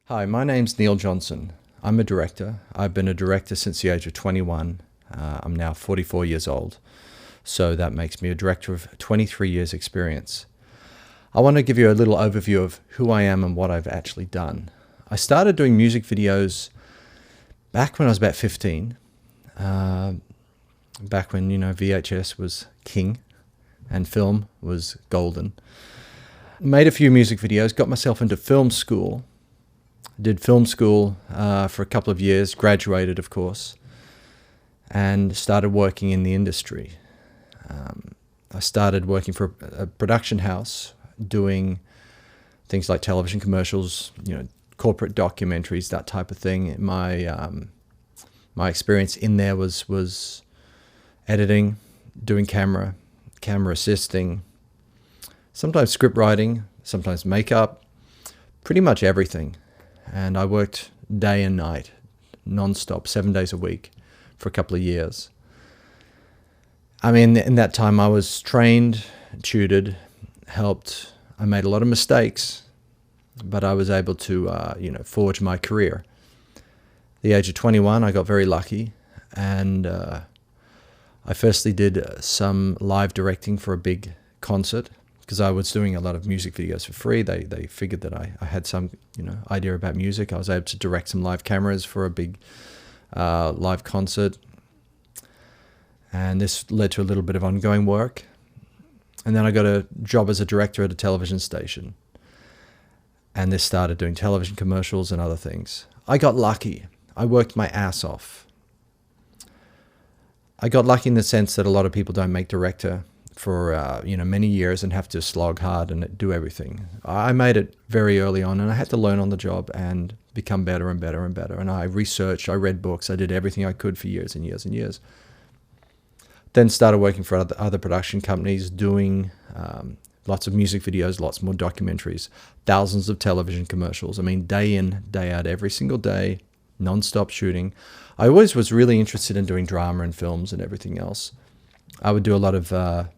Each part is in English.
Hi, my name's Neil Johnson. I'm a director. I've been a director since the age of 21. I'm now 44 years old, so that makes me a director of 23 years experience. I want to give you a little overview of who I am and what I've actually done. I started doing music videos back when I was about 15, back when, VHS was king and film was golden. Made a few music videos, got myself into film school. Did film school for a couple of years, graduated, of course, and started working in the industry. I started working for a production house, doing things like television commercials, corporate documentaries, that type of thing. My experience in there was editing, doing camera assisting, sometimes script writing, sometimes makeup, pretty much everything. And I worked day and night, non-stop, 7 days a week for a couple of years. I mean, in that time I was trained, tutored, helped. I made a lot of mistakes, but I was able to, forge my career. At the age of 21, I got very lucky, and I firstly did some live directing for a big concert, because I was doing a lot of music videos for free. They figured that I had some idea about music. I was able to direct some live cameras for a big live concert. And this led to a little bit of ongoing work. And then I got a job as a director at a television station. And this started doing television commercials and other things. I got lucky. I worked my ass off. I got lucky in the sense that a lot of people don't make director for many years and have to slog hard and do everything. I made it very early on, and I had to learn on the job and become better and better and better. And I researched, I read books, I did everything I could for years and years and years. Then started working for other production companies, doing lots of music videos, lots more documentaries, thousands of television commercials. I mean, day in, day out, every single day, non-stop shooting. I always was really interested in doing drama and films and everything else. I would do a lot of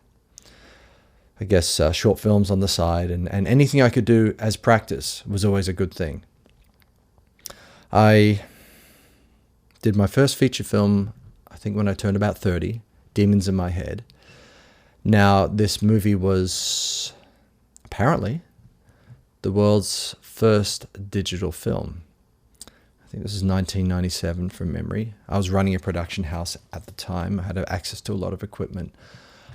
short films on the side, and anything I could do as practice was always a good thing. I did my first feature film, I think when I turned about 30, Demons in My Head. Now, this movie was apparently the world's first digital film. I think this is 1997 from memory. I was running a production house at the time. I had access to a lot of equipment.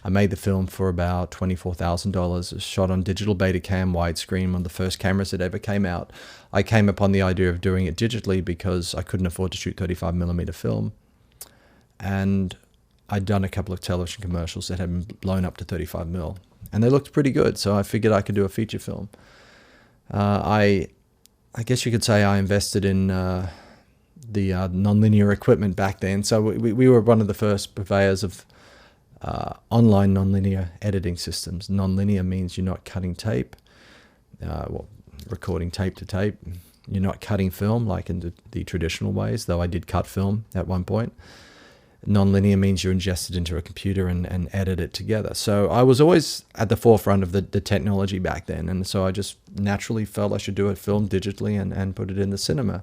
I made the film for about $24,000. It was shot on digital Betacam widescreen, one of the first cameras that ever came out. I came upon the idea of doing it digitally because I couldn't afford to shoot 35mm film. And I'd done a couple of television commercials that had been blown up to 35mm. And they looked pretty good, so I figured I could do a feature film. I guess you could say I invested in the nonlinear equipment back then. So we were one of the first purveyors of online nonlinear editing systems. Nonlinear means you're not cutting tape, recording tape to tape. You're not cutting film like in the traditional ways, though I did cut film at one point. Nonlinear means you're ingested into a computer and edit it together. So I was always at the forefront of the technology back then, and so I just naturally felt I should do a film digitally and put it in the cinema.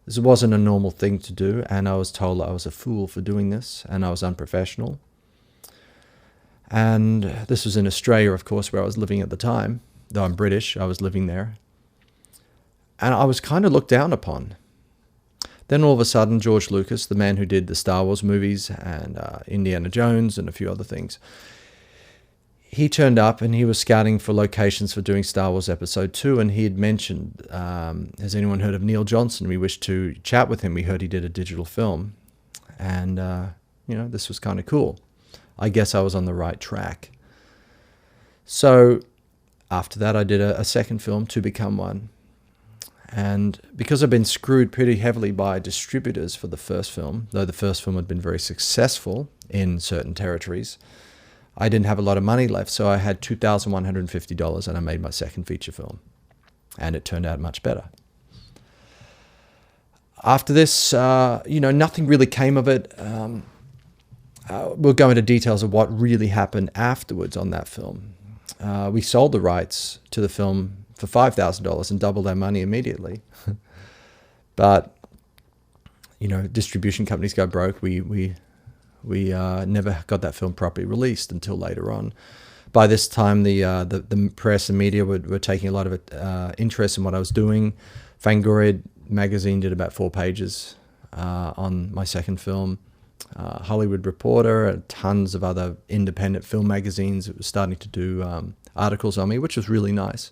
This wasn't a normal thing to do, and I was told I was a fool for doing this, and I was unprofessional. And this was in Australia, of course, where I was living at the time. Though I'm British, I was living there. And I was kind of looked down upon. Then all of a sudden, George Lucas, the man who did the Star Wars movies and Indiana Jones and a few other things, he turned up and he was scouting for locations for doing Star Wars Episode 2, and he had mentioned, has anyone heard of Neil Johnson? We wish to chat with him. We heard he did a digital film. And, this was kind of cool. I guess I was on the right track. So after that, I did a second film, To Become One. And because I've been screwed pretty heavily by distributors for the first film, though the first film had been very successful in certain territories, I didn't have a lot of money left. So I had $2,150 and I made my second feature film. And it turned out much better. After this, nothing really came of it. We'll go into details of what really happened afterwards on that film. We sold the rights to the film for $5,000 and doubled our money immediately. But, distribution companies go broke. We never got that film properly released until later on. By this time, the press and media were taking a lot of interest in what I was doing. Fangoria magazine did about 4 pages on my second film. Hollywood Reporter and tons of other independent film magazines were starting to do articles on me, which was really nice.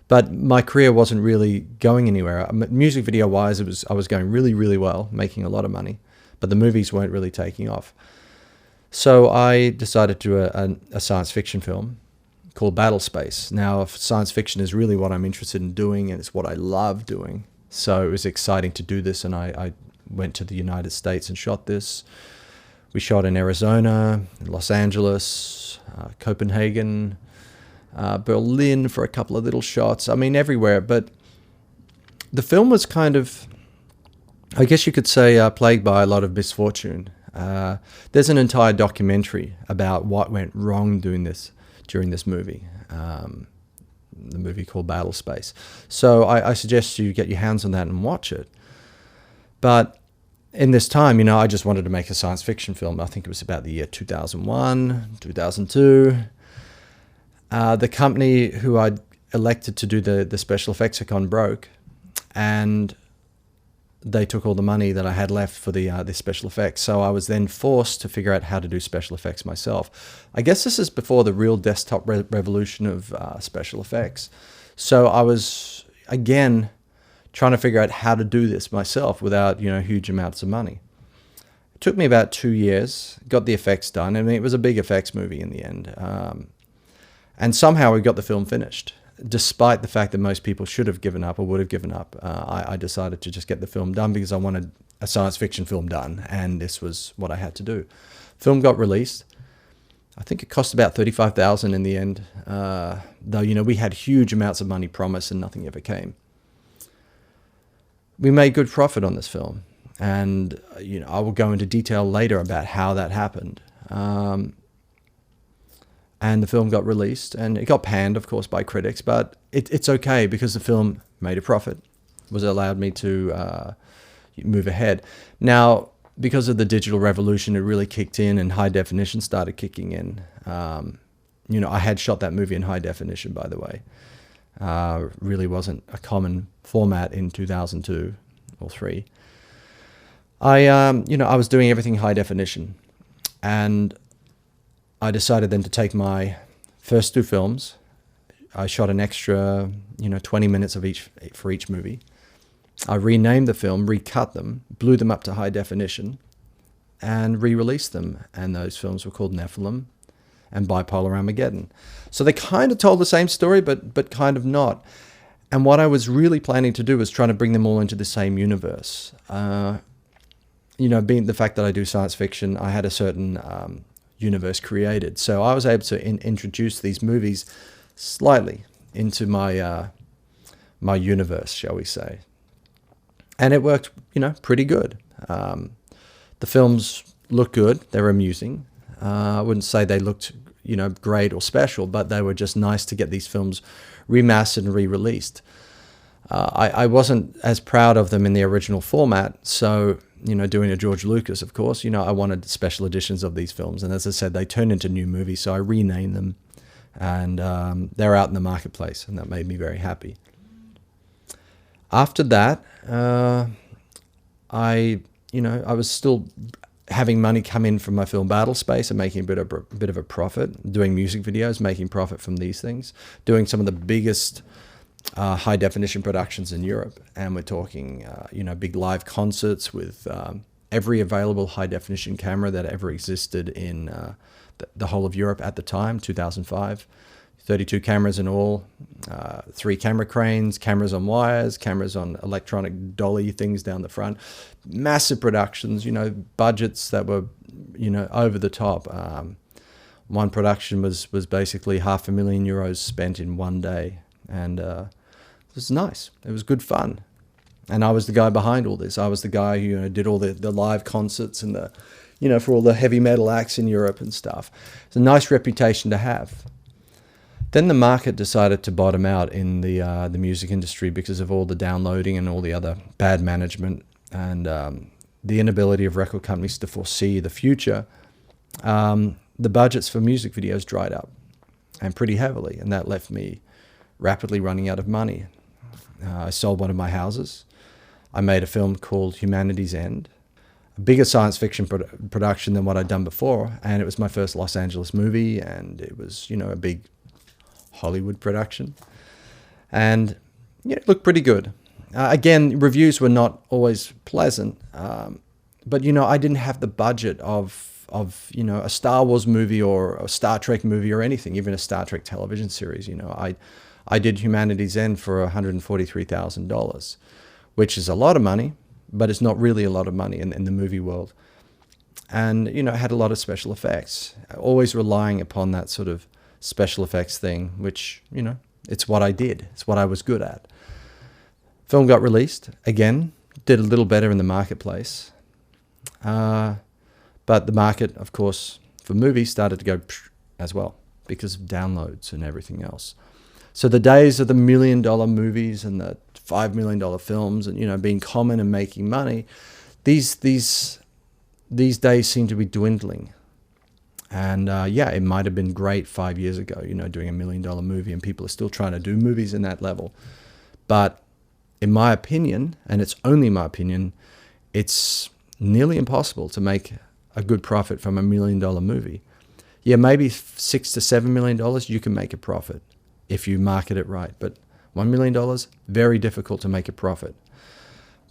But my career wasn't really going anywhere. Music video wise, I was going really, really well, making a lot of money, but the movies weren't really taking off. So I decided to do a science fiction film called Battlespace. Now, science fiction is really what I'm interested in doing, and it's what I love doing. So it was exciting to do this, and I went to the United States and shot this. We shot in Arizona, Los Angeles, Copenhagen, Berlin for a couple of little shots. I mean, everywhere. But the film was kind of, I guess you could say, plagued by a lot of misfortune. There's an entire documentary about what went wrong during this movie, the movie called Battlespace. So I suggest you get your hands on that and watch it. But in this time, I just wanted to make a science fiction film. I think it was about the year 2001, 2002. The company who I'd elected to do the special effects had gone broke, and they took all the money that I had left for the special effects. So I was then forced to figure out how to do special effects myself. I guess this is before the real desktop revolution of special effects. So I was, again, trying to figure out how to do this myself without, huge amounts of money. It took me about 2 years, got the effects done. I mean, it was a big effects movie in the end. And somehow we got the film finished. Despite the fact that most people should have given up or would have given up, I decided to just get the film done because I wanted a science fiction film done, and this was what I had to do. Film got released. I think it cost about $35,000 in the end, though, we had huge amounts of money promised and nothing ever came. We made good profit on this film, and, I will go into detail later about how that happened. And the film got released, and it got panned, of course, by critics, but it's okay because the film made a profit, was allowed me to move ahead. Now, because of the digital revolution, it really kicked in, and high definition started kicking in. I had shot that movie in high definition, by the way. Really wasn't a common format in 2002 or 3. I was doing everything high definition, and I decided then to take my first 2 films. I shot an extra, 20 minutes for each movie. I renamed the film, recut them, blew them up to high definition, and re-released them. And those films were called Nephilim and Bipolar Armageddon. So they kind of told the same story, but kind of not. And what I was really planning to do was trying to bring them all into the same universe. Being the fact that I do science fiction, I had a certain universe created. So I was able to introduce these movies slightly into my my universe, shall we say. And it worked, pretty good. The films looked good. They were amusing. I wouldn't say they looked, great or special, but they were just nice to get these films remastered and re-released. I wasn't as proud of them in the original format, so doing a George Lucas, of course, I wanted special editions of these films. And as I said, they turned into new movies, so I renamed them, and they're out in the marketplace, and that made me very happy. After that, I was still having money come in from my film Battlespace and making a bit of a profit, doing music videos, making profit from these things, doing some of the biggest high definition productions in Europe, and we're talking big live concerts with every available high definition camera that ever existed in the whole of Europe at the time, 2005. 32 cameras in all, 3 camera cranes, cameras on wires, cameras on electronic dolly things down the front, massive productions, budgets that were over the top. One production was basically €500,000 spent in one day, and it was nice. It was good fun. And I was the guy behind all this. I was the guy who did all the live concerts and for all the heavy metal acts in Europe and stuff. It's a nice reputation to have. Then the market decided to bottom out in the music industry because of all the downloading and all the other bad management and the inability of record companies to foresee the future. The budgets for music videos dried up, and pretty heavily, and that left me rapidly running out of money. I sold one of my houses. I made a film called Humanity's End, a bigger science fiction production than what I'd done before, and it was my first Los Angeles movie, and it was, a big Hollywood production, and it looked pretty good. Again, reviews were not always pleasant, but I didn't have the budget of a Star Wars movie or a Star Trek movie or anything, even a Star Trek television series. I did Humanity's End for $143,000, which is a lot of money, but it's not really a lot of money in the movie world. And, it had a lot of special effects, always relying upon that sort of special effects thing, which, it's what I did. It's what I was good at. Film got released, again, did a little better in the marketplace. But the market, of course, for movies started to go as well because of downloads and everything else. So the days of the $1 million movies and the $5 million films and, being common and making money, these days seem to be dwindling. And it might have been great 5 years ago, doing $1 million movie, and people are still trying to do movies in that level. But in my opinion, and it's only my opinion, it's nearly impossible to make a good profit from $1 million movie. Yeah, maybe $6 to $7 million, you can make a profit if you market it right. But $1 million, very difficult to make a profit.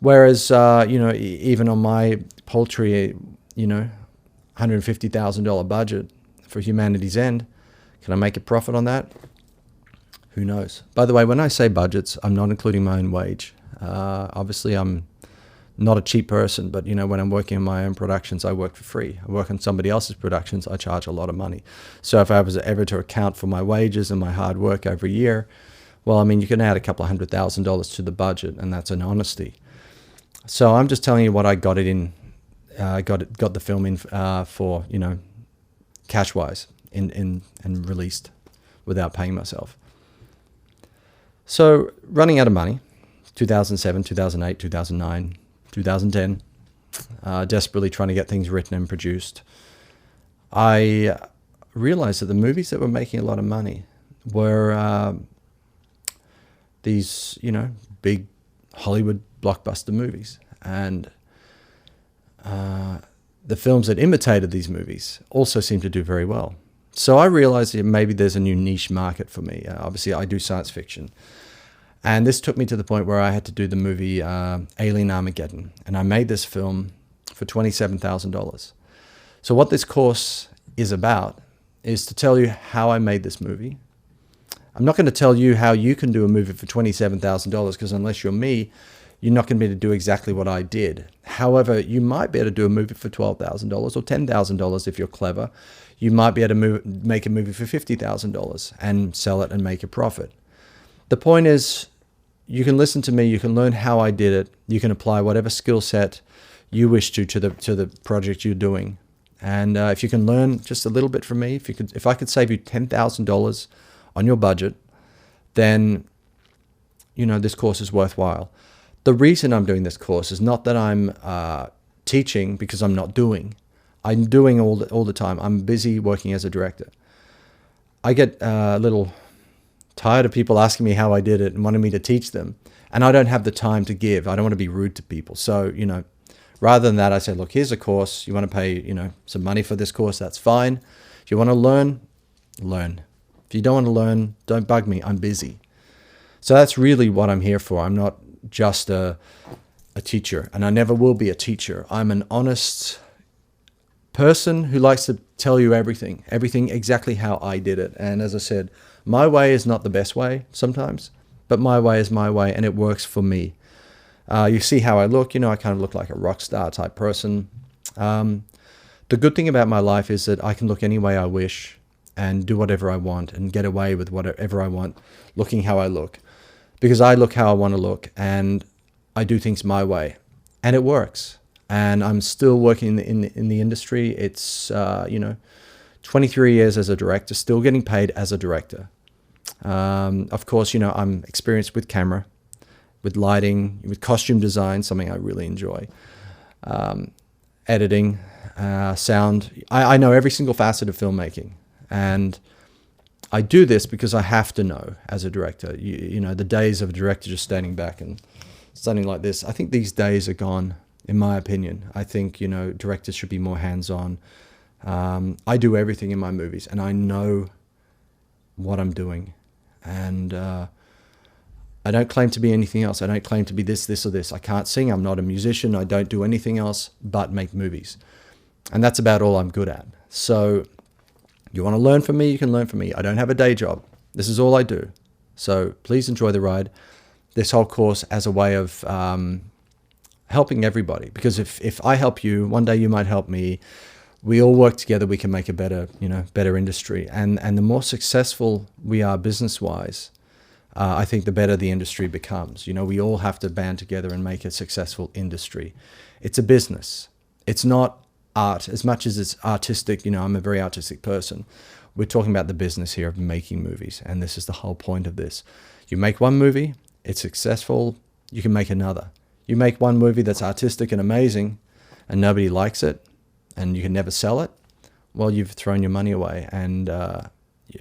Whereas, even on my paltry, $150,000 budget for Humanity's End, can I make a profit on that? Who knows? By the way, when I say budgets, I'm not including my own wage. Obviously, I'm not a cheap person, but when I'm working on my own productions, I work for free. I work on somebody else's productions, I charge a lot of money. So if I was ever to account for my wages and my hard work every year, well, you can add a couple of $100,000 to the budget, and that's an honesty. So I'm just telling you what I got it in. Got the film in for cash wise and released without paying myself. So running out of money, 2007, 2008, 2009, 2010, desperately trying to get things written and produced. I realized that the movies that were making a lot of money were these big Hollywood blockbuster movies, and the films that imitated these movies also seem to do very well. So I realized that maybe there's a new niche market for me. Obviously, I do science fiction. And this took me to the point where I had to do the movie Alien Armageddon. And I made this film for $27,000. So what this course is about is to tell you how I made this movie. I'm not going to tell you how you can do a movie for $27,000, because unless you're me, you're not going to be able to do exactly what I did. However, you might be able to do a movie for $12,000 or $10,000 if you're clever. You might be able to make a movie for $50,000 and sell it and make a profit. The point is, you can listen to me, you can learn how I did it, you can apply whatever skill set you wish to the project you're doing. And if you can learn just a little bit from me, if I could save you $10,000 on your budget, then this course is worthwhile. The reason I'm doing this course is not that I'm teaching because I'm not doing. I'm doing all the time. I'm busy working as a director. I get a little tired of people asking me how I did it and wanting me to teach them. And I don't have the time to give. I don't want to be rude to people. So, rather than that, I said, look, here's a course. You want to pay, some money for this course, that's fine. If you want to learn, learn. If you don't want to learn, don't bug me. I'm busy. So that's really what I'm here for. I'm not just a teacher, and I never will be a teacher. I'm an honest person who likes to tell you everything exactly how I did it. And as I said, my way is not the best way sometimes, but my way is my way, and it works for me. You see how I look, I kind of look like a rock star type person. The good thing about my life is that I can look any way I wish and do whatever I want and get away with whatever I want, looking how I look. Because I look how I want to look, and I do things my way, and it works. And I'm still working in the industry. It's 23 years as a director, still getting paid as a director. Of course, I'm experienced with camera, with lighting, with costume design, something I really enjoy. Editing, sound. I know every single facet of filmmaking. And I do this because I have to know as a director. The days of a director just standing back and studying like this, I think these days are gone, in my opinion. I think, directors should be more hands-on. I do everything in my movies, and I know what I'm doing. And I don't claim to be anything else. I don't claim to be this, or this. I can't sing. I'm not a musician. I don't do anything else but make movies. And that's about all I'm good at. So you want to learn from me, you can learn from me. I don't have a day job. This is all I do. So please enjoy the ride. This whole course as a way of helping everybody. Because if I help you, one day you might help me. We all work together, we can make a better industry. And the more successful we are business-wise, I think the better the industry becomes. We all have to band together and make a successful industry. It's a business. It's not art. As much as it's artistic, I'm a very artistic person. We're talking about the business here of making movies, and this is the whole point of this. You make one movie, it's successful, you can make another. You make one movie that's artistic and amazing, and nobody likes it, and you can never sell it, well, you've thrown your money away. And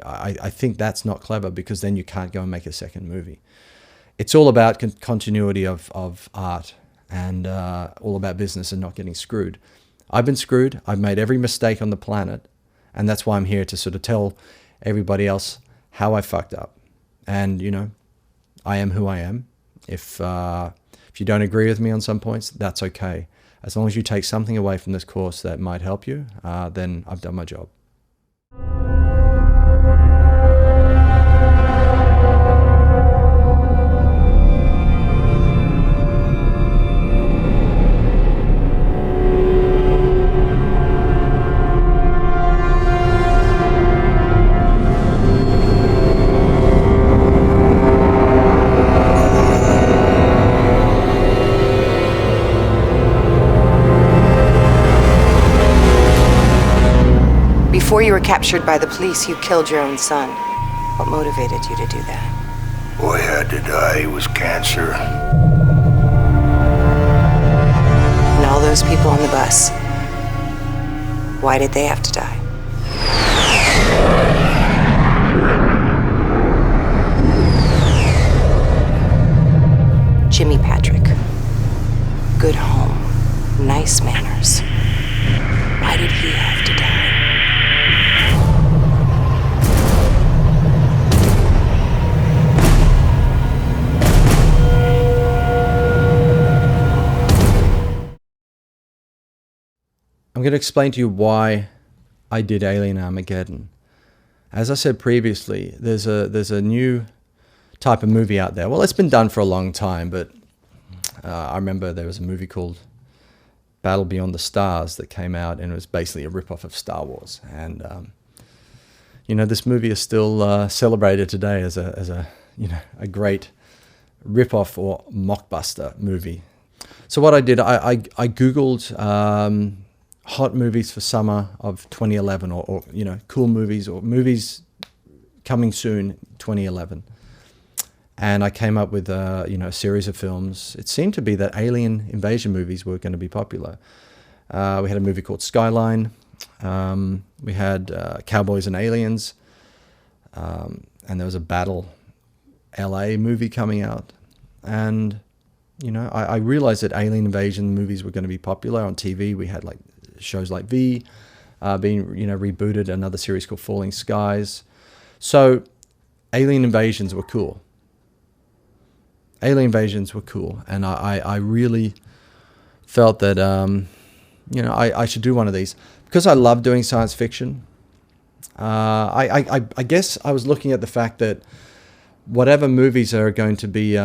I think that's not clever, because then you can't go and make a second movie. It's all about continuity of art, and all about business and not getting screwed. I've been screwed. I've made every mistake on the planet, and that's why I'm here to sort of tell everybody else how I fucked up. And I am who I am. If you don't agree with me on some points, that's okay. As long as you take something away from this course that might help you, then I've done my job. Before you were captured by the police, you killed your own son. What motivated you to do that? Boy had to die. It was cancer. And all those people on the bus, why did they have to die? Jimmy Patrick. Good home. Nice manners. Why did he have to die? I'm going to explain to you why I did Alien Armageddon. As I said previously, there's a new type of movie out there. Well, it's been done for a long time, but I remember there was a movie called Battle Beyond the Stars that came out, and it was basically a ripoff of Star Wars. And this movie is still celebrated today as a great ripoff or mockbuster movie. So what I did, I googled hot movies for summer of 2011, or cool movies, or movies coming soon 2011. And I came up with a series of films. It seemed to be that alien invasion movies were going to be popular. We had a movie called Skyline. We had Cowboys and Aliens. And there was a Battle LA movie coming out. And, I realized that alien invasion movies were going to be popular on TV. We had shows like V, being rebooted, another series called Falling Skies. So alien invasions were cool. Alien invasions were cool, and I really felt that I should do one of these because I love doing science fiction. I guess I was looking at the fact that whatever movies are going to be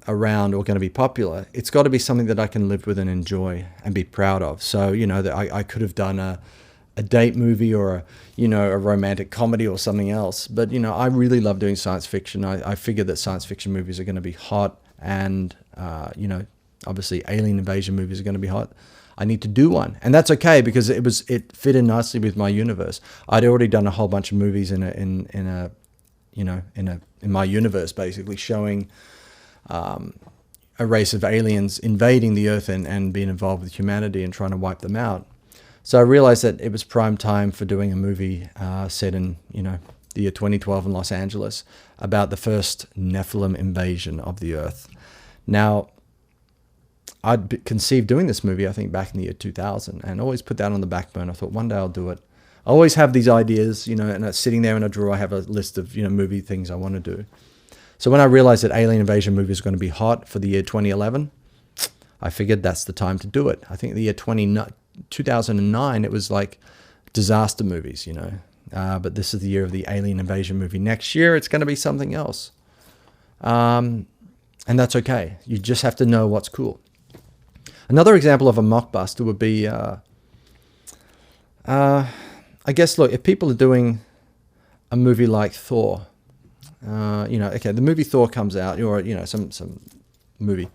around or going to be popular, it's got to be something that I can live with and enjoy and be proud of. So that I could have done a date movie or a romantic comedy or something else, but I really love doing science fiction. I figured that science fiction movies are going to be hot, and obviously alien invasion movies are going to be hot. I need to do one, and that's okay because it fit in nicely with my universe. I'd already done a whole bunch of movies in a in my universe, basically showing a race of aliens invading the Earth and being involved with humanity and trying to wipe them out. So I realized that it was prime time for doing a movie set in, the year 2012 in Los Angeles about the first Nephilim invasion of the Earth. Now, I'd conceived doing this movie, I think, back in the year 2000, and always put that on the back burner. I thought one day I'll do it. I always have these ideas, and it's sitting there in a drawer. I have a list of, movie things I want to do. So when I realized that alien invasion movie is going to be hot for the year 2011, I figured that's the time to do it. I think the year 2009, it was like disaster movies, but this is the year of the alien invasion movie. Next year, it's going to be something else. And that's okay. You just have to know what's cool. Another example of a mockbuster would be, I guess, look, if people are doing a movie like Thor, the movie Thor comes out, or, some movie.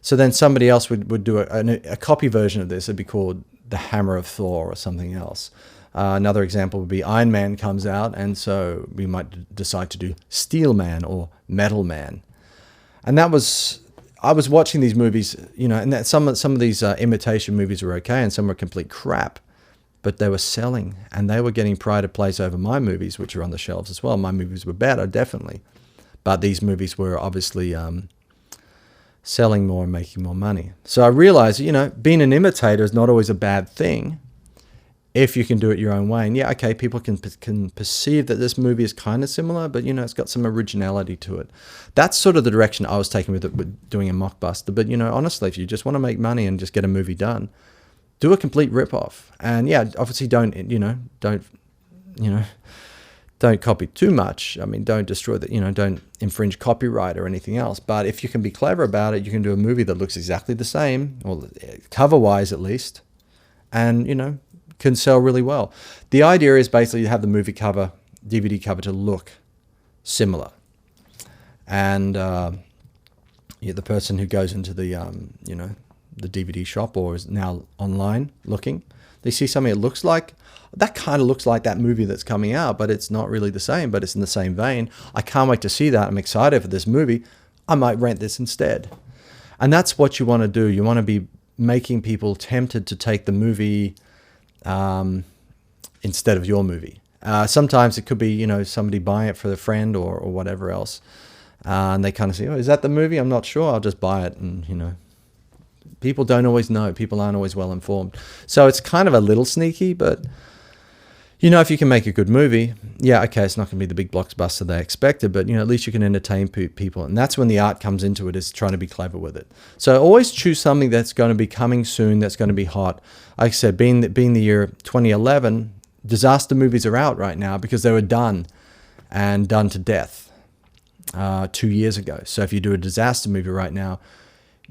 So then somebody else would do a copy version of this. It'd be called The Hammer of Thor or something else. Another example would be Iron Man comes out, and so we might decide to do Steel Man or Metal Man. And I was watching these movies, and that some of these imitation movies were okay, and some were complete crap, but they were selling, and they were getting pride of place over my movies, which are on the shelves as well. My movies were better, definitely, but these movies were obviously selling more and making more money. So I realized, being an imitator is not always a bad thing if you can do it your own way. And yeah, okay, people can perceive that this movie is kind of similar, but it's got some originality to it. That's sort of the direction I was taking with doing a mockbuster. But honestly, if you just want to make money and just get a movie done, do a complete rip-off. And yeah, obviously don't copy too much. I mean, don't destroy don't infringe copyright or anything else. But if you can be clever about it, you can do a movie that looks exactly the same, or cover-wise at least, and can sell really well. The idea is basically to have the movie cover, DVD cover, to look similar. And the person who goes into the the DVD shop or is now online looking, they see something that kind of looks like that movie that's coming out, but it's not really the same, but it's in the same vein. I can't wait to see that. I'm excited for this movie. I might rent this instead. And that's what you want to do. You want to be making people tempted to take the movie instead of your movie. Sometimes it could be, somebody buying it for their friend or whatever else. And they kind of say, oh, is that the movie? I'm not sure. I'll just buy it. And, people don't always know. People aren't always well informed. So it's kind of a little sneaky, but, if you can make a good movie, yeah, okay, it's not going to be the big blockbuster they expected, but, at least you can entertain people. And that's when the art comes into it, is trying to be clever with it. So always choose something that's going to be coming soon, that's going to be hot. Like I said, being the year 2011, disaster movies are out right now because they were done and done to death 2 years ago. So if you do a disaster movie right now,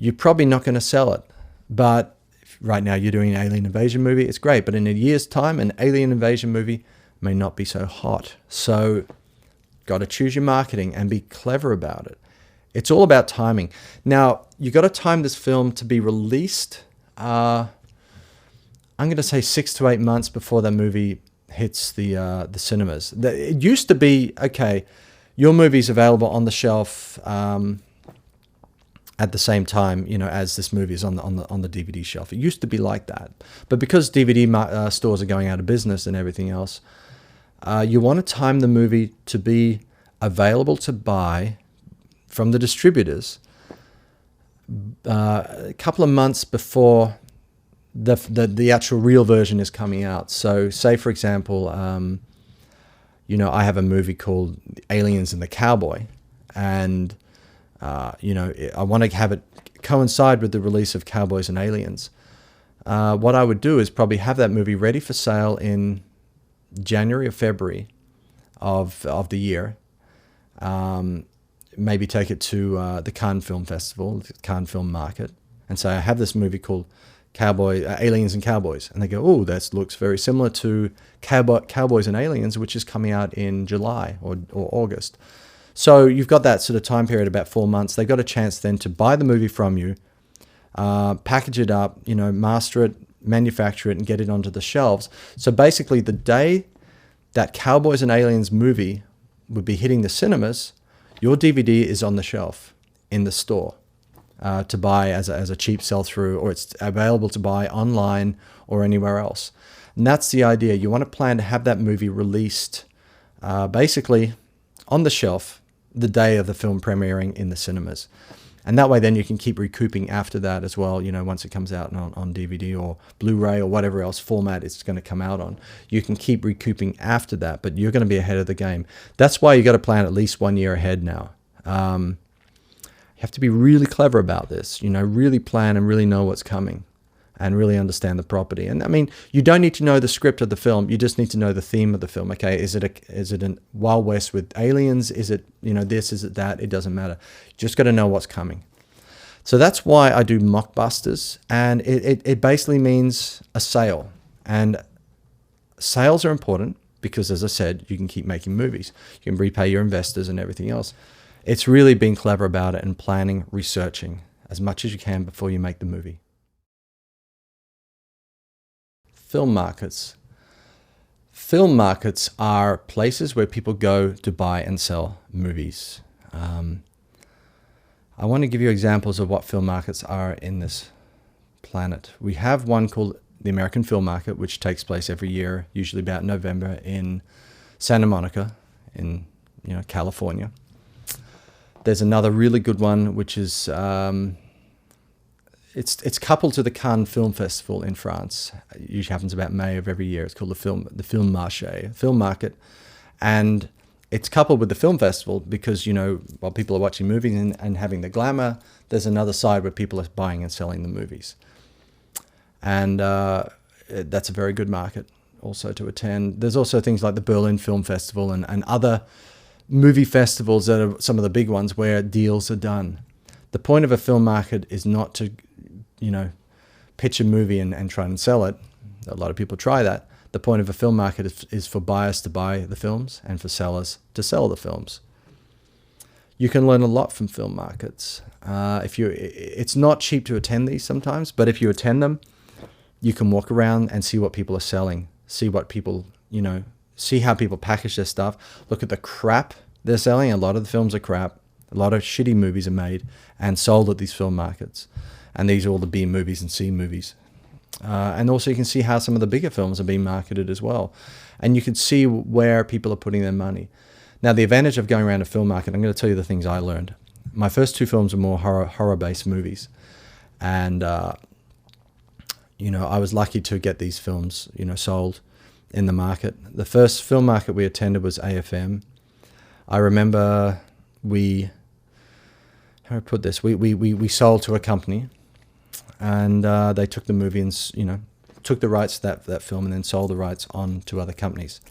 you're probably not going to sell it. But right now you're doing an alien invasion movie, it's great. But in a year's time, an alien invasion movie may not be so hot. So got to choose your marketing and be clever about it. It's all about timing. Now, you got to time this film to be released, I'm going to say 6 to 8 months before that movie hits the cinemas. It used to be, okay, your movie's available on the shelf at the same time, as this movie is on the DVD shelf. It used to be like that, but because DVD stores are going out of business and everything else, you want to time the movie to be available to buy from the distributors a couple of months before the actual real version is coming out. So, say for example, I have a movie called Aliens and the Cowboy, and I want to have it coincide with the release of Cowboys and Aliens. What I would do is probably have that movie ready for sale in January or February of the year. Maybe take it to the Cannes Film Festival, the Cannes Film Market, and say, I have this movie called Aliens and Cowboys. And they go, oh, that looks very similar to Cowboys and Aliens, which is coming out in July or August. So you've got that sort of time period, about 4 months. They got a chance then to buy the movie from you, package it up, master it, manufacture it, and get it onto the shelves. So basically the day that Cowboys and Aliens movie would be hitting the cinemas, your DVD is on the shelf in the store to buy as a cheap sell-through, or it's available to buy online or anywhere else. And that's the idea. You want to plan to have that movie released basically on the shelf the day of the film premiering in the cinemas. And that way then you can keep recouping after that as well, once it comes out on DVD or Blu-ray or whatever else format it's going to come out on. You can keep recouping after that, but you're going to be ahead of the game. That's why you got to plan at least 1 year ahead now. You have to be really clever about this, really plan and really know what's coming and really understand the property. And I mean, you don't need to know the script of the film. You just need to know the theme of the film. Okay, is it a Wild West with aliens? Is it, this? Is it that? It doesn't matter. You just got to know what's coming. So that's why I do mockbusters. And it basically means a sale. And sales are important because, as I said, you can keep making movies. You can repay your investors and everything else. It's really being clever about it and planning, researching as much as you can before you make the movie. Film markets. Film markets are places where people go to buy and sell movies. I want to give you examples of what film markets are in this planet. We have one called the American Film Market, which takes place every year, usually about November, in Santa Monica in California. There's another really good one, which is it's coupled to the Cannes Film Festival in France. It usually happens about May of every year. It's called the Film Marché, Film Market, and it's coupled with the film festival because while people are watching movies and having the glamour, there's another side where people are buying and selling the movies, and that's a very good market also to attend. There's also things like the Berlin Film Festival and other movie festivals that are some of the big ones where deals are done. The point of a film market is not to pitch a movie and try and sell it. A lot of people try that. The point of a film market is for buyers to buy the films and for sellers to sell the films. You can learn a lot from film markets. It's not cheap to attend these sometimes, but if you attend them, you can walk around and see what people are selling, see what people, see how people package their stuff, look at the crap they're selling. A lot of the films are crap. A lot of shitty movies are made and sold at these film markets. And these are all the B movies and C movies. And also you can see how some of the bigger films are being marketed as well. And you can see where people are putting their money. Now, the advantage of going around a film market, I'm going to tell you the things I learned. My first two films were more horror-based movies. And, I was lucky to get these films, sold in the market. The first film market we attended was AFM. I remember we sold to a company. And they took the movie and, took the rights to that film and then sold the rights on to other companies.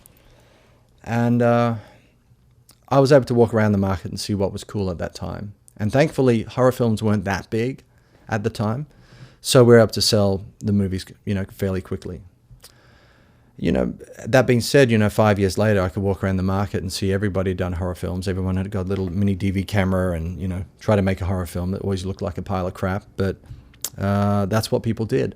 And I was able to walk around the market and see what was cool at that time. And thankfully, horror films weren't that big at the time. So we were able to sell the movies, fairly quickly. That being said, 5 years later, I could walk around the market and see everybody had done horror films. Everyone had got a little mini DV camera and, try to make a horror film that always looked like a pile of crap. But that's what people did.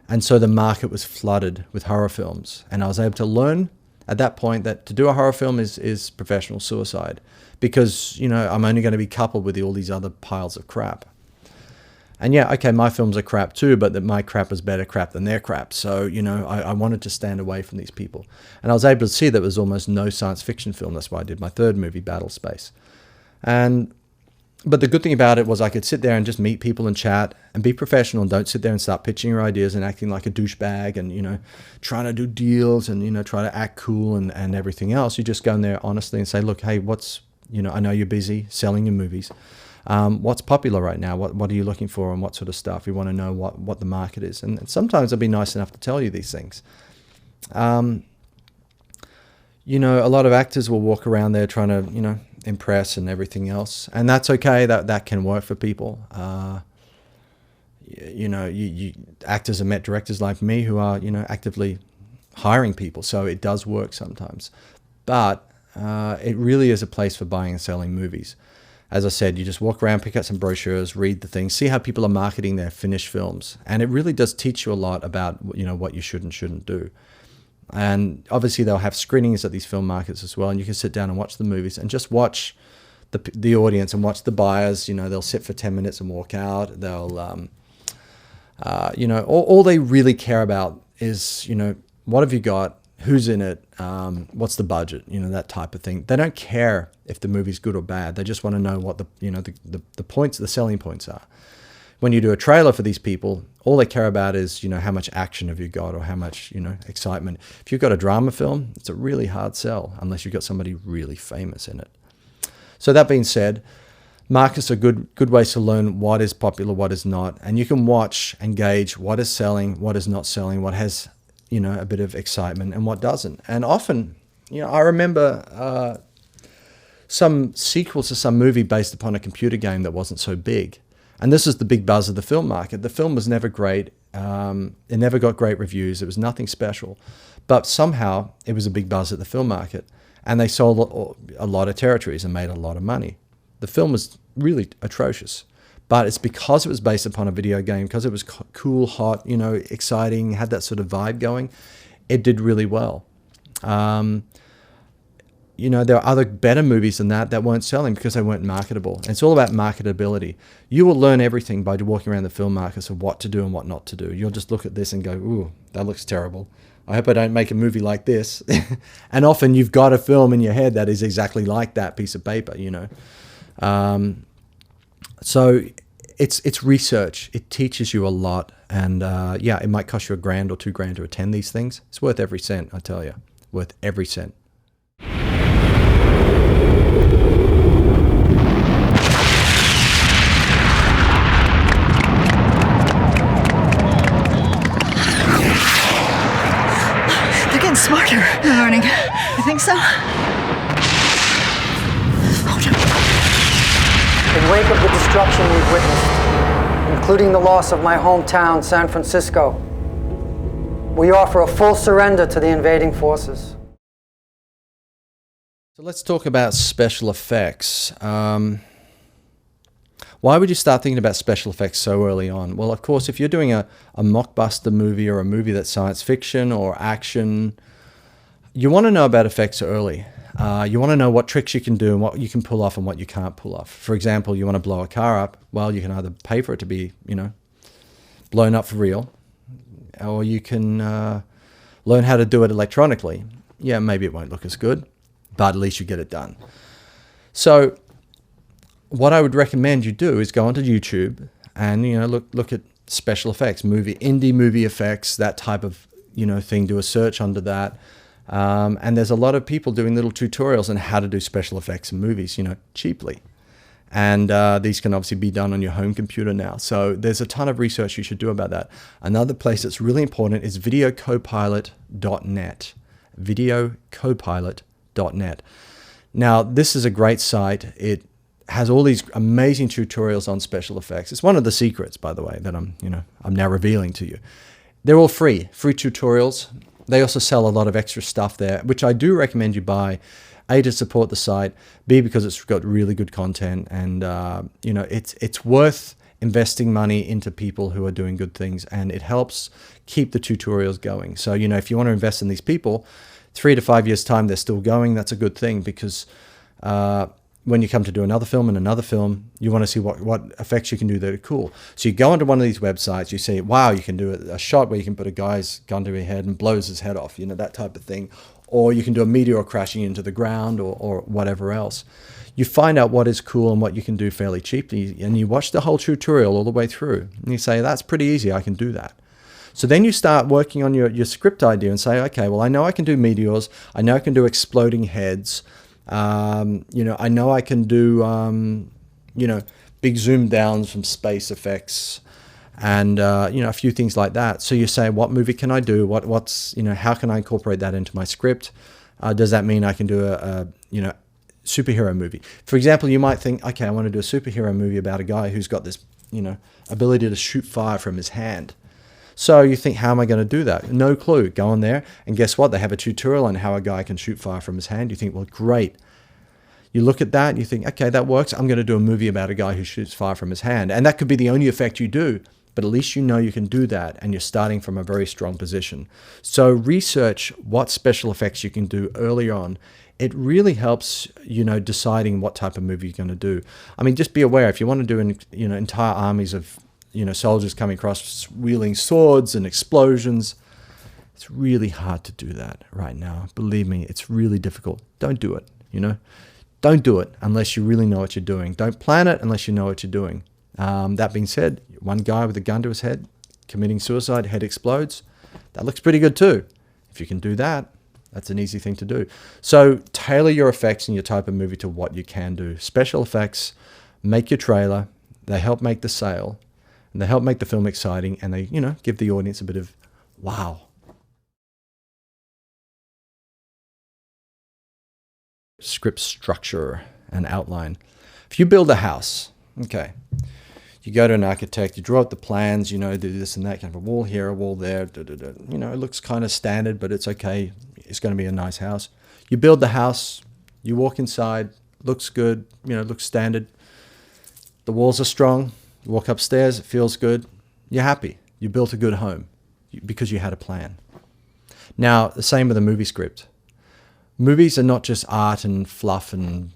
And so the market was flooded with horror films. And I was able to learn at that point that to do a horror film is professional suicide because, I'm only going to be coupled with all these other piles of crap. And yeah, okay, my films are crap too, but that my crap is better crap than their crap. So, I wanted to stand away from these people. And I was able to see that there was almost no science fiction film. That's why I did my third movie, Battle Space. But the good thing about it was I could sit there and just meet people and chat and be professional and don't sit there and start pitching your ideas and acting like a douchebag and, trying to do deals and, try to act cool and everything else. You just go in there honestly and say, look, hey, I know you're busy selling your movies. What's popular right now? What are you looking for and what sort of stuff? We want to know what the market is. And sometimes I'll be nice enough to tell you these things. A lot of actors will walk around there trying to, impress and everything else. And that's okay. That can work for people. Actors have met directors like me who are, actively hiring people. So it does work sometimes. But it really is a place for buying and selling movies. As I said, you just walk around, pick out some brochures, read the things, see how people are marketing their finished films. And it really does teach you a lot about, what you should and shouldn't do. And obviously they'll have screenings at these film markets as well, and you can sit down and watch the movies and just watch the audience and watch the buyers. You know, they'll sit for 10 minutes and walk out. They'll, you know, all they really care about is, you know, what have you got? Who's in it? What's the budget? You know, that type of thing. They don't care if the movie's good or bad. They just want to know what the points, the selling points are. When you do a trailer for these people, all they care about is, you know, how much action have you got or how much, you know, excitement. If you've got a drama film, it's a really hard sell unless you've got somebody really famous in it. So that being said, markets are good ways to learn what is popular, what is not, and you can watch and gauge what is selling, what is not selling, what has, you know, a bit of excitement and what doesn't. And often, you know, I remember some sequels to some movie based upon a computer game that wasn't so big. And this is the big buzz of the film market. The film was never great. It never got great reviews. It was nothing special. But somehow it was a big buzz at the film market. And they sold a lot of territories and made a lot of money. The film was really atrocious. But it's because it was based upon a video game, because it was cool, hot, you know, exciting, had that sort of vibe going, it did really well. You know, there are other better movies than that weren't selling because they weren't marketable. And it's all about marketability. You will learn everything by walking around the film markets of what to do and what not to do. You'll just look at this and go, ooh, that looks terrible. I hope I don't make a movie like this. And often you've got a film in your head that is exactly like that piece of paper, you know. So it's research. It teaches you a lot. And yeah, it might cost you $1,000 or $2,000 to attend these things. It's worth every cent, I tell you. Worth every cent. Smarter. They're learning. You think so? Hold on. In wake of the destruction we've witnessed, including the loss of my hometown, San Francisco, we offer a full surrender to the invading forces. So let's talk about special effects. Why would you start thinking about special effects so early on? Well, of course, if you're doing a mockbuster movie or a movie that's science fiction or action, you want to know about effects early. You want to know what tricks you can do and what you can pull off and what you can't pull off. For example, you want to blow a car up. Well, you can either pay for it to be, you know, blown up for real, or you can learn how to do it electronically. Yeah, maybe it won't look as good, but at least you get it done. So what I would recommend you do is go onto YouTube and, you know, look at special effects, indie movie effects, that type of, you know, thing. Do a search under that. And there's a lot of people doing little tutorials on how to do special effects in movies, you know, cheaply. And these can obviously be done on your home computer now. So there's a ton of research you should do about that. Another place that's really important is videocopilot.net. Videocopilot.net. Now, this is a great site. It has all these amazing tutorials on special effects. It's one of the secrets, by the way, that I'm now revealing to you. They're all free tutorials. They also sell a lot of extra stuff there, which I do recommend you buy, A, to support the site, B, because it's got really good content, and you know, it's worth investing money into people who are doing good things, and it helps keep the tutorials going. So, you know, if you want to invest in these people, 3 to 5 years time they're still going, that's a good thing, because when you come to do another film and another film, you want to see what effects you can do that are cool. So you go onto one of these websites, you see, wow, you can do a shot where you can put a guy's gun to his head and blows his head off, you know, that type of thing. Or you can do a meteor crashing into the ground or whatever else. You find out what is cool and what you can do fairly cheaply, and you watch the whole tutorial all the way through. And you say, that's pretty easy, I can do that. So then you start working on your script idea and say, okay, well, I know I can do meteors. I know I can do exploding heads. You know, I know I can do, you know, big zoom downs from space effects and, you know, a few things like that. So you say, what movie can I do? What's, you know, how can I incorporate that into my script? Does that mean I can do a you know, superhero movie? For example, you might think, okay, I want to do a superhero movie about a guy who's got this, you know, ability to shoot fire from his hand. So you think, how am I going to do that? No clue. Go on there, and guess what? They have a tutorial on how a guy can shoot fire from his hand. You think, well, great. You look at that, and you think, okay, that works. I'm going to do a movie about a guy who shoots fire from his hand. And that could be the only effect you do. but at least you know you can do that, and you're starting from a very strong position. So research what special effects you can do early on. It really helps, deciding what type of movie you're going to do. I mean, just be aware, if you want to do entire armies of, soldiers coming across wielding swords and explosions, it's really hard to do that right now. Believe me, it's really difficult. Don't do it, Don't do it unless you really know what you're doing. Don't plan it unless you know what you're doing. That being said, one guy with a gun to his head committing suicide, head explodes. That looks pretty good too. If you can do that, that's an easy thing to do. So tailor your effects and your type of movie to what you can do. Special effects make your trailer. They help make the sale, and they help make the film exciting, and they, give the audience a bit of wow. Script structure and outline. If you build a house, okay, you go to an architect, you draw up the plans, do this and that, kind of a wall here, a wall there, it looks kind of standard, but it's okay. It's going to be a nice house. You build the house, you walk inside, looks good, looks standard. The walls are strong. You walk upstairs, it feels good. You're happy. You built a good home because you had a plan. Now, the same with a movie script. Movies are not just art and fluff and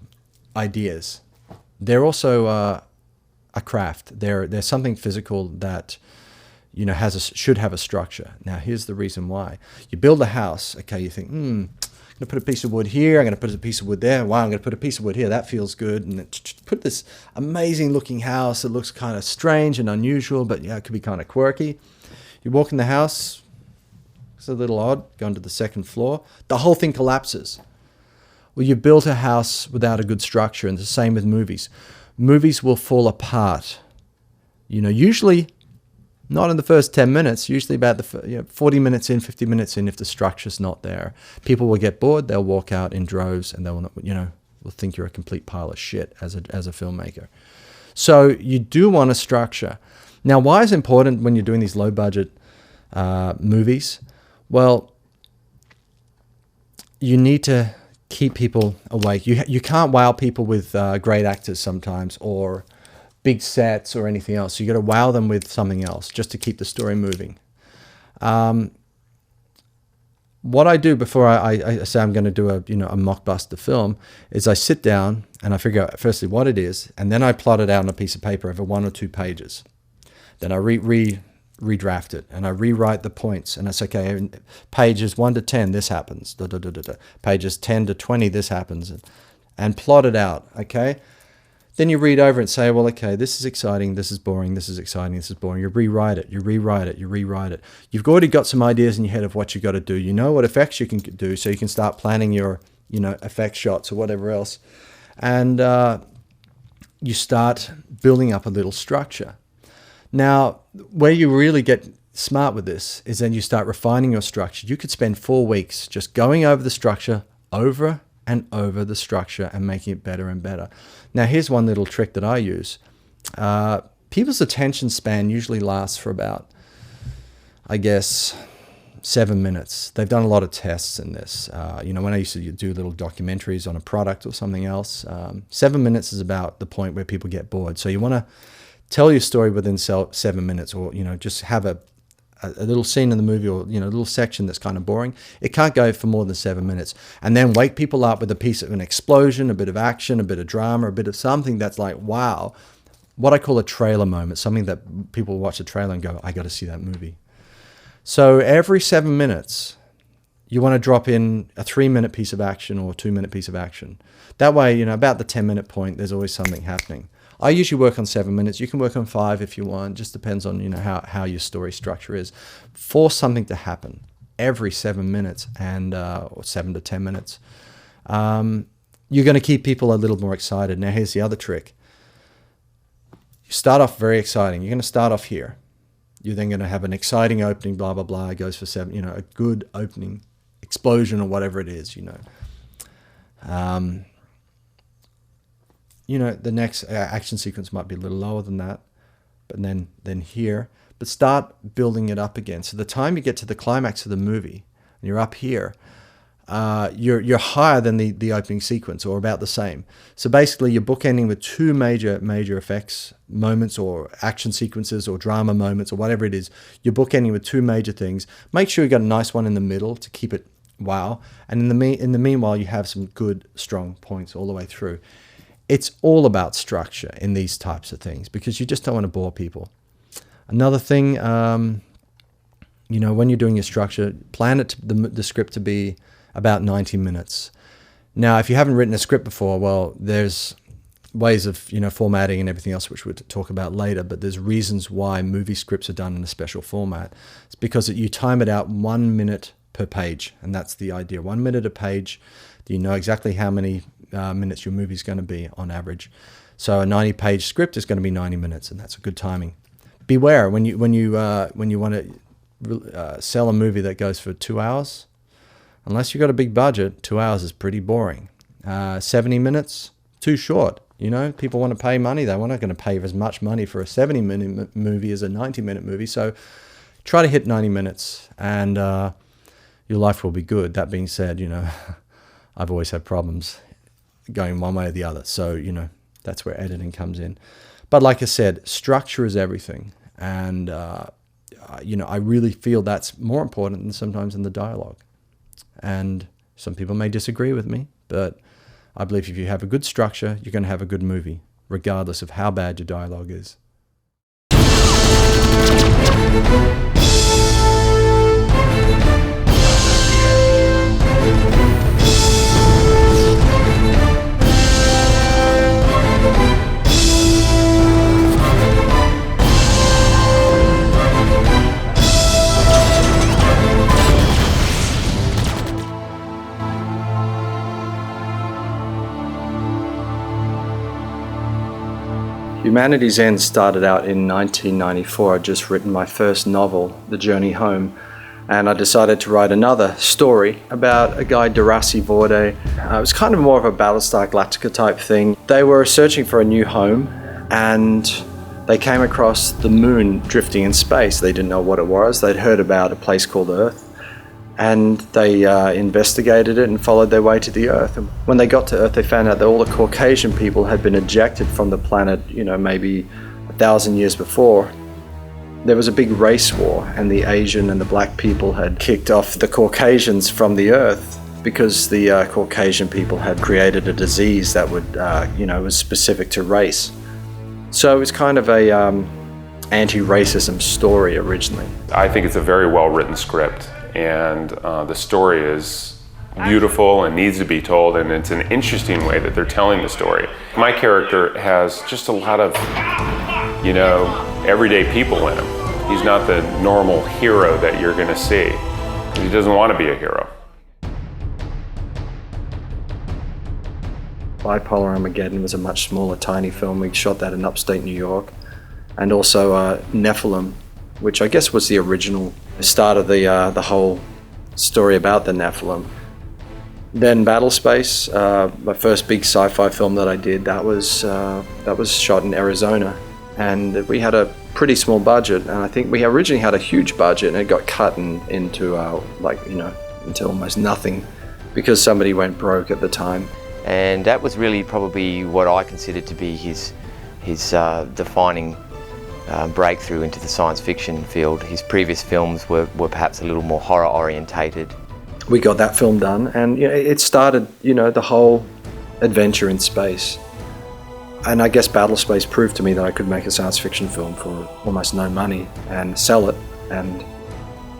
ideas. They're also a craft. They're something physical that should have a structure. Now, here's the reason why. You build a house. Okay, you think, I'm going to put a piece of wood here. I'm going to put a piece of wood there. Wow, I'm going to put a piece of wood here. That feels good. And put this amazing looking house. It looks kind of strange and unusual, but it could be kind of quirky. You walk in the house. It's a little odd. Going to the second floor. The whole thing collapses. Well, you built a house without a good structure, and the same with movies. Movies will fall apart. Usually not in the first 10 minutes, usually about the 40 minutes in, 50 minutes in, if the structure's not there. People will get bored, they'll walk out in droves, and they will, will think you're a complete pile of shit as a filmmaker. So you do want a structure. Now, why is it important when you're doing these low-budget movies? Well, you need to keep people awake. You can't wow people with great actors sometimes, or big sets or anything else. You got to wow them with something else just to keep the story moving. What I do before I say I'm going to do a mockbuster film is I sit down and I figure out firstly what it is, and then I plot it out on a piece of paper over 1 or 2 pages. Then I redraft it and I rewrite the points, and it's okay. Pages 1 to 10, this happens. Pages 10 to 20, this happens, and plot it out. Okay. Then you read over it and say, well, okay, this is exciting, this is boring, this is exciting, this is boring. You rewrite it, you rewrite it, you rewrite it. You've already got some ideas in your head of what you've got to do. You know what effects you can do, so you can start planning your, effect shots or whatever else. And you start building up a little structure. Now, where you really get smart with this is then you start refining your structure. You could spend 4 weeks just going over the structure, over and over the structure, and making it better and better. Now, here's one little trick that I use. People's attention span usually lasts for about, 7 minutes. They've done a lot of tests in this. When I used to do little documentaries on a product or something else, 7 minutes is about the point where people get bored. So you want to tell your story within 7 minutes, or, just have a little scene in the movie, or, a little section that's kind of boring. It can't go for more than 7 minutes. And then wake people up with a piece of an explosion, a bit of action, a bit of drama, a bit of something that's like, wow, what I call a trailer moment, something that people watch the trailer and go, I got to see that movie. So every 7 minutes, you want to drop in a 3-minute piece of action or a 2-minute piece of action. That way, about the 10-minute point, there's always something happening. I usually work on 7 minutes. You can work on 5 if you want. Just depends on how your story structure is. Force something to happen every 7 minutes, and or 7 to 10 minutes. You're going to keep people a little more excited. Now, here's the other trick. You start off very exciting. You're going to start off here. You're then going to have an exciting opening. Blah blah blah. It goes for 7. A good opening, explosion or whatever it is. The next action sequence might be a little lower than that, but then here. But start building it up again. So the time you get to the climax of the movie, and you're up here, you're higher than the opening sequence, or about the same. So basically, you're bookending with two major effects moments, or action sequences, or drama moments, or whatever it is. You're bookending with two major things. Make sure you got a nice one in the middle to keep it wow. And in the meanwhile, you have some good, strong points all the way through. It's all about structure in these types of things, because you just don't want to bore people. Another thing, when you're doing your structure, plan the script to be about 90 minutes. Now, if you haven't written a script before, well, there's ways of, formatting and everything else, which we'll talk about later, but there's reasons why movie scripts are done in a special format. It's because you time it out 1 minute per page, and that's the idea. 1 minute a page. You know exactly how many minutes your movie's going to be on average. So a 90-page script is going to be 90 minutes, and that's a good timing. Beware when you want to sell a movie that goes for 2 hours. Unless you've got a big budget, 2 hours is pretty boring. 70 minutes, too short. People want to pay money. They're not going to pay as much money for a 70-minute movie as a 90-minute movie. So try to hit 90 minutes, and your life will be good. That being said, I've always had problems going one way or the other. So, that's where editing comes in. But like I said, structure is everything. And, I really feel that's more important than sometimes in the dialogue. And some people may disagree with me, but I believe if you have a good structure, you're going to have a good movie, regardless of how bad your dialogue is. Humanity's End started out in 1994. I'd just written my first novel, The Journey Home, and I decided to write another story about a guy, Darasi Vorde. It was kind of more of a Battlestar Galactica type thing. They were searching for a new home, and they came across the moon drifting in space. They didn't know what it was. They'd heard about a place called Earth, and they investigated it and followed their way to the Earth. And when they got to Earth, they found out that all the Caucasian people had been ejected from the planet, maybe 1,000 years before. There was a big race war, and the Asian and the black people had kicked off the Caucasians from the Earth because the Caucasian people had created a disease that would, was specific to race. So it was kind of a anti-racism story originally. I think it's a very well-written script. And the story is beautiful and needs to be told, and it's an interesting way that they're telling the story. My character has just a lot of, everyday people in him. He's not the normal hero that you're going to see. He doesn't want to be a hero. Bipolar Armageddon was a much smaller, tiny film. We shot that in upstate New York. And also Nephilim, which I guess was the original start of the whole story about the Nephilim. Then Battlespace, my first big sci-fi film that I did, that was shot in Arizona, and we had a pretty small budget, and I think we originally had a huge budget, and it got cut into almost nothing because somebody went broke at the time. And that was really probably what I considered to be his defining breakthrough into the science fiction field. His previous films were perhaps a little more horror orientated. We got that film done, and it started the whole adventure in space. And I guess Battlespace proved to me that I could make a science fiction film for almost no money and sell it, and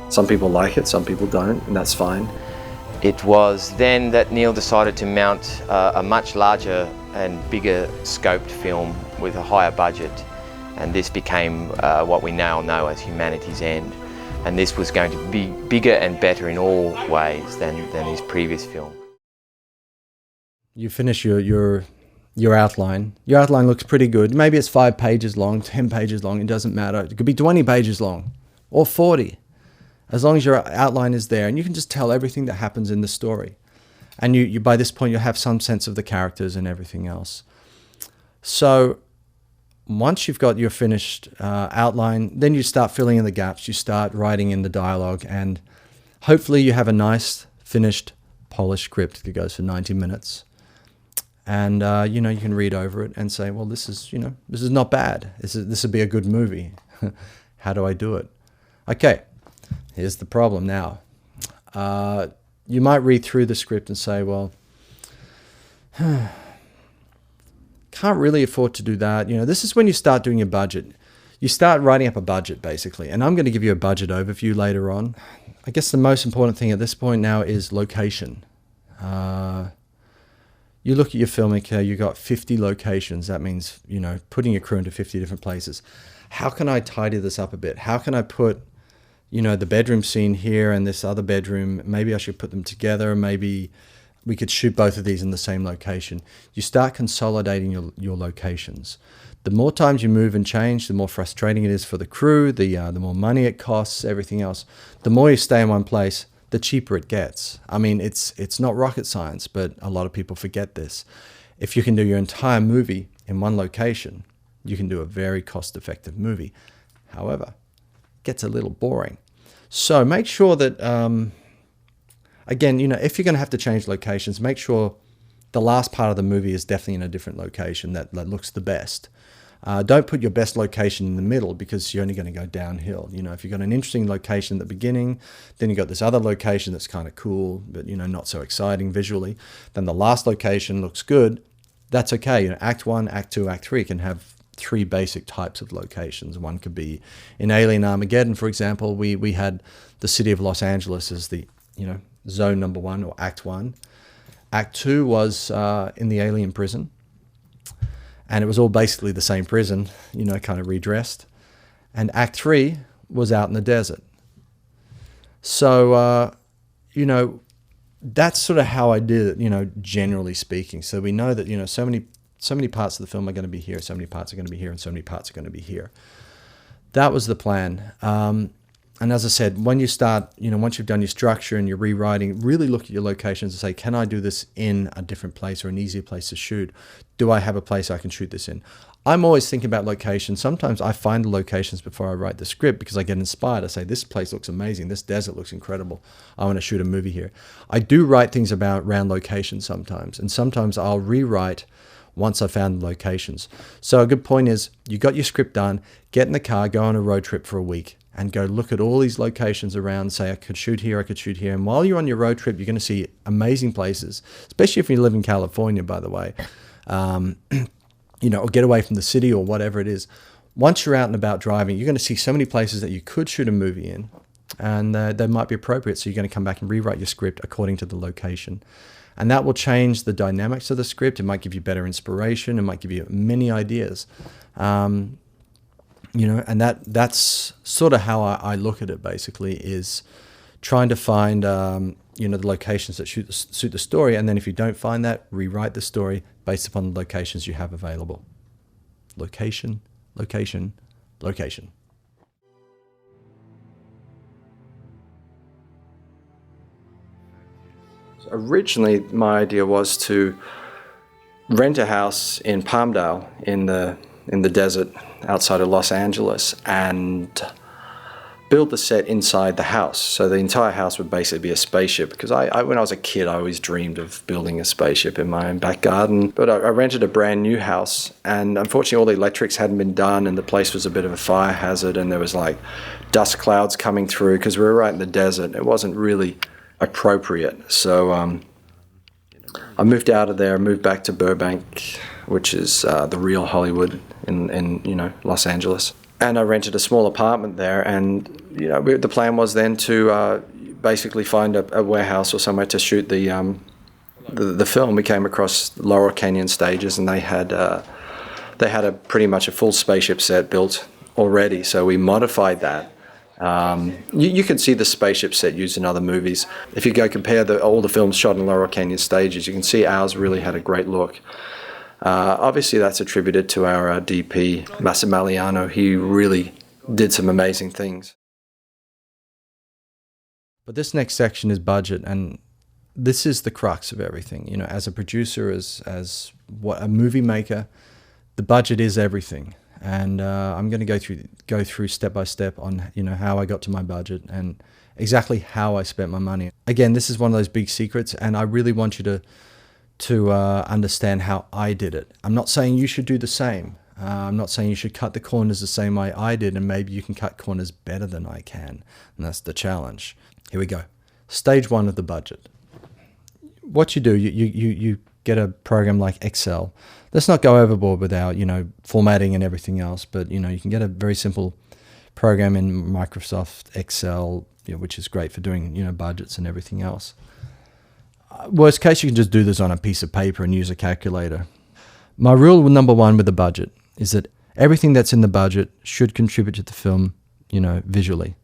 some people like it, some people don't, and that's fine. It was then that Neil decided to mount a much larger and bigger scoped film with a higher budget. And this became what we now know as Humanity's End. And this was going to be bigger and better in all ways than his previous film. You finish your outline. Your outline looks pretty good. Maybe it's 5 pages long, 10 pages long, it doesn't matter. It could be 20 pages long, or 40. As long as your outline is there, and you can just tell everything that happens in the story. And you by this point, you'll have some sense of the characters and everything else. So once you've got your finished outline, then you start filling in the gaps. You start writing in the dialogue, and hopefully you have a nice, finished polished script that goes for 90 minutes. And, you can read over it and say, well, this is not bad. This would be a good movie. How do I do it? Okay, here's the problem now. You might read through the script and say, well, can't really afford to do that. This is when you start doing your budget. You start writing up a budget, basically. And I'm going to give you a budget overview later on. I guess the most important thing at this point now is location. You look at your film, okay, you got 50 locations. That means, putting your crew into 50 different places. How can I tidy this up a bit? How can I put, the bedroom scene here and this other bedroom? Maybe I should put them together. Maybe we could shoot both of these in the same location. You start consolidating your locations. The more times you move and change, the more frustrating it is for the crew, the more money it costs, everything else. The more you stay in one place, the cheaper it gets. I mean, it's not rocket science, but a lot of people forget this. If you can do your entire movie in one location, you can do a very cost-effective movie. However, it gets a little boring. So make sure that, again, if you're going to have to change locations, make sure the last part of the movie is definitely in a different location that looks the best. Don't put your best location in the middle because you're only going to go downhill. If you've got an interesting location at the beginning, then you've got this other location that's kind of cool, but, not so exciting visually. Then the last location looks good. That's okay. Act 1, Act 2, Act 3 can have 3 basic types of locations. One could be in Alien Armageddon, for example. We had the city of Los Angeles as the, zone number 1 or Act 1. Act 2 was in the alien prison. And it was all basically the same prison, kind of redressed. And Act 3 was out in the desert. So, that's sort of how I did it, generally speaking. So we know that, so many parts of the film are going to be here, so many parts are going to be here, and so many parts are going to be here. That was the plan. And as I said, when you start, once you've done your structure and your rewriting, really look at your locations and say, can I do this in a different place or an easier place to shoot? Do I have a place I can shoot this in? I'm always thinking about locations. Sometimes I find the locations before I write the script because I get inspired. I say, this place looks amazing. This desert looks incredible. I want to shoot a movie here. I do write things around locations sometimes. And sometimes I'll rewrite once I've found the locations. So a good point is you got your script done, get in the car, go on a road trip for a week and go look at all these locations around and say, I could shoot here, I could shoot here. And while you're on your road trip, you're going to see amazing places, especially if you live in California, by the way, or get away from the city or whatever it is. Once you're out and about driving, you're going to see so many places that you could shoot a movie in and they might be appropriate. So you're going to come back and rewrite your script according to the location. And that will change the dynamics of the script. It might give you better inspiration. It might give you many ideas. And that's sort of how I look at it, basically, is trying to find, the locations that suit the story. And then if you don't find that, rewrite the story based upon the locations you have available. Location, location, location. Originally, my idea was to rent a house in Palmdale in the desert outside of Los Angeles and build the set inside the house. So the entire house would basically be a spaceship because when I was a kid, I always dreamed of building a spaceship in my own back garden. But I rented a brand new house and unfortunately all the electrics hadn't been done and the place was a bit of a fire hazard and there was like dust clouds coming through because we were right in the desert. It wasn't really appropriate. So I moved out of there, moved back to Burbank, which is the real Hollywood in Los Angeles. And I rented a small apartment there, and the plan was then to basically find a warehouse or somewhere to shoot the film. We came across Laurel Canyon Stages, and they had a pretty much a full spaceship set built already. So we modified that. You can see the spaceship set used in other movies. If you go compare all the films shot in Laurel Canyon Stages, you can see ours really had a great look. Obviously, that's attributed to our DP, Massimiliano. He really did some amazing things. But this next section is budget, and this is the crux of everything. As a producer, as what a movie maker, the budget is everything. And I'm going to go through step by step on how I got to my budget and exactly how I spent my money. Again, this is one of those big secrets, and I really want you to understand how I did it. I'm not saying you should do the same. I'm not saying you should cut the corners the same way I did, and maybe you can cut corners better than I can. And that's the challenge. Here we go. Stage one of the budget. What you do, you get a program like Excel. Let's not go overboard without, formatting and everything else, but, you can get a very simple program in Microsoft Excel, which is great for doing, budgets and everything else. Worst case, you can just do this on a piece of paper and use a calculator. My rule number one with the budget is that everything that's in the budget should contribute to the film, visually.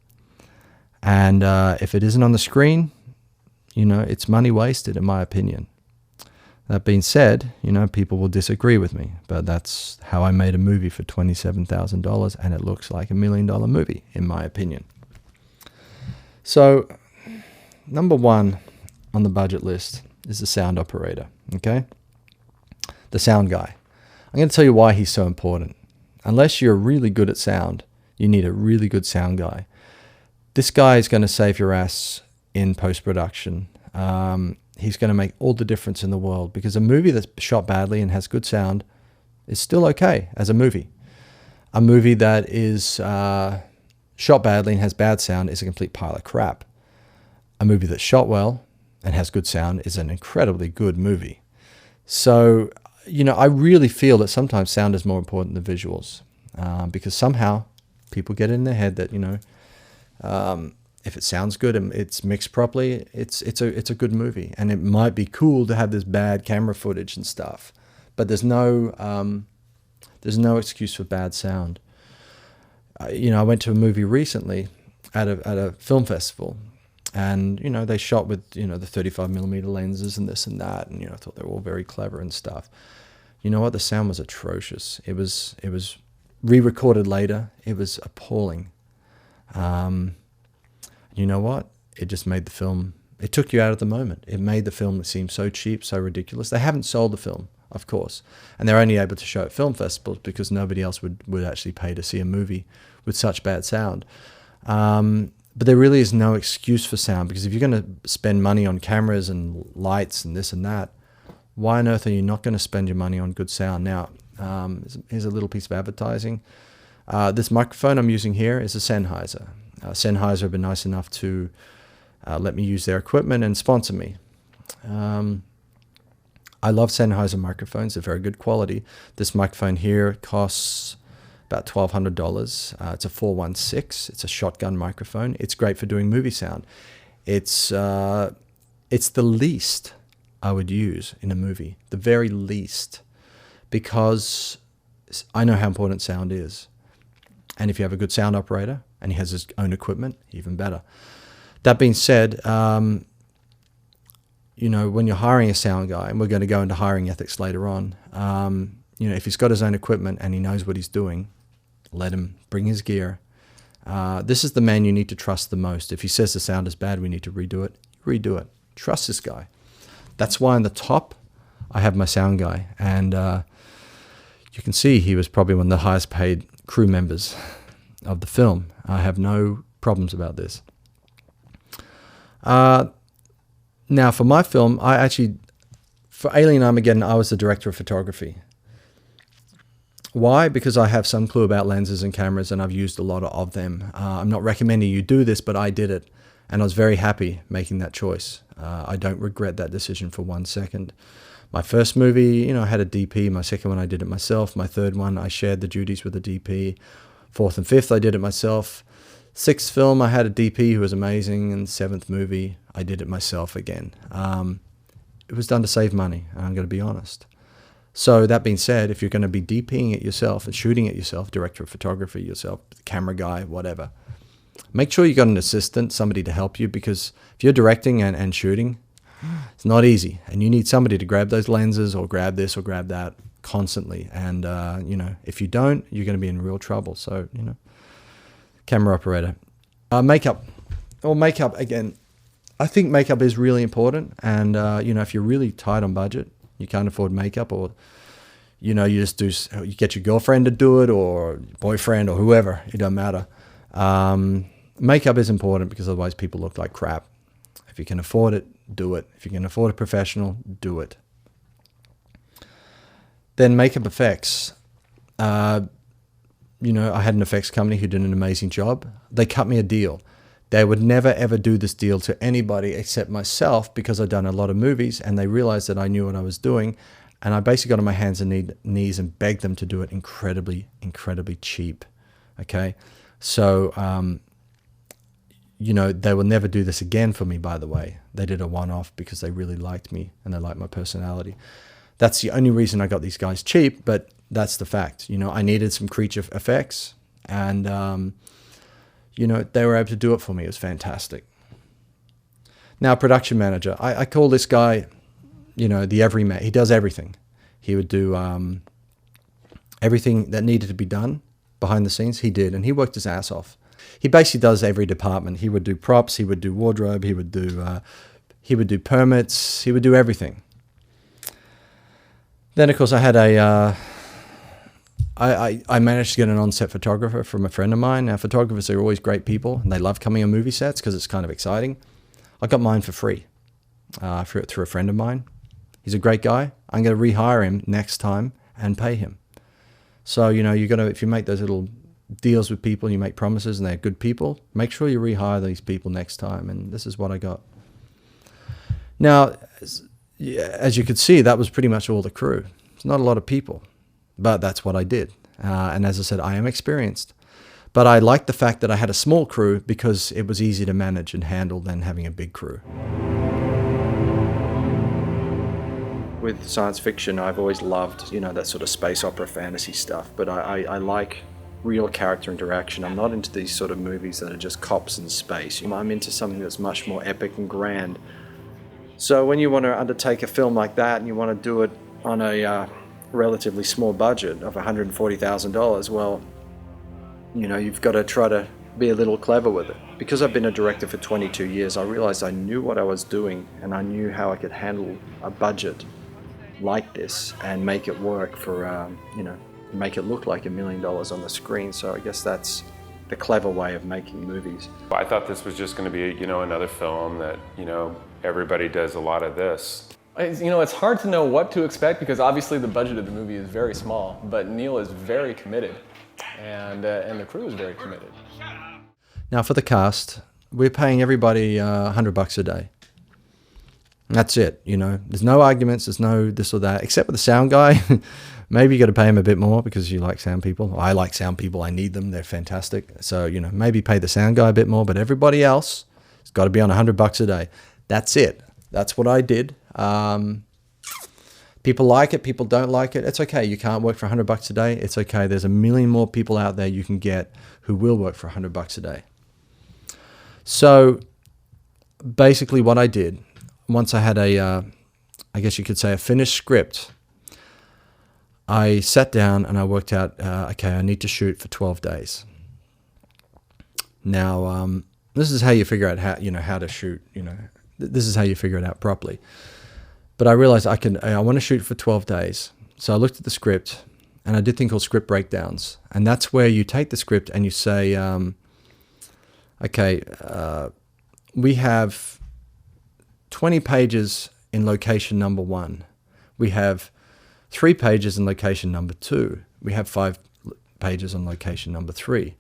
And if it isn't on the screen, it's money wasted, in my opinion. That being said, people will disagree with me, but that's how I made a movie for $27,000, and it looks like $1 million movie, in my opinion. So, number one on the budget list is the sound operator, okay? The sound guy. I'm going to tell you why he's so important. Unless you're really good at sound, you need a really good sound guy. This guy is going to save your ass in post-production. He's going to make all the difference in the world, because a movie that's shot badly and has good sound is still okay as a movie. A movie that is shot badly and has bad sound is a complete pile of crap. A movie that's shot well and has good sound is an incredibly good movie. So, I really feel that sometimes sound is more important than visuals, because somehow people get in their head that, if it sounds good and it's mixed properly, it's a good movie. And it might be cool to have this bad camera footage and stuff, but there's no excuse for bad sound. I went to a movie recently at a film festival, and they shot with the 35mm lenses and this and that, and I thought they were all very clever and stuff. You know what? The sound was atrocious. It was re-recorded later. It was appalling. You know what? It just made the film, it took you out of the moment. It made the film seem so cheap, so ridiculous. They haven't sold the film, of course, and they're only able to show at film festivals because nobody else would actually pay to see a movie with such bad sound. But there really is no excuse for sound, because if you're going to spend money on cameras and lights and this and that, why on earth are you not going to spend your money on good sound? Now, here's a little piece of advertising. This microphone I'm using here is a Sennheiser. Sennheiser have been nice enough to let me use their equipment and sponsor me. I love Sennheiser microphones. They're very good quality. This microphone here costs about $1,200. It's a 416. It's a shotgun microphone. It's great for doing movie sound. It's the least I would use in a movie, the very least, because I know how important sound is. And if you have a good sound operator and he has his own equipment, even better. That being said, when you're hiring a sound guy, and we're going to go into hiring ethics later on, if he's got his own equipment and he knows what he's doing, let him bring his gear. This is the man you need to trust the most. If he says the sound is bad, we need to redo it. Trust this guy. That's why on the top, I have my sound guy. And you can see he was probably one of the highest paid crew members of the film. I have no problems about this. Now, for my film, for Alien Armageddon, I was the director of photography. Why? Because I have some clue about lenses and cameras, and I've used a lot of them. I'm not recommending you do this, but I did it, and I was very happy making that choice. I don't regret that decision for 1 second. My first movie, I had a DP. My second one, I did it myself. My third one, I shared the duties with a DP. Fourth and fifth, I did it myself. Sixth film, I had a DP who was amazing. And seventh movie, I did it myself again. It was done to save money, and I'm going to be honest. So that being said, if you're going to be DPing it yourself and shooting it yourself, director of photography yourself, camera guy, whatever, make sure you got an assistant, somebody to help you, because if you're directing and shooting, it's not easy, and you need somebody to grab those lenses or grab this or grab that constantly. And if you don't, you're going to be in real trouble. So camera operator, makeup again. I think makeup is really important, and if you're really tight on budget, you can't afford makeup, or you get your girlfriend to do it, or boyfriend, or whoever. It don't matter. makeup is important because otherwise people look like crap. If you can afford it, do it. If you can afford a professional, do it. Then makeup effects. I had an effects company who did an amazing job. They cut me a deal. They would never, ever do this deal to anybody except myself because I'd done a lot of movies, and they realized that I knew what I was doing. And I basically got on my hands and knees and begged them to do it incredibly, incredibly cheap. Okay? So, they will never do this again for me, by the way. They did a one-off because they really liked me and they liked my personality. That's the only reason I got these guys cheap, but that's the fact. I needed some creature effects, and they were able to do it for me. It was fantastic. Now, production manager. I call this guy, the everyman. He does everything. He would do everything that needed to be done behind the scenes. He did, and he worked his ass off. He basically does every department. He would do props. He would do wardrobe. He would do permits. He would do everything. Then, of course, I had I managed to get an on-set photographer from a friend of mine. Now, photographers are always great people, and they love coming on movie sets because it's kind of exciting. I got mine for free through a friend of mine. He's a great guy. I'm going to rehire him next time and pay him. So, if you make those little deals with people, you make promises, and they're good people, make sure you rehire these people next time. And this is what I got. Now, as you could see, that was pretty much all the crew. It's not a lot of people. But that's what I did. And as I said, I am experienced. But I liked the fact that I had a small crew because it was easy to manage and handle than having a big crew. With science fiction, I've always loved, that sort of space opera fantasy stuff. But I like real character interaction. I'm not into these sort of movies that are just cops in space. I'm into something that's much more epic and grand. So when you want to undertake a film like that and you want to do it on a relatively small budget of $140,000, well, you've got to try to be a little clever with it. Because I've been a director for 22 years, I realized I knew what I was doing, and I knew how I could handle a budget like this and make it work for, make it look like $1 million on the screen. So I guess that's the clever way of making movies. I thought this was just going to be, another film that, everybody does a lot of this. It's hard to know what to expect because obviously the budget of the movie is very small, but Neil is very committed, and the crew is very committed. Now for the cast, we're paying everybody $100 a day. That's it. There's no arguments. There's no this or that, except with the sound guy. Maybe you got to pay him a bit more because you like sound people. I like sound people. I need them. They're fantastic. So maybe pay the sound guy a bit more, but everybody else has got to be on $100 a day. That's it. That's what I did. People like it, people don't like it. It's okay. You can't work for $100 a day. It's okay. There's a million more people out there you can get who will work for $100 a day. So basically what I did, once I had I guess you could say a finished script, I sat down and I worked out, okay, I need to shoot for 12 days. Now, this is how you figure out how to shoot, this is how you figure it out properly. But I realized I want to shoot for 12 days. So I looked at the script, and I did a thing called script breakdowns. And that's where you take the script and you say, we have 20 pages in location number 1. We have 3 pages in location number 2. We have 5 pages on location number 3.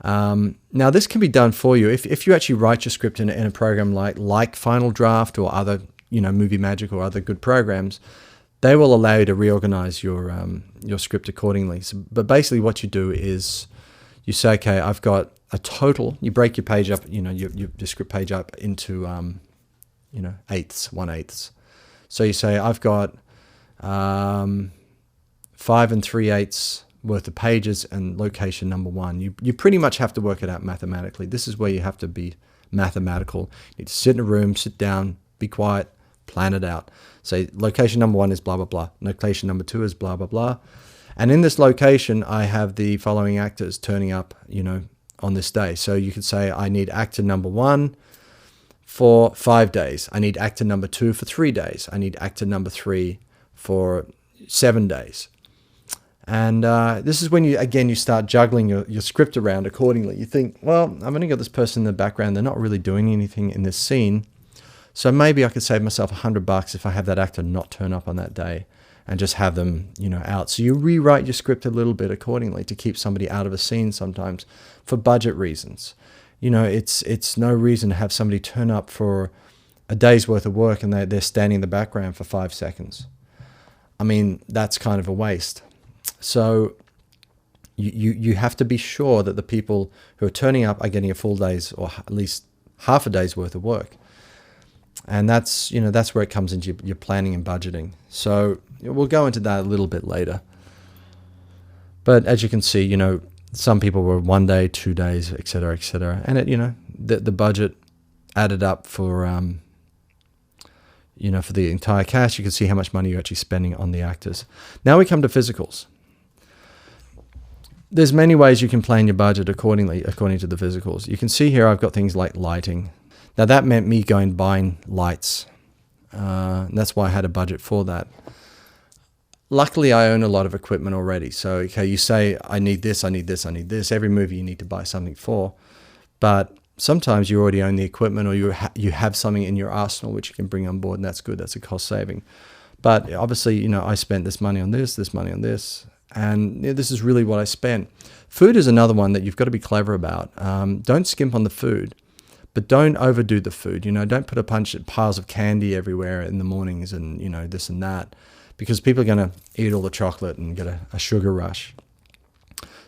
Now this can be done for you if you actually write your script in a program like Final Draft or other Movie Magic or other good programs. They will allow you to reorganize your script accordingly. So, but basically, what you do is you say, okay, I've got a total. You break your page up, your script page up into eighths, 1/8. So you say I've got 5 3/8 worth of pages and location number 1. You pretty much have to work it out mathematically. This is where you have to be mathematical. You need to sit in a room, sit down, be quiet, plan it out. Say location number 1 is blah, blah, blah. Location number 2 is blah, blah, blah. And in this location, I have the following actors turning up, on this day. So you could say I need actor number 1 for 5 days. I need actor number 2 for 3 days. I need actor number 3 for 7 days. And this is when you start juggling your script around accordingly. You think, well, I've only got this person in the background. They're not really doing anything in this scene. So maybe I could save myself $100 if I have that actor not turn up on that day and just have them, out. So you rewrite your script a little bit accordingly to keep somebody out of a scene sometimes for budget reasons. It's no reason to have somebody turn up for a day's worth of work and they're standing in the background for 5 seconds. I mean, that's kind of a waste. So you have to be sure that the people who are turning up are getting a full day's or at least half a day's worth of work. And that's where it comes into your planning and budgeting. So we'll go into that a little bit later. But as you can see, some people were 1 day, 2 days, et cetera, et cetera. And the budget added up for for the entire cast. You can see how much money you're actually spending on the actors. Now we come to physicals. There's many ways you can plan your budget according to the physicals. You can see here I've got things like lighting. Now that meant me going and buying lights. And that's why I had a budget for that. Luckily, I own a lot of equipment already. So, okay, you say, I need this, I need this, I need this. Every movie you need to buy something for. But sometimes you already own the equipment or you have something in your arsenal which you can bring on board, and that's good. That's a cost saving. But obviously, I spent this money on this money on this. And this is really what I spent. Food is another one that you've got to be clever about. Don't skimp on the food, but don't overdo the food. Don't put a bunch of piles of candy everywhere in the mornings and, this and that, because people are going to eat all the chocolate and get a sugar rush.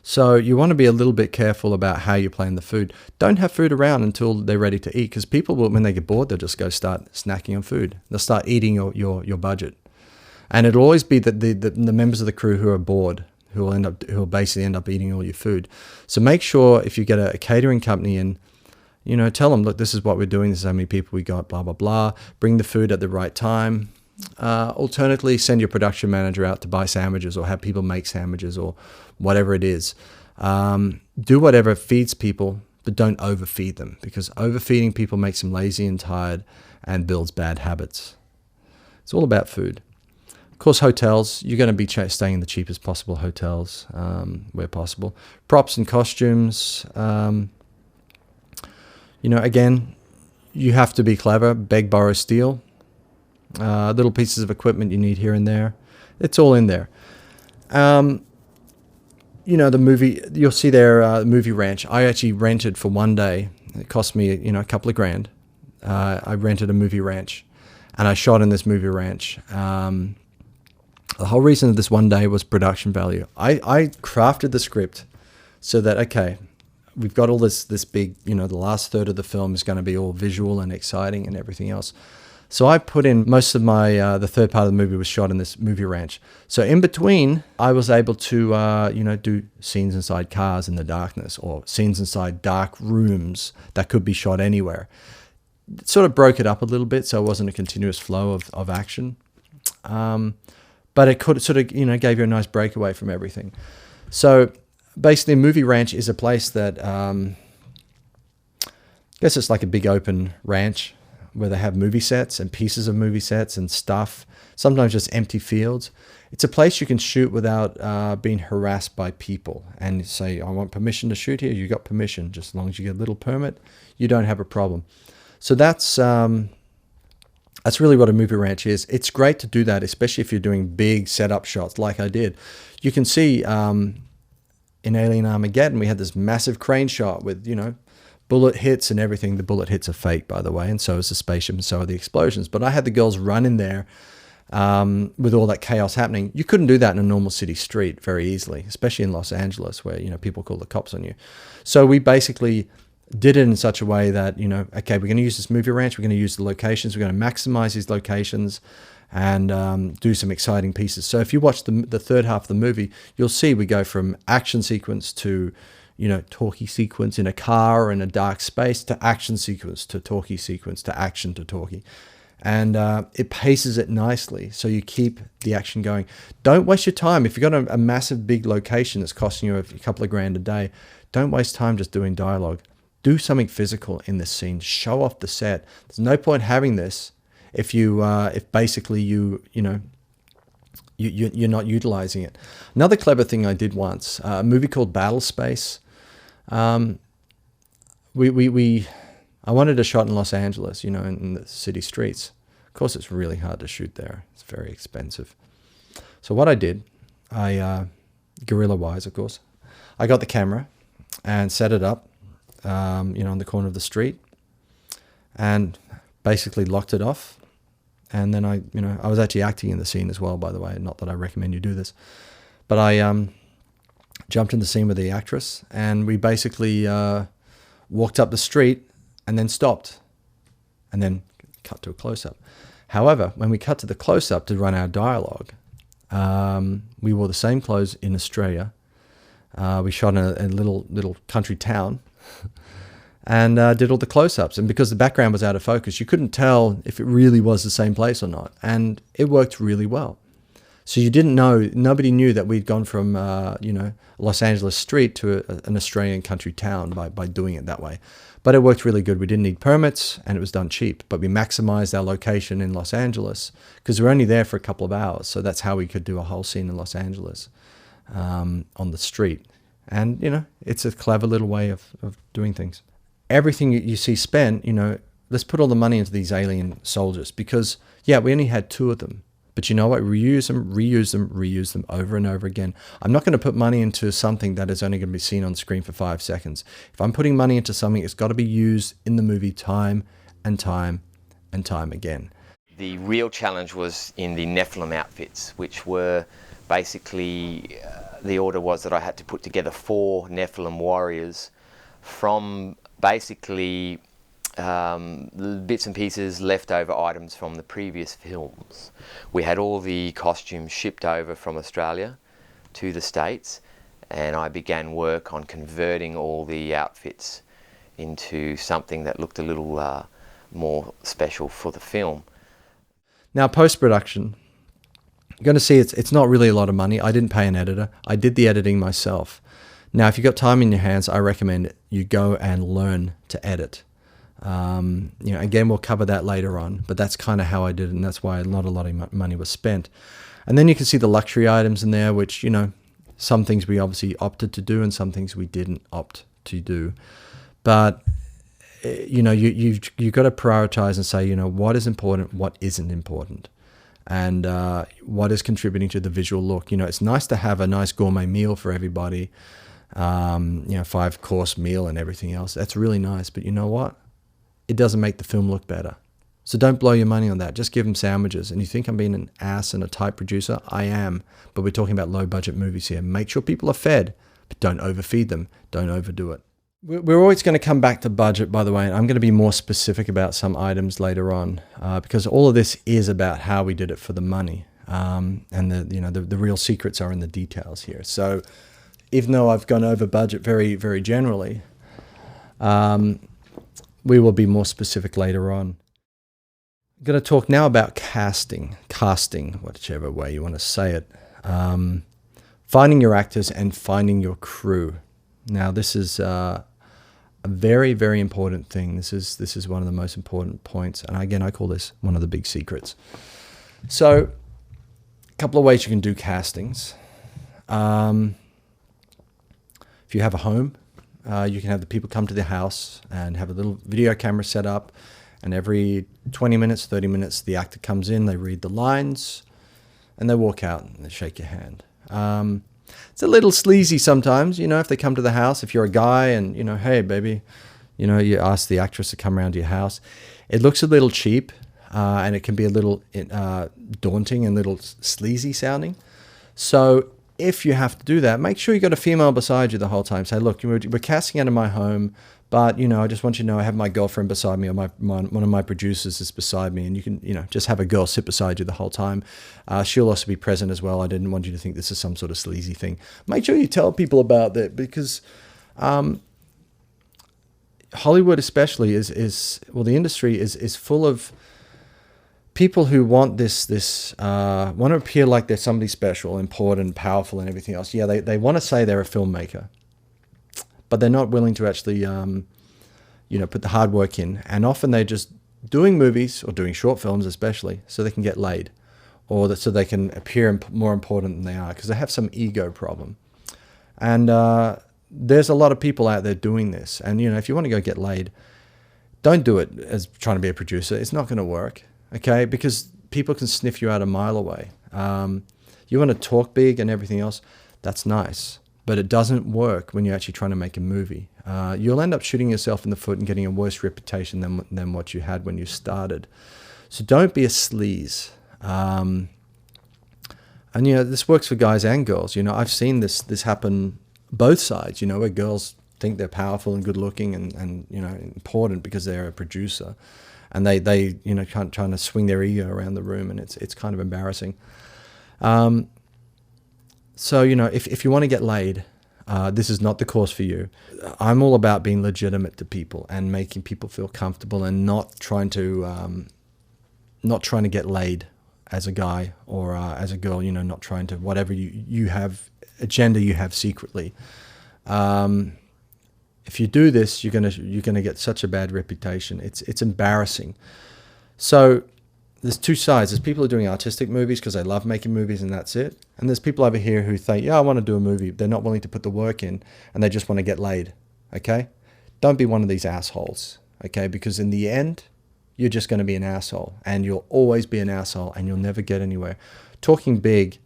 So you want to be a little bit careful about how you plan the food. Don't have food around until they're ready to eat, because people will, when they get bored, they'll just go start snacking on food. They'll start eating your budget. And it'll always be the members of the crew who are bored who will basically end up eating all your food. So make sure if you get a catering company in, tell them, look, this is what we're doing. This is how many people we got, blah, blah, blah. Bring the food at the right time. Alternatively, send your production manager out to buy sandwiches or have people make sandwiches or whatever it is. Do whatever feeds people, but don't overfeed them, because overfeeding people makes them lazy and tired and builds bad habits. It's all about food. Of course, hotels, you're going to be staying in the cheapest possible hotels where possible. Props and costumes, again, you have to be clever. Beg, borrow, steal. Little pieces of equipment you need here and there. It's all in there. The movie, you'll see there, movie ranch. I actually rented for 1 day. It cost me, a couple of grand. I rented a movie ranch and I shot in this movie ranch. The whole reason of this 1 day was production value. I crafted the script so that, okay, we've got all this big, the last third of the film is going to be all visual and exciting and everything else. So I put in most of my, the third part of the movie was shot in this movie ranch. So in between, I was able to, do scenes inside cars in the darkness or scenes inside dark rooms that could be shot anywhere. It sort of broke it up a little bit so it wasn't a continuous flow of action. But it could sort of, gave you a nice breakaway from everything. So basically, Movie Ranch is a place that, I guess it's like a big open ranch where they have movie sets and pieces of movie sets and stuff, sometimes just empty fields. It's a place you can shoot without being harassed by people and say, I want permission to shoot here. You got permission. Just as long as you get a little permit, you don't have a problem. So that's really what a movie ranch is. It's great to do that, especially if you're doing big setup shots like I did. You can see in Alien Armageddon, we had this massive crane shot with, bullet hits and everything. The bullet hits are fake, by the way, and so is the spaceship and so are the explosions. But I had the girls run in there with all that chaos happening. You couldn't do that in a normal city street very easily, especially in Los Angeles where, people call the cops on you. So we basically did it in such a way that, okay, we're going to use this movie ranch, we're going to use the locations, we're going to maximize these locations and do some exciting pieces. So if you watch the third half of the movie, you'll see we go from action sequence to, talkie sequence in a car or in a dark space to action sequence to talkie sequence to action to talkie. And it paces it nicely, so you keep the action going. Don't waste your time. If you've got a massive big location that's costing you a couple of grand a day, don't waste time just doing dialogue. Do something physical in this scene. Show off the set. There's no point having this if basically you you're not utilizing it. Another clever thing I did once, a movie called Battle Space. I wanted a shot in Los Angeles, in the city streets. Of course, it's really hard to shoot there. It's very expensive. So what I did, guerrilla-wise, of course, I got the camera and set it up, on the corner of the street, and basically locked it off. And then I was actually acting in the scene as well, by the way. Not that I recommend you do this, but I jumped in the scene with the actress, and we basically walked up the street and then stopped, and then cut to a close-up. However, when we cut to the close-up to run our dialogue, we wore the same clothes in Australia. We shot in a little country town, and did all the close-ups. And because the background was out of focus, you couldn't tell if it really was the same place or not. And it worked really well. So you didn't know, nobody knew that we'd gone from, Los Angeles street to an Australian country town by doing it that way. But it worked really good. We didn't need permits, and it was done cheap. But we maximized our location in Los Angeles because we were only there for a couple of hours. So that's how we could do a whole scene in Los Angeles on the street. And, it's a clever little way of doing things. Everything you see spent, let's put all the money into these alien soldiers because, we only had 2 of them. But you know what? Reuse them over and over again. I'm not going to put money into something that is only going to be seen on screen for 5 seconds. If I'm putting money into something, it's got to be used in the movie time and time and time again. The real challenge was in the Nephilim outfits, which were basically, the order was that I had to put together 4 Nephilim warriors from basically bits and pieces, leftover items from the previous films. We had all the costumes shipped over from Australia to the States, and I began work on converting all the outfits into something that looked a little more special for the film. Now, post-production, you're going to see it's not really a lot of money. I didn't pay an editor. I did the editing myself. Now, if you've got time in your hands, I recommend you go and learn to edit. Again, we'll cover that later on, but that's kind of how I did it, and that's why not a lot of money was spent. And then you can see the luxury items in there, which, some things we obviously opted to do and some things we didn't opt to do. But, you've got to prioritize and say, what is important, what isn't important, and what is contributing to the visual look. It's nice to have a nice gourmet meal for everybody, 5-course meal and everything else. That's really nice. But you know what? It doesn't make the film look better. So don't blow your money on that. Just give them sandwiches. And you think I'm being an ass and a tight producer? I am. But we're talking about low-budget movies here. Make sure people are fed, but don't overfeed them. Don't overdo it. We're always going to come back to budget, by the way, and I'm going to be more specific about some items later on because all of this is about how we did it for the money. And the real secrets are in the details here. So even though I've gone over budget very, very generally, we will be more specific later on. I'm going to talk now about casting, whichever way you want to say it. Finding your actors and finding your crew. Now, this is a very, very important thing. This is one of the most important points. And again, I call this one of the big secrets. So, a couple of ways you can do castings. If you have a home, you can have the people come to the house and have a little video camera set up, and every 20 minutes, 30 minutes, the actor comes in, they read the lines, and they walk out and they shake your hand. It's a little sleazy sometimes, if they come to the house, if you're a guy and, hey, baby, you ask the actress to come around to your house. It looks a little cheap, and it can be a little daunting and a little sleazy sounding. So if you have to do that, make sure you got a female beside you the whole time. Say, look, we're casting out of my home, but, I just want you to know I have my girlfriend beside me, or one of my producers is beside me, and you can, just have a girl sit beside you the whole time. She'll also be present as well. I didn't want you to think this is some sort of sleazy thing. Make sure you tell people about that because Hollywood especially the industry is full of people who want want to appear like they're somebody special, important, powerful, and everything else. Yeah, they want to say they're a filmmaker, but they're not willing to actually, put the hard work in. And often they're just doing movies or doing short films, especially, so they can get laid, or that so they can appear more important than they are, because they have some ego problem. And there's a lot of people out there doing this. And, you know, if you want to go get laid, don't do it as trying to be a producer. It's not going to work, okay? Because people can sniff you out a mile away. You want to talk big and everything else, that's nice. But it doesn't work when you're actually trying to make a movie. You'll end up shooting yourself in the foot and getting a worse reputation than what you had when you started. So don't be a sleaze. And, you know, this works for guys and girls. You know, I've seen this happen both sides, you know, where girls think they're powerful and good looking and you know, important because they're a producer. And they you know, trying to swing their ego around the room, and it's kind of embarrassing. So, you know, if you want to get laid, this is not the course for you. I'm all about being legitimate to people and making people feel comfortable, and not trying to get laid as a guy or as a girl. You know, not trying to whatever you have agenda you have secretly. If you do this, you're gonna get such a bad reputation. It's embarrassing. So there's two sides. There's people who are doing artistic movies because they love making movies and that's it. And there's people over here who think, yeah, I want to do a movie. They're not willing to put the work in and they just want to get laid. Okay? Don't be one of these assholes. Okay? Because in the end, you're just going to be an asshole, and you'll always be an asshole, and you'll never get anywhere. Talking big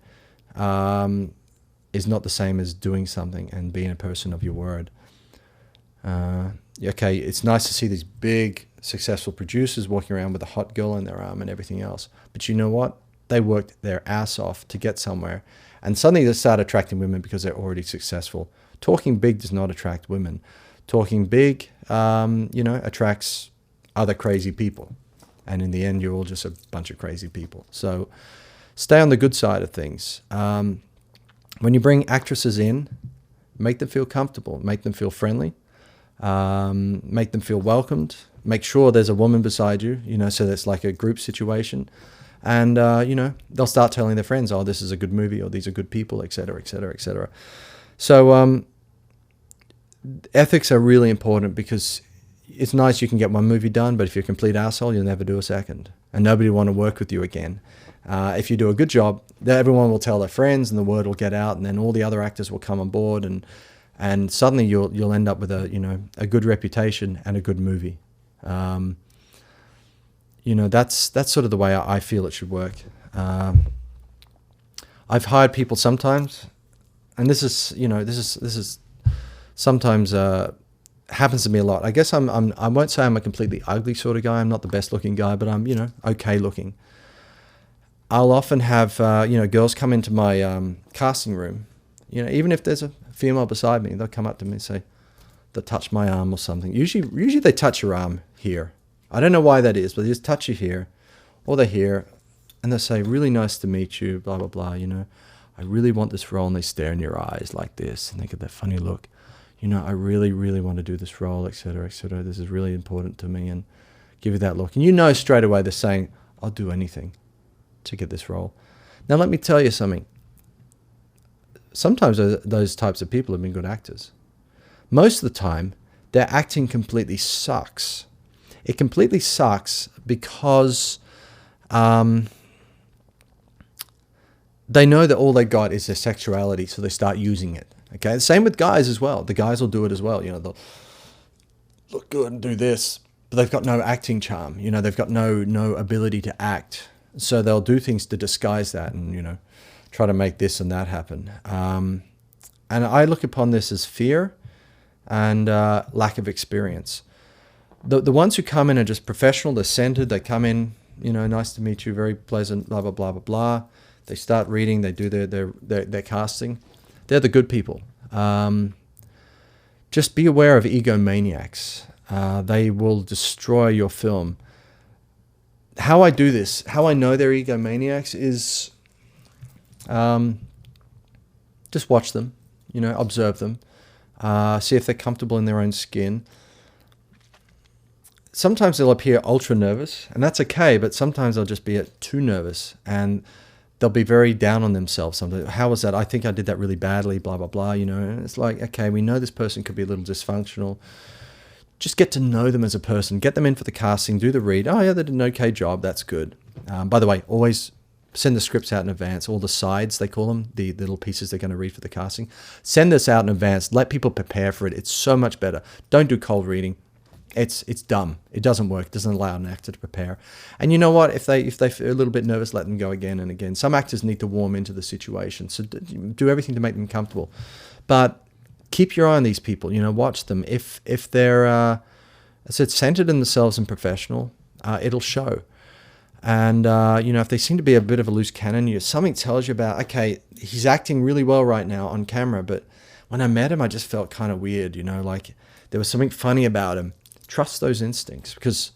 is not the same as doing something and being a person of your word. Okay, it's nice to see these big, successful producers walking around with a hot girl in their arm and everything else. But you know what? They worked their ass off to get somewhere. And suddenly they start attracting women because they're already successful. Talking big does not attract women. Talking big, you know, attracts other crazy people. And in the end, you're all just a bunch of crazy people. So stay on the good side of things. When you bring actresses in, make them feel comfortable, make them feel friendly. Make them feel welcomed. Make sure there's a woman beside you, you know, so that's like a group situation. And, you know, they'll start telling their friends, oh, this is a good movie, or these are good people, et cetera, et cetera, et cetera. So ethics are really important, because it's nice you can get one movie done, but if you're a complete asshole, you'll never do a second. And nobody will want to work with you again. If you do a good job, everyone will tell their friends, and the word will get out, and then all the other actors will come on board, and suddenly you'll end up with a good reputation and a good movie. You know, that's sort of the way I feel it should work. I've hired people sometimes, and this is sometimes happens to me a lot. I guess I won't say I'm a completely ugly sort of guy. I'm not the best looking guy, but I'm, you know, okay looking. I'll often have you know, girls come into my casting room. You know, even if there's a female beside me, they'll come up to me and say, they'll touch my arm or something. Usually they touch your arm here. I don't know why that is, but they just touch you here, or they're here, and they'll say, really nice to meet you, blah, blah, blah, you know. I really want this role, and they stare in your eyes like this, and they get that funny look. You know, I really, really want to do this role, et cetera, et cetera. This is really important to me, and give you that look. And you know straight away they're saying, I'll do anything to get this role. Now, let me tell you something. Sometimes those types of people have been good actors. Most of the time, their acting completely sucks. It completely sucks because they know that all they got is their sexuality, so they start using it. Okay, same with guys as well. The guys will do it as well. You know, they'll look good and do this, but they've got no acting charm. You know, they've got no ability to act. So they'll do things to disguise that, and, you know, try to make this and that happen. And I look upon this as fear and lack of experience. The ones who come in are just professional, they're centered, they come in, you know, nice to meet you, very pleasant, blah, blah, blah, blah, blah. They start reading, they do their casting. They're the good people. Just be aware of egomaniacs. They will destroy your film. How I do this, how I know they're egomaniacs is just watch them, you know, observe them, see if they're comfortable in their own skin. Sometimes they'll appear ultra nervous, and that's okay, but sometimes they'll just be too nervous, and they'll be very down on themselves. How was that? I think I did that really badly, blah, blah, blah, you know. And it's like, okay, we know this person could be a little dysfunctional. Just get to know them as a person. Get them in for the casting, do the read. Oh, yeah, they did an okay job. That's good. By the way, always Send the scripts out in advance, all the sides, they call them, the little pieces they're going to read for the casting. Send this out in advance. Let people prepare for it. It's so much better. Don't do cold reading. It's dumb. It doesn't work. It doesn't allow an actor to prepare. And you know what? If they feel a little bit nervous, let them go again and again. Some actors need to warm into the situation. So do everything to make them comfortable. But keep your eye on these people. Watch them. If they're, as I said, centered in themselves and professional, it'll show. And, if they seem to be a bit of a loose cannon, something tells you about, okay, he's acting really well right now on camera, but when I met him, I just felt kind of weird, like there was something funny about him. Trust those instincts, because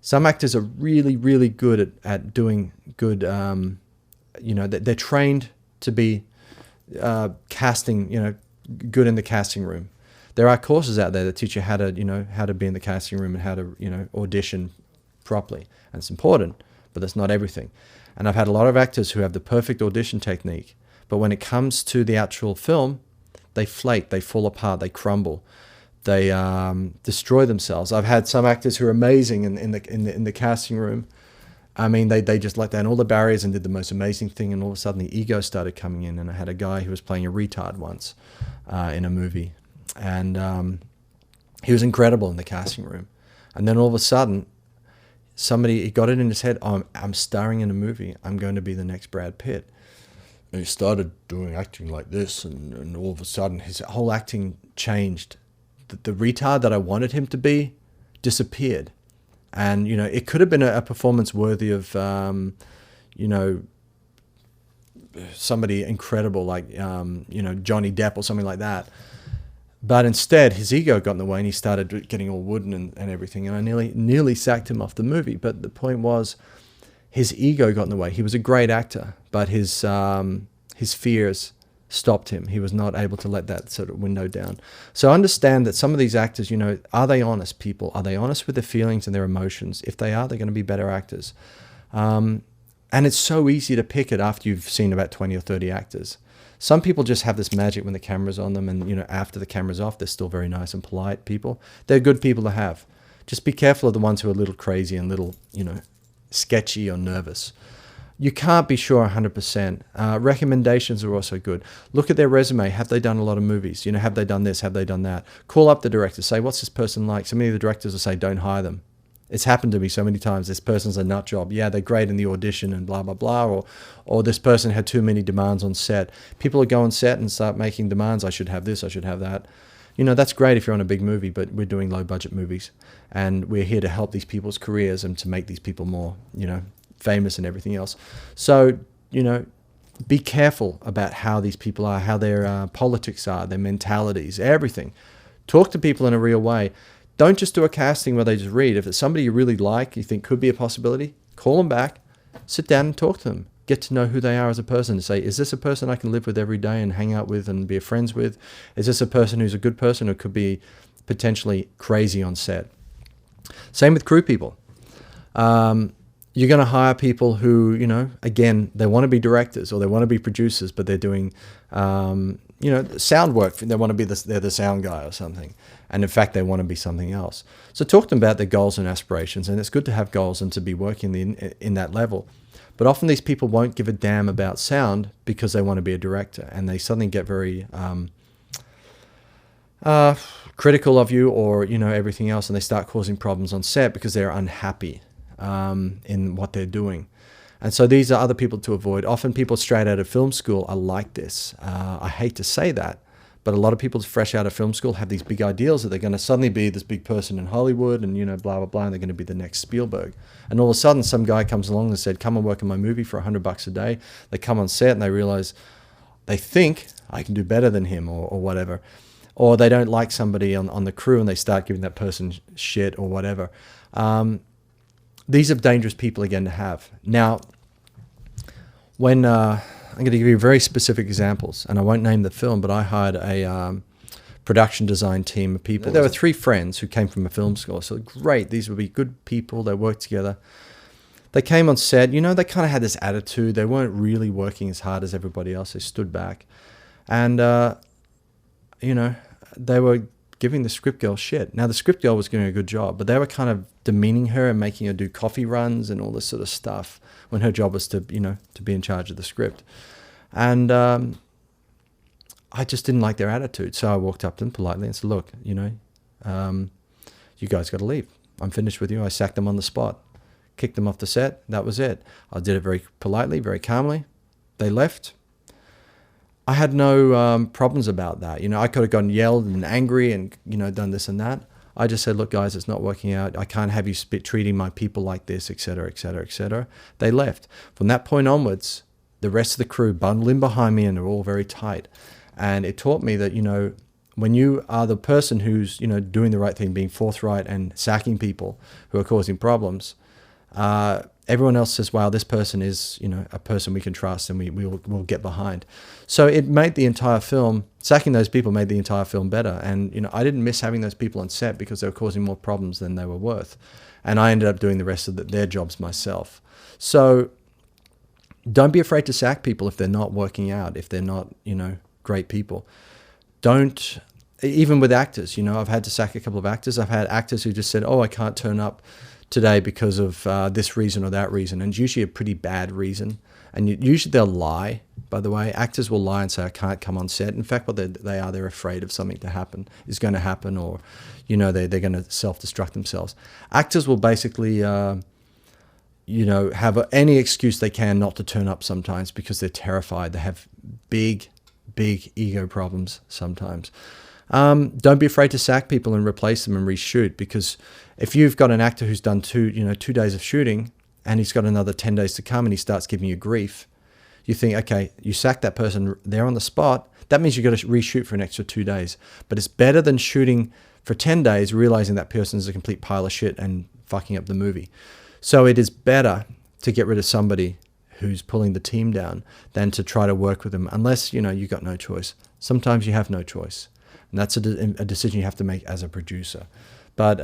some actors are really, really good at doing good, they're trained to be casting, good in the casting room. There are courses out there that teach you how to be in the casting room and how to, audition properly. And it's important, but that's not everything. And I've had a lot of actors who have the perfect audition technique, but when it comes to the actual film, they flake, they fall apart, they crumble, they destroy themselves. I've had some actors who are amazing in the casting room. I mean, they just let down all the barriers and did the most amazing thing, and all of a sudden the ego started coming in. And I had a guy who was playing a retard once in a movie, and he was incredible in the casting room. And then all of a sudden, he got it in his head, I'm starring in a movie. I'm going to be the next Brad Pitt. And he started doing acting like this, and all of a sudden his whole acting changed. The retard that I wanted him to be disappeared. And, it could have been a performance worthy of, somebody incredible like, Johnny Depp or something like that. But instead, his ego got in the way, and he started getting all wooden and everything. And I nearly sacked him off the movie. But the point was, his ego got in the way. He was a great actor, but his fears stopped him. He was not able to let that sort of window down. So understand that some of these actors, are they honest people? Are they honest with their feelings and their emotions? If they are, they're going to be better actors. And it's so easy to pick it after you've seen about 20 or 30 actors. Some people just have this magic when the camera's on them, and after the camera's off, they're still very nice and polite people. They're good people to have. Just be careful of the ones who are a little crazy and little, sketchy or nervous. You can't be sure 100%. Recommendations are also good. Look at their resume. Have they done a lot of movies? Have they done this? Have they done that? Call up the director. Say, what's this person like? So many of the directors will say, don't hire them. It's happened to me so many times. This person's a nut job. Yeah, they're great in the audition and blah, blah, blah. Or this person had too many demands on set. People will go on set and start making demands. I should have this. I should have that. That's great if you're on a big movie, but we're doing low budget movies. And we're here to help these people's careers and to make these people more, famous and everything else. So, be careful about how these people are, how their politics are, their mentalities, everything. Talk to people in a real way. Don't just do a casting where they just read. If it's somebody you really like, you think could be a possibility, call them back, sit down and talk to them. Get to know who they are as a person. Say, is this a person I can live with every day and hang out with and be friends with? Is this a person who's a good person or could be potentially crazy on set? Same with crew people. You're going to hire people who, again, they want to be directors or they want to be producers, but they're doing, sound work. They want to be they're the sound guy or something. And in fact, they want to be something else. So talk to them about their goals and aspirations. And it's good to have goals and to be working in that level. But often these people won't give a damn about sound because they want to be a director. And they suddenly get very critical of you or, everything else. And they start causing problems on set because they're unhappy in what they're doing. And so these are other people to avoid. Often people straight out of film school are like this. I hate to say that, but a lot of people fresh out of film school have these big ideals that they're going to suddenly be this big person in Hollywood and, blah, blah, blah, and they're going to be the next Spielberg. And all of a sudden some guy comes along and said, come and work in my movie for $100 a day. They come on set and they realize they think I can do better than him or whatever. Or they don't like somebody on the crew and they start giving that person shit or whatever. These are dangerous people, again, to have. Now, when I'm going to give you very specific examples, and I won't name the film, but I hired a production design team of people. There were 3 friends who came from a film school, so great. These would be good people. They worked together. They came on set. They kind of had this attitude. They weren't really working as hard as everybody else. They stood back. And, they were giving the script girl shit. Now, the script girl was doing a good job, but they were kind of demeaning her and making her do coffee runs and all this sort of stuff when her job was to be in charge of the script. And I just didn't like their attitude. So I walked up to them politely and said, look, you guys got to leave. I'm finished with you. I sacked them on the spot, kicked them off the set. That was it. I did it very politely, very calmly. They left. I had no problems about that. I could have gone yelled and angry and, done this and that. I just said, look, guys, it's not working out. I can't have you treating my people like this, et cetera, et cetera, et cetera. They left. From that point onwards, the rest of the crew bundled in behind me and they're all very tight. And it taught me that, when you are the person who's, doing the right thing, being forthright and sacking people who are causing problems, everyone else says, wow, this person is, a person we can trust and we'll get behind. So it made the entire film, sacking those people made the entire film better. And, I didn't miss having those people on set because they were causing more problems than they were worth. And I ended up doing the rest of their jobs myself. So don't be afraid to sack people if they're not working out, if they're not, great people. Don't, even with actors, I've had to sack a couple of actors. I've had actors who just said, oh, I can't turn up today because of this reason or that reason. And it's usually a pretty bad reason. And usually they'll lie, by the way. Actors will lie and say, I can't come on set. In fact, what they're afraid of something is going to happen, or, they're going to self-destruct themselves. Actors will basically, have any excuse they can not to turn up sometimes because they're terrified. They have big ego problems sometimes. Don't be afraid to sack people and replace them and reshoot, because if you've got an actor who's done 2 days of shooting and he's got another 10 days to come and he starts giving you grief, you think, okay, you sack that person there on the spot. That means you've got to reshoot for an extra 2 days. But it's better than shooting for 10 days, realizing that person is a complete pile of shit and fucking up the movie. So it is better to get rid of somebody who's pulling the team down than to try to work with them, unless, you got no choice. Sometimes you have no choice. And that's a decision you have to make as a producer. But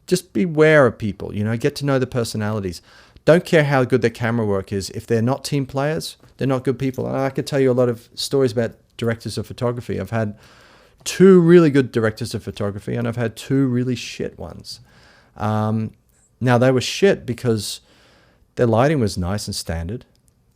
just beware of people, get to know the personalities. Don't care how good their camera work is. If they're not team players, they're not good people. And I could tell you a lot of stories about directors of photography. I've had 2 really good directors of photography and I've had 2 really shit ones. Now, they were shit because their lighting was nice and standard.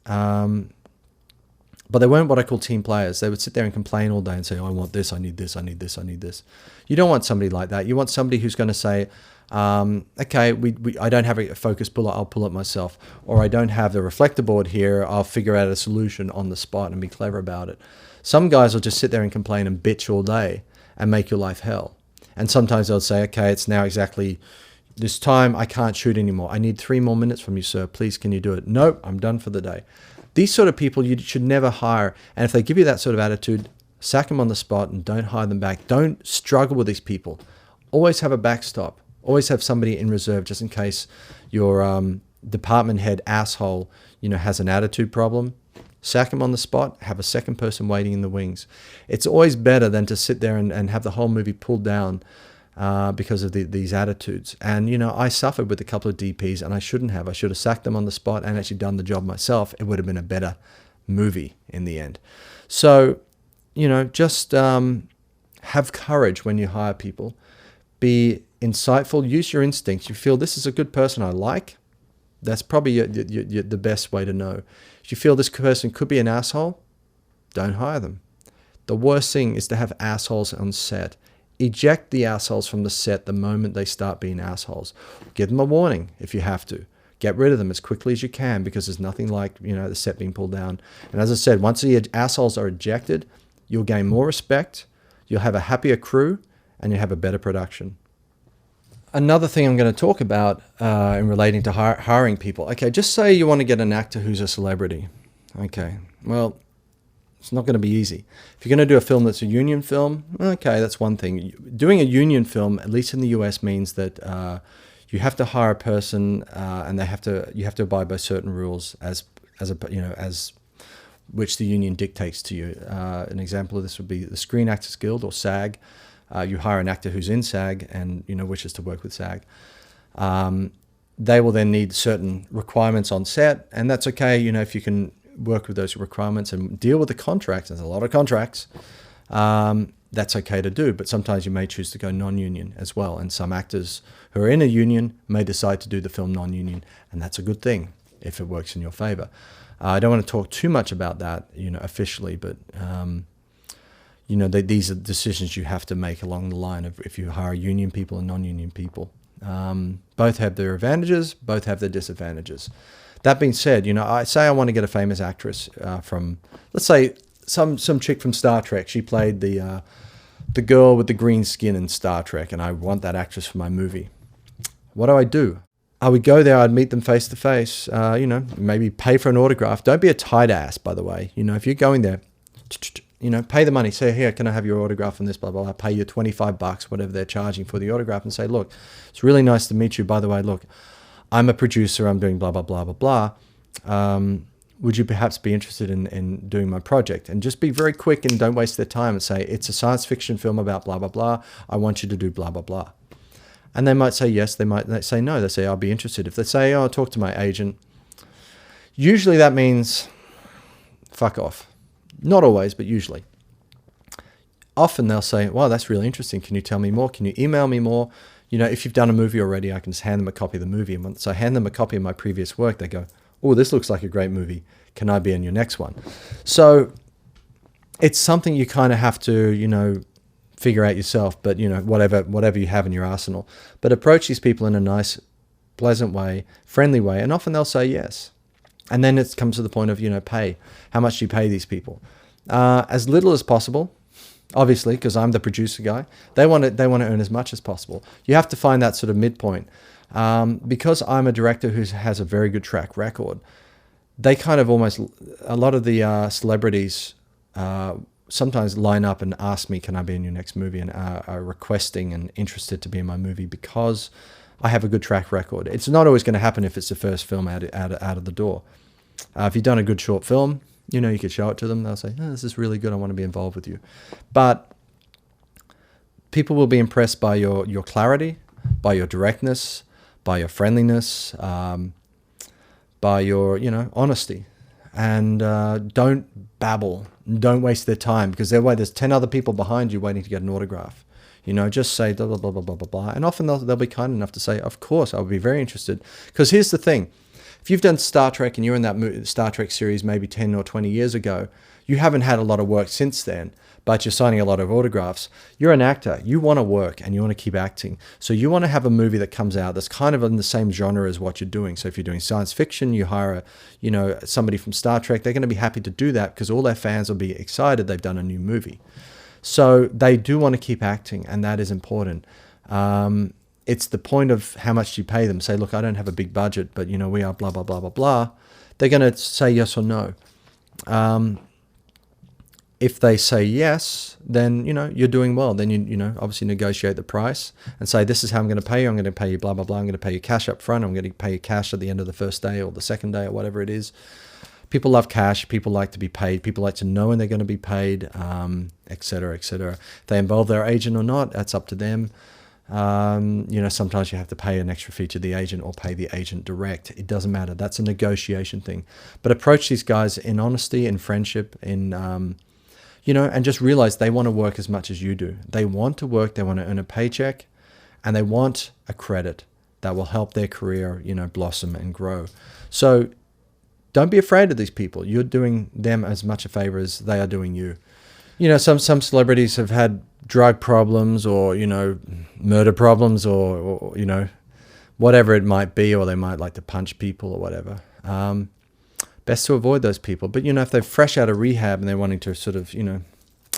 But they weren't what I call team players. They would sit there and complain all day and say, oh, I want this, I need this, I need this, I need this. You don't want somebody like that. You want somebody who's going to say, okay, I don't have a focus puller, I'll pull it myself. Or I don't have the reflector board here, I'll figure out a solution on the spot and be clever about it. Some guys will just sit there and complain and bitch all day and make your life hell. And sometimes they'll say, okay, it's now exactly this time, I can't shoot anymore. I need 3 more minutes from you, sir. Please, can you do it? Nope, I'm done for the day. These sort of people you should never hire. And if they give you that sort of attitude, sack them on the spot and don't hire them back. Don't struggle with these people. Always have a backstop. Always have somebody in reserve just in case your department head asshole, has an attitude problem. Sack them on the spot. Have a second person waiting in the wings. It's always better than to sit there and have the whole movie pulled down because of these attitudes. And, I suffered with a couple of DPs and I shouldn't have. I should have sacked them on the spot and actually done the job myself. It would have been a better movie in the end. So, just have courage when you hire people. Be insightful. Use your instincts. You feel this is a good person I like. That's probably the best way to know. If you feel this person could be an asshole, don't hire them. The worst thing is to have assholes on set. Eject the assholes from the set the moment they start being assholes. Give them a warning if you have to. Get rid of them as quickly as you can, because there's nothing like, the set being pulled down. And as I said, once the assholes are ejected, you'll gain more respect, you'll have a happier crew, and you'll have a better production. Another thing I'm going to talk about in relating to hiring people. Okay, just say you want to get an actor who's a celebrity. Okay, well, it's not going to be easy. If you're going to do a film that's a union film, okay, that's one thing. Doing a union film, at least in the US, means that you have to hire a person, and you have to abide by certain rules as which the union dictates to you. An example of this would be the Screen Actors Guild, or SAG. You hire an actor who's in SAG and wishes to work with SAG. They will then need certain requirements on set, and that's okay. If you can work with those requirements and deal with the contracts. There's a lot of contracts. that's okay to do, but sometimes you may choose to go non-union as well. And some actors who are in a union may decide to do the film non-union, and that's a good thing if it works in your favor. I don't want to talk too much about that, officially, but these are decisions you have to make along the line of if you hire union people and non-union people. Both have their advantages, both have their disadvantages. That being said, I want to get a famous actress from, let's say, some chick from Star Trek. She played the girl with the green skin in Star Trek, and I want that actress for my movie. What do? I would go there, I'd meet them face to face, maybe pay for an autograph. Don't be a tight ass, by the way. If you're going there, pay the money. Say, here, can I have your autograph on this, blah, blah, blah. I'll pay you $25, whatever they're charging for the autograph, and say, look, it's really nice to meet you. By the way, look, I'm a producer, I'm doing blah, blah, blah, blah, blah. Would you perhaps be interested in doing my project? And just be very quick and don't waste their time and say, it's a science fiction film about blah, blah, blah. I want you to do blah, blah, blah. And they might say yes, they might say no. They say, I'll be interested. If they say, I'll talk to my agent, usually that means fuck off. Not always, but usually. Often they'll say, wow, that's really interesting. Can you tell me more? Can you email me more? If you've done a movie already, I can just hand them a copy of the movie. And once I hand them a copy of my previous work, they go, oh, this looks like a great movie. Can I be in your next one? So it's something you kind of have to, figure out yourself, but, whatever you have in your arsenal. But approach these people in a nice, pleasant way, friendly way, and often they'll say yes. And then it comes to the point of, pay. How much do you pay these people? As little as possible, obviously, because I'm the producer guy. They want to earn as much as possible. You have to find that sort of midpoint. Because I'm a director who has a very good track record, they kind of a lot of the celebrities sometimes line up and ask me, can I be in your next movie, and are requesting and interested to be in my movie because I have a good track record. It's not always going to happen if it's the first film out of the door. If you've done a good short film, you could show it to them. They'll say, this is really good. I want to be involved with you. But people will be impressed by your clarity, by your directness, by your friendliness, by your, honesty. And don't babble. Don't waste their time, because there's 10 other people behind you waiting to get an autograph. Just say blah, blah, blah, blah, blah, blah, blah. And often they'll be kind enough to say, of course, I would be very interested. Because here's the thing. If you've done Star Trek and you're in that Star Trek series maybe 10 or 20 years ago, you haven't had a lot of work since then, but you're signing a lot of autographs. You're an actor. You want to work and you want to keep acting. So you want to have a movie that comes out that's kind of in the same genre as what you're doing. So if you're doing science fiction, you hire somebody from Star Trek, they're going to be happy to do that because all their fans will be excited they've done a new movie. So they do want to keep acting, and that is important. It's the point of how much you pay them. Say, look, I don't have a big budget, but we are blah, blah, blah, blah, blah. They're going to say yes or no. If they say yes, then, you're doing well. Then you obviously negotiate the price and say, this is how I'm going to pay you. I'm going to pay you blah, blah, blah. I'm going to pay you cash up front. I'm going to pay you cash at the end of the first day or the second day or whatever it is. People love cash. People like to be paid. People like to know when they're going to be paid, et cetera, et cetera. If they involve their agent or not, that's up to them. Sometimes you have to pay an extra fee to the agent or pay the agent direct. It doesn't matter. That's a negotiation thing. But approach these guys in honesty, in friendship, and just realize they want to work as much as you do. They want to work, they want to earn a paycheck, and they want a credit that will help their career, blossom and grow. So don't be afraid of these people. You're doing them as much a favor as they are doing you. Some celebrities have had drug problems or, murder problems or whatever it might be, or they might like to punch people or whatever. Best to avoid those people. But, if they're fresh out of rehab and they're wanting to sort of,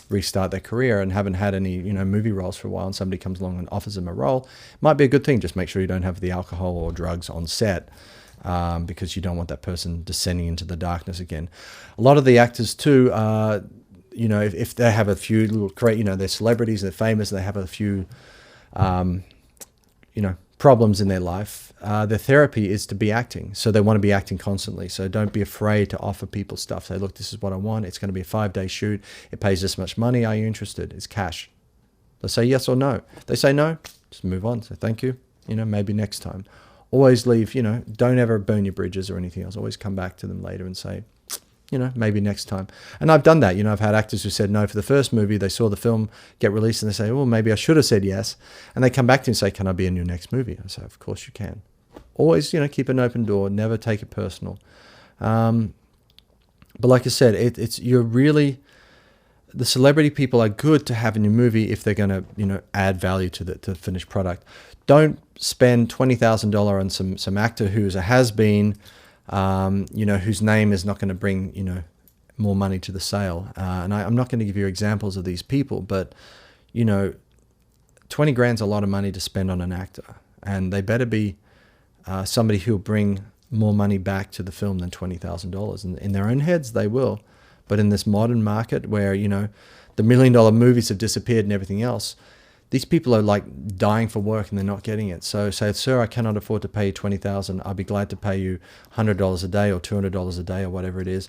restart their career and haven't had any, movie roles for a while, and somebody comes along and offers them a role, it might be a good thing. Just make sure you don't have the alcohol or drugs on set, because you don't want that person descending into the darkness again. A lot of the actors too, if they have a few little great, they're celebrities, they're famous, they have a few, problems in their life, their therapy is to be acting. So they want to be acting constantly. So don't be afraid to offer people stuff. Say, look, this is what I want. It's going to be a 5-day shoot. It pays this much money. Are you interested? It's cash. They'll say yes or no. They say no, just move on. Say thank you. Maybe next time. Always leave, don't ever burn your bridges or anything else. Always come back to them later and say, maybe next time. And I've done that. I've had actors who said no for the first movie. They saw the film get released and they say, well, maybe I should have said yes. And they come back to me and say, can I be in your next movie? I say, of course you can. Always, keep an open door. Never take it personal. But like I said, the celebrity people are good to have in your movie if they're going to, add value to the finished product. Don't spend $20,000 on some actor who's a has-been, whose name is not going to bring, more money to the sale. And I'm not going to give you examples of these people, but, 20 grand's a lot of money to spend on an actor. And they better be somebody who'll bring more money back to the film than $20,000. And in their own heads, they will. But in this modern market where, the $1 million movies have disappeared and everything else, these people are like dying for work and they're not getting it. So say, sir, I cannot afford to pay you $20,000. I'll be glad to pay you $100 a day or $200 a day or whatever it is.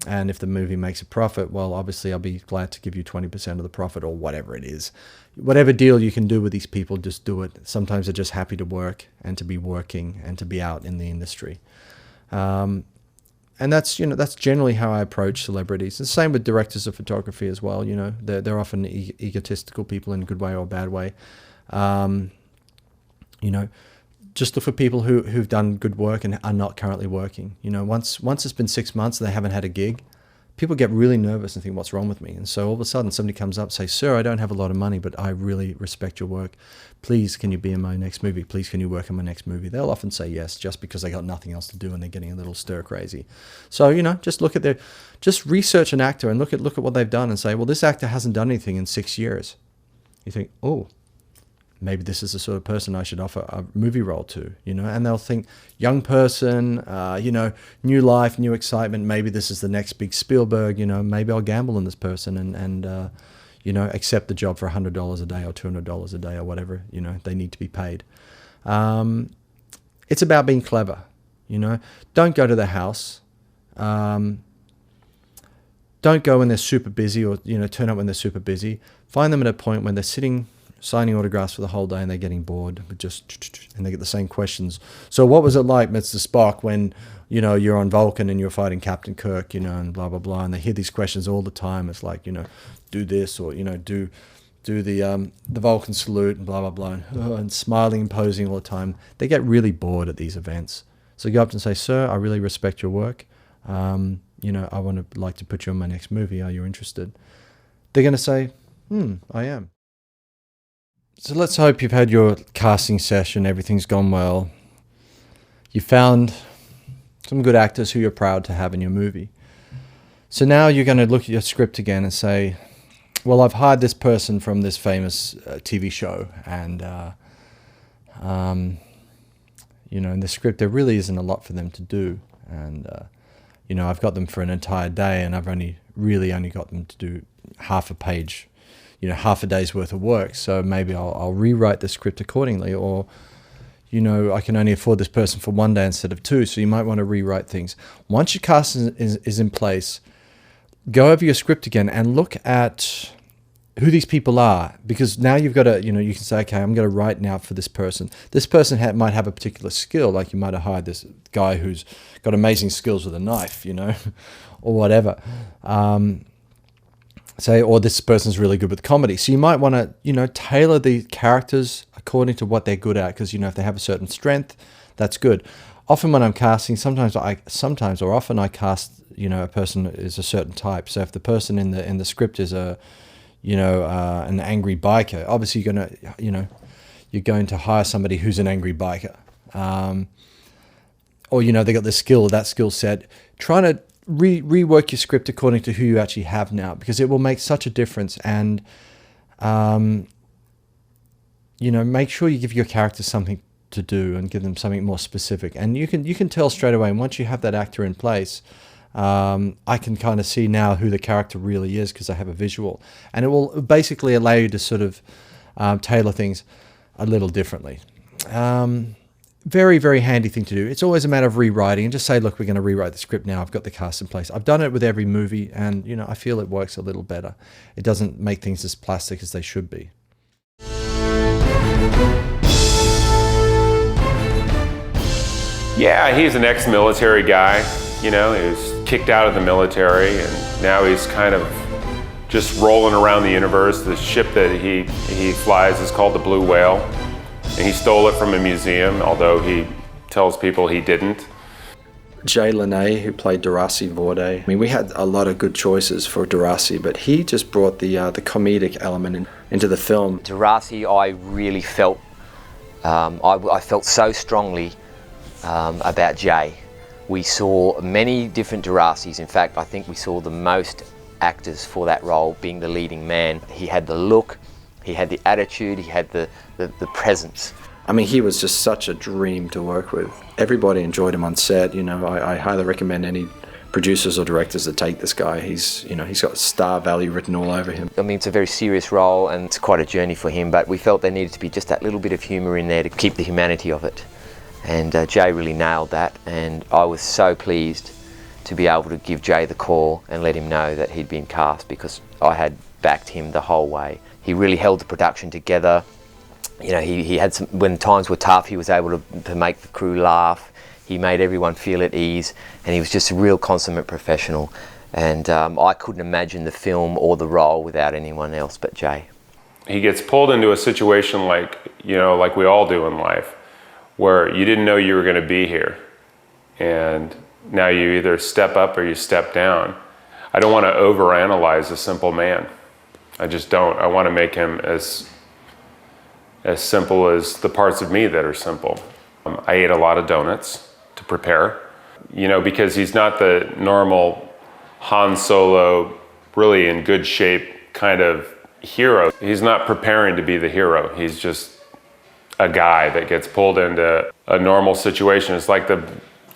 And if the movie makes a profit, well, obviously I'll be glad to give you 20% of the profit or whatever it is. Whatever deal you can do with these people, just do it. Sometimes they're just happy to work and to be working and to be out in the industry. And that's generally how I approach celebrities. The same with directors of photography as well. They're often egotistical people in a good way or a bad way. Just look for people who've done good work and are not currently working. Once it's been 6 months and they haven't had a gig, people get really nervous and think, what's wrong with me? And so all of a sudden somebody comes up and says, sir, I don't have a lot of money, but I really respect your work. Please, can you be in my next movie? Please, can you work on my next movie? They'll often say yes, just because they got nothing else to do and they're getting a little stir crazy. So, just research an actor and look at what they've done and say, well, this actor hasn't done anything in 6 years. You think, oh, maybe this is the sort of person I should offer a movie role to, and they'll think, young person, new life, new excitement, maybe this is the next big Spielberg, maybe I'll gamble on this person and accept the job for $100 a day or $200 a day or whatever, they need to be paid. It's about being clever, don't go to their house. Don't go when they're super busy or, turn up when they're super busy. Find them at a point when they're sitting signing autographs for the whole day and they're getting bored, and they get the same questions. So what was it like, Mr. Spock, when, you're on Vulcan and you're fighting Captain Kirk, and blah, blah, blah. And they hear these questions all the time. It's like, do this or, do the Vulcan salute and blah, blah, blah. And smiling and posing all the time. They get really bored at these events. So go up and say, sir, I really respect your work. I want to like to put you on my next movie. Are you interested? They're going to say, I am. So let's hope you've had your casting session, everything's gone well. You found some good actors who you're proud to have in your movie. So now you're going to look at your script again and say, well, I've hired this person from this famous TV show, and in the script there really isn't a lot for them to do, and I've got them for an entire day, and I've only got them to do half a page, half a day's worth of work. So maybe I'll rewrite the script accordingly, or, I can only afford this person for 1 day instead of 2. So you might want to rewrite things. Once your cast is in place, go over your script again and look at who these people are, because now you've got to, you can say, okay, I'm going to write now for this person. This person might have a particular skill, like you might have hired this guy who's got amazing skills with a knife, or whatever. Or this person's really good with comedy. So you might want to, tailor the characters according to what they're good at, because, if they have a certain strength, that's good. Often when I'm casting, often I cast, a person is a certain type. So if the person in the script is an angry biker, obviously you're going to hire somebody who's an angry biker. Or, they got that skill set. Trying to rework your script according to who you actually have now, because it will make such a difference. And make sure you give your characters something to do and give them something more specific. And you can tell straight away. And once you have that actor in place, I can kind of see now who the character really is, because I have a visual, and it will basically allow you to sort of tailor things a little differently. Very, very handy thing to do. It's always a matter of rewriting, and just say, look, we're going to rewrite the script now. I've got the cast in place. I've done it with every movie, and I feel it works a little better. It doesn't make things as plastic as they should be. Yeah, he's an ex-military guy. He was kicked out of the military, and now he's kind of just rolling around the universe. The ship that he flies is called the Blue Whale, and he stole it from a museum, although he tells people he didn't. Jay Lene, who played Darasi Vorde. I mean, we had a lot of good choices for Darasi, but he just brought the comedic element into the film. Darasi, I really felt, I felt so strongly about Jay. We saw many different Darasis. In fact, I think we saw the most actors for that role being the leading man. He had the look, he had the attitude, he had the presence. I mean, he was just such a dream to work with. Everybody enjoyed him on set. You know, I highly recommend any producers or directors that take this guy. He's got star value written all over him. I mean, it's a very serious role and it's quite a journey for him, but we felt there needed to be just that little bit of humour in there to keep the humanity of it. And Jay really nailed that, and I was so pleased to be able to give Jay the call and let him know that he'd been cast, because I had backed him the whole way. He really held the production together. You know, he had some, when times were tough, he was able to make the crew laugh. He made everyone feel at ease, and he was just a real consummate professional. And I couldn't imagine the film or the role without anyone else but Jay. He gets pulled into a situation like we all do in life, where you didn't know you were going to be here, and now you either step up or you step down. I don't want to overanalyze a simple man. I just don't. I want to make him as simple as the parts of me that are simple. I ate a lot of donuts to prepare, because he's not the normal Han Solo, really in good shape kind of hero. He's not preparing to be the hero. He's just a guy that gets pulled into a normal situation. It's like the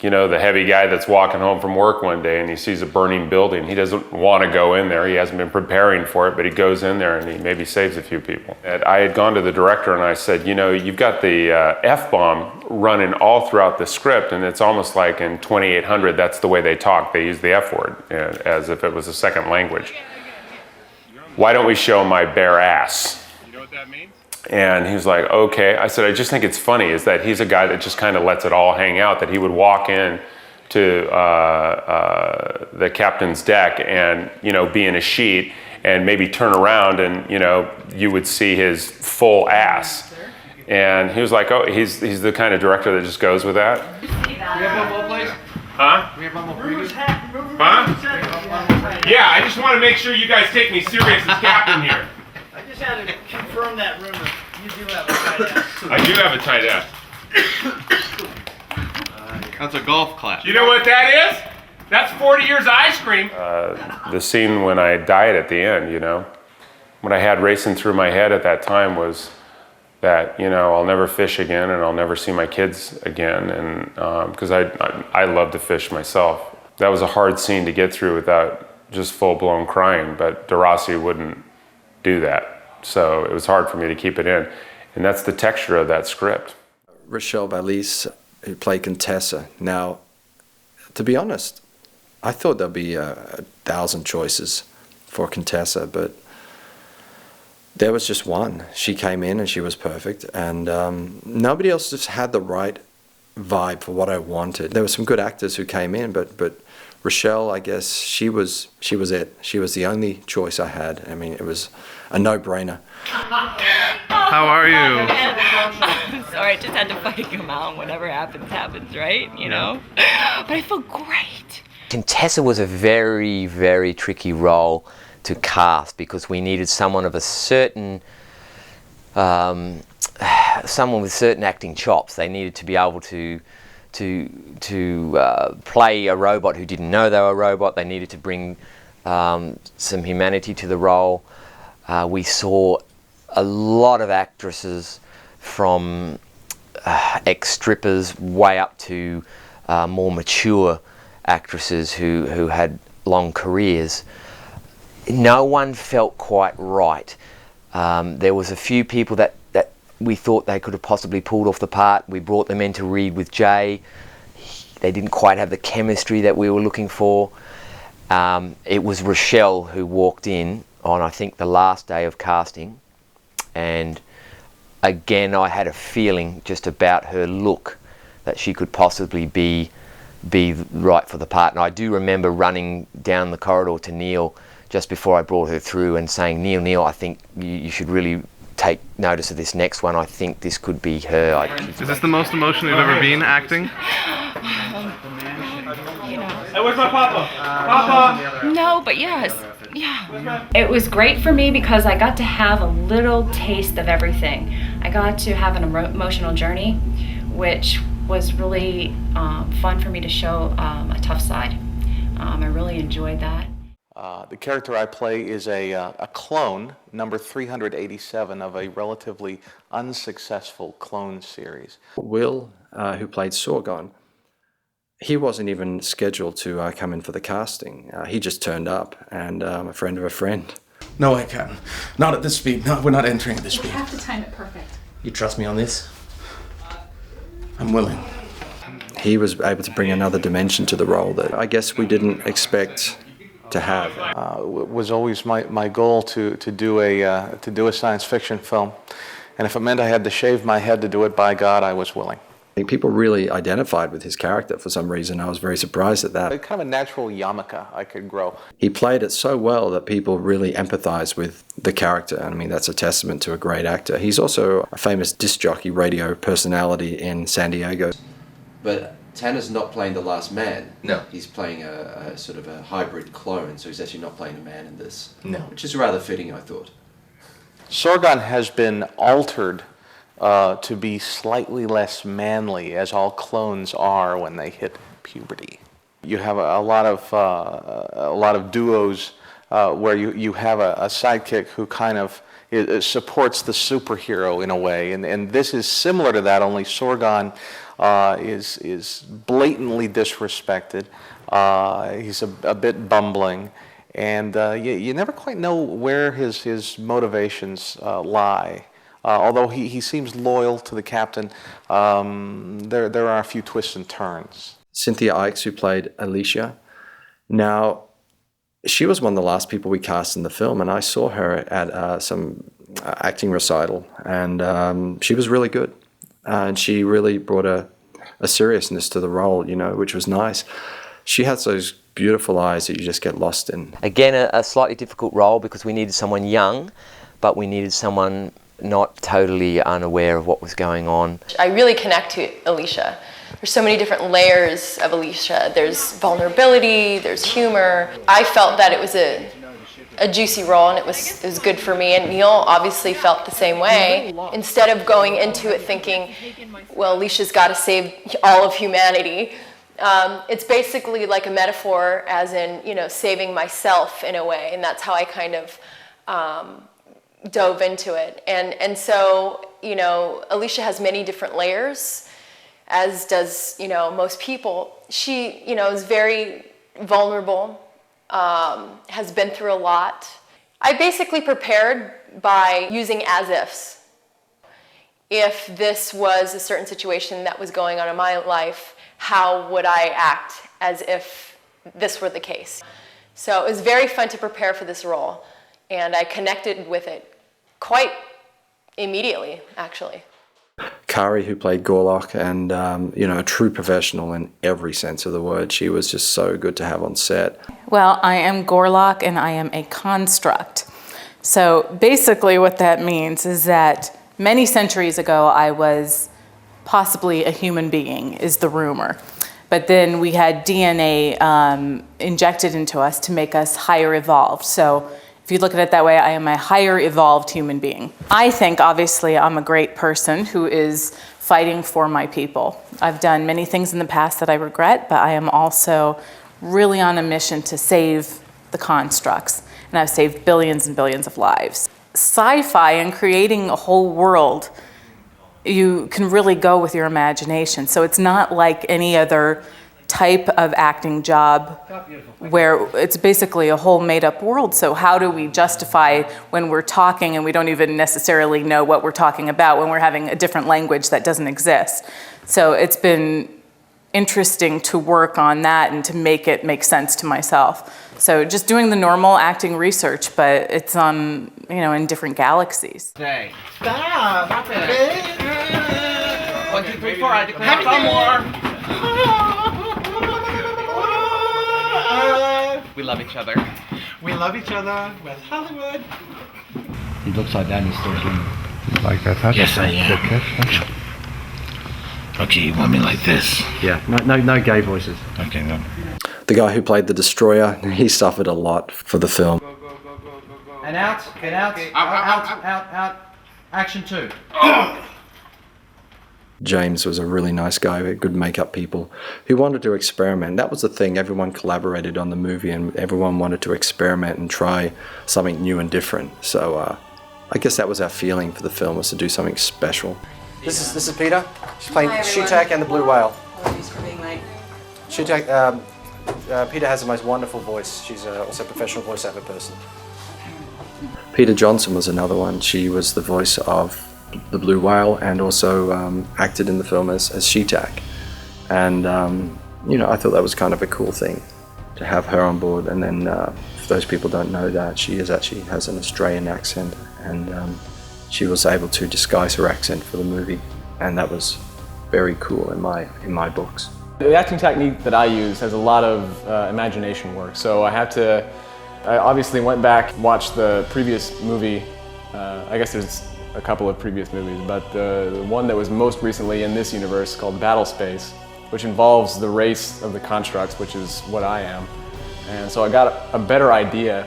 heavy guy that's walking home from work one day and he sees a burning building. He doesn't want to go in there. He hasn't been preparing for it, but he goes in there and he maybe saves a few people. And I had gone to the director and I said, you've got the F-bomb running all throughout the script, and it's almost like in 2800, that's the way they talk. They use the F word as if it was a second language. Why don't we show my bare ass? You know what that means? And he was like, okay. I said, I just think it's funny is that he's a guy that just kind of lets it all hang out, that he would walk in to the captain's deck and, be in a sheet and maybe turn around and, you would see his full ass. And he was like, oh, he's the kind of director that just goes with that. We have one more, please. Huh? We have one more, please. Huh? Yeah, I just want to make sure you guys take me serious as captain here. I just had to confirm that rumor. You do have a tight ass. I do have a tight ass. That's a golf clap. You know what that is? That's 40 years of ice cream. The scene when I died at the end, what I had racing through my head at that time was that, I'll never fish again and I'll never see my kids again. And because I love to fish myself. That was a hard scene to get through without just full-blown crying, but Darasi wouldn't do that. So it was hard for me to keep it in. And that's the texture of that script. Rochelle Valise, who played Contessa. Now, to be honest, I thought there'd be 1,000 choices for Contessa, but there was just one. She came in and she was perfect, and nobody else just had the right vibe for what I wanted. There were some good actors who came in, but Rochelle, I guess, she was it. She was the only choice I had. I mean, it was a no-brainer. How are you? Sorry, I just had to fucking come out. Whatever happens, happens, right? But I feel great. Contessa was a very, very tricky role to cast because we needed someone of a certain, someone with certain acting chops. They needed to be able to play a robot who didn't know they were a robot. They needed to bring some humanity to the role. We saw a lot of actresses from ex-strippers way up to more mature actresses who had long careers. No one felt quite right. There was a few people that we thought they could have possibly pulled off the part. We brought them in to read with Jay. They didn't quite have the chemistry that we were looking for. It was Rochelle who walked in on, I think, the last day of casting. And again, I had a feeling just about her look that she could possibly be be right for the part. And I do remember running down the corridor to Neil just before I brought her through and saying, Neil, I think you should really take notice of this next one. I think this could be her. Is this the most emotional you've ever been acting? Hey, where's my papa? Papa! No, but yes. Yeah. It was great for me because I got to have a little taste of everything. I got to have an emotional journey, which was really fun for me to show a tough side. I really enjoyed that. The character I play is a clone, number 387 of a relatively unsuccessful clone series. Will, who played Sorgon, he wasn't even scheduled to come in for the casting. He just turned up, and a friend of a friend. No way, Captain. Not at this speed. No, we're not entering at this speed. You have to time it perfect. You trust me on this? I'm willing. He was able to bring another dimension to the role that I guess we didn't expect to have. It was always my goal to do a science fiction film, and if it meant I had to shave my head to do it, by God, I was willing. I think people really identified with his character for some reason. I was very surprised at that. Kind of a natural yarmulke I could grow. He played it so well that people really empathized with the character. I mean, that's a testament to a great actor. He's also a famous disc jockey radio personality in San Diego. But Tanner's not playing the last man. No. He's playing a sort of a hybrid clone, so he's actually not playing a man in this. No. Which is rather fitting, I thought. Sorgon has been altered to be slightly less manly, as all clones are when they hit puberty. You have a lot of duos where you have a sidekick who kind of supports the superhero in a way, and this is similar to that. Only Sorgon is blatantly disrespected. He's a bit bumbling, and you never quite know where his motivations lie. Although he seems loyal to the captain, there are a few twists and turns. Cynthia Ikes, who played Alicia. Now, she was one of the last people we cast in the film, and I saw her at some acting recital, and she was really good. And she really brought a seriousness to the role, which was nice. She has those beautiful eyes that you just get lost in. Again, a slightly difficult role because we needed someone young, but we needed someone not totally unaware of what was going on. I really connect to Alicia. There's so many different layers of Alicia. There's vulnerability, there's humor. I felt that it was a juicy role, and it was good for me, and Neil obviously felt the same way. Instead of going into it thinking, well, Alicia's got to save all of humanity, it's basically like a metaphor, as in, saving myself in a way, and that's how I kind of dove into it. And so, Alicia has many different layers, as does, most people. She, is very vulnerable, has been through a lot. I basically prepared by using as-ifs. If this was a certain situation that was going on in my life, how would I act as if this were the case? So it was very fun to prepare for this role, and I connected with it quite immediately, actually. Kari, who played Gorlock, and a true professional in every sense of the word. She was just so good to have on set. Well, I am Gorlock, and I am a construct. So basically what that means is that many centuries ago I was possibly a human being, is the rumor. But then we had DNA injected into us to make us higher evolved. So if you look at it that way, I am a higher evolved human being. I think, obviously, I'm a great person who is fighting for my people. I've done many things in the past that I regret, but I am also really on a mission to save the constructs. And I've saved billions and billions of lives. Sci-fi and creating a whole world, you can really go with your imagination. So it's not like any other type of acting job where it's basically a whole made-up world. So how do we justify when we're talking and we don't even necessarily know what we're talking about, when we're having a different language that doesn't exist? So it's been interesting to work on that and to make it make sense to myself. So just doing the normal acting research, but it's on, in different galaxies. Hey. Stop! Stop it! 1, 2, 3, 4, I declare some more! We love each other. We love each other. West Hollywood. He looks like that and he's still doing Like that, huh? Yes, I am. Okay, you want me like this? Yeah, no gay voices. Okay, no. The guy who played the Destroyer, he suffered a lot for the film. And out, get out, out. Action 2. James was a really nice guy who had good makeup people who wanted to experiment. That was the thing. Everyone collaborated on the movie and everyone wanted to experiment and try something new and different. So I guess that was our feeling for the film, was to do something special. This is Peter. She's playing Sheetak and the Blue Whale. Apologies for being late. Sheetak, Peter has the most wonderful voice. She's also a professional voiceover person. Peter Johnson was another one. She was the voice of the Blue Whale and also acted in the film as Sheetak. And, I thought that was kind of a cool thing to have her on board. And then, for those people who don't know that, she actually has an Australian accent, and she was able to disguise her accent for the movie. And that was very cool in my books. The acting technique that I use has a lot of imagination work. So I obviously went back, watched the previous movie. I guess there's a couple of previous movies, but the one that was most recently in this universe called Battle Space, which involves the race of the constructs, which is what I am. And so I got a better idea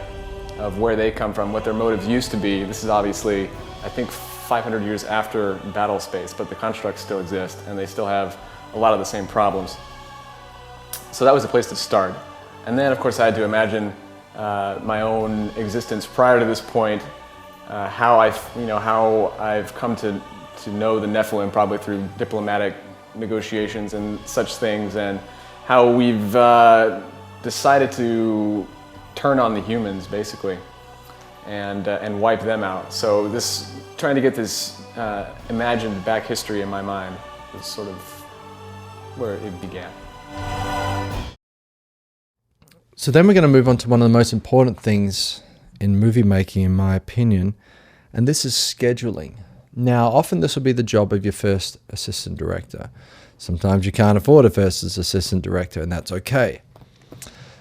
of where they come from, what their motives used to be. This is obviously, I think, 500 years after Battle Space, but the constructs still exist and they still have a lot of the same problems. So that was a place to start. And then, of course, I had to imagine my own existence prior to this point, how I've come to know the Nephilim, probably through diplomatic negotiations and such things, and how we've decided to turn on the humans, basically, and wipe them out. So trying to get this imagined back history in my mind is sort of where it began. So then we're going to move on to one of the most important things in movie making, in my opinion, and this is scheduling. Now, often this will be the job of your first assistant director. Sometimes you can't afford a first assistant director, and that's okay.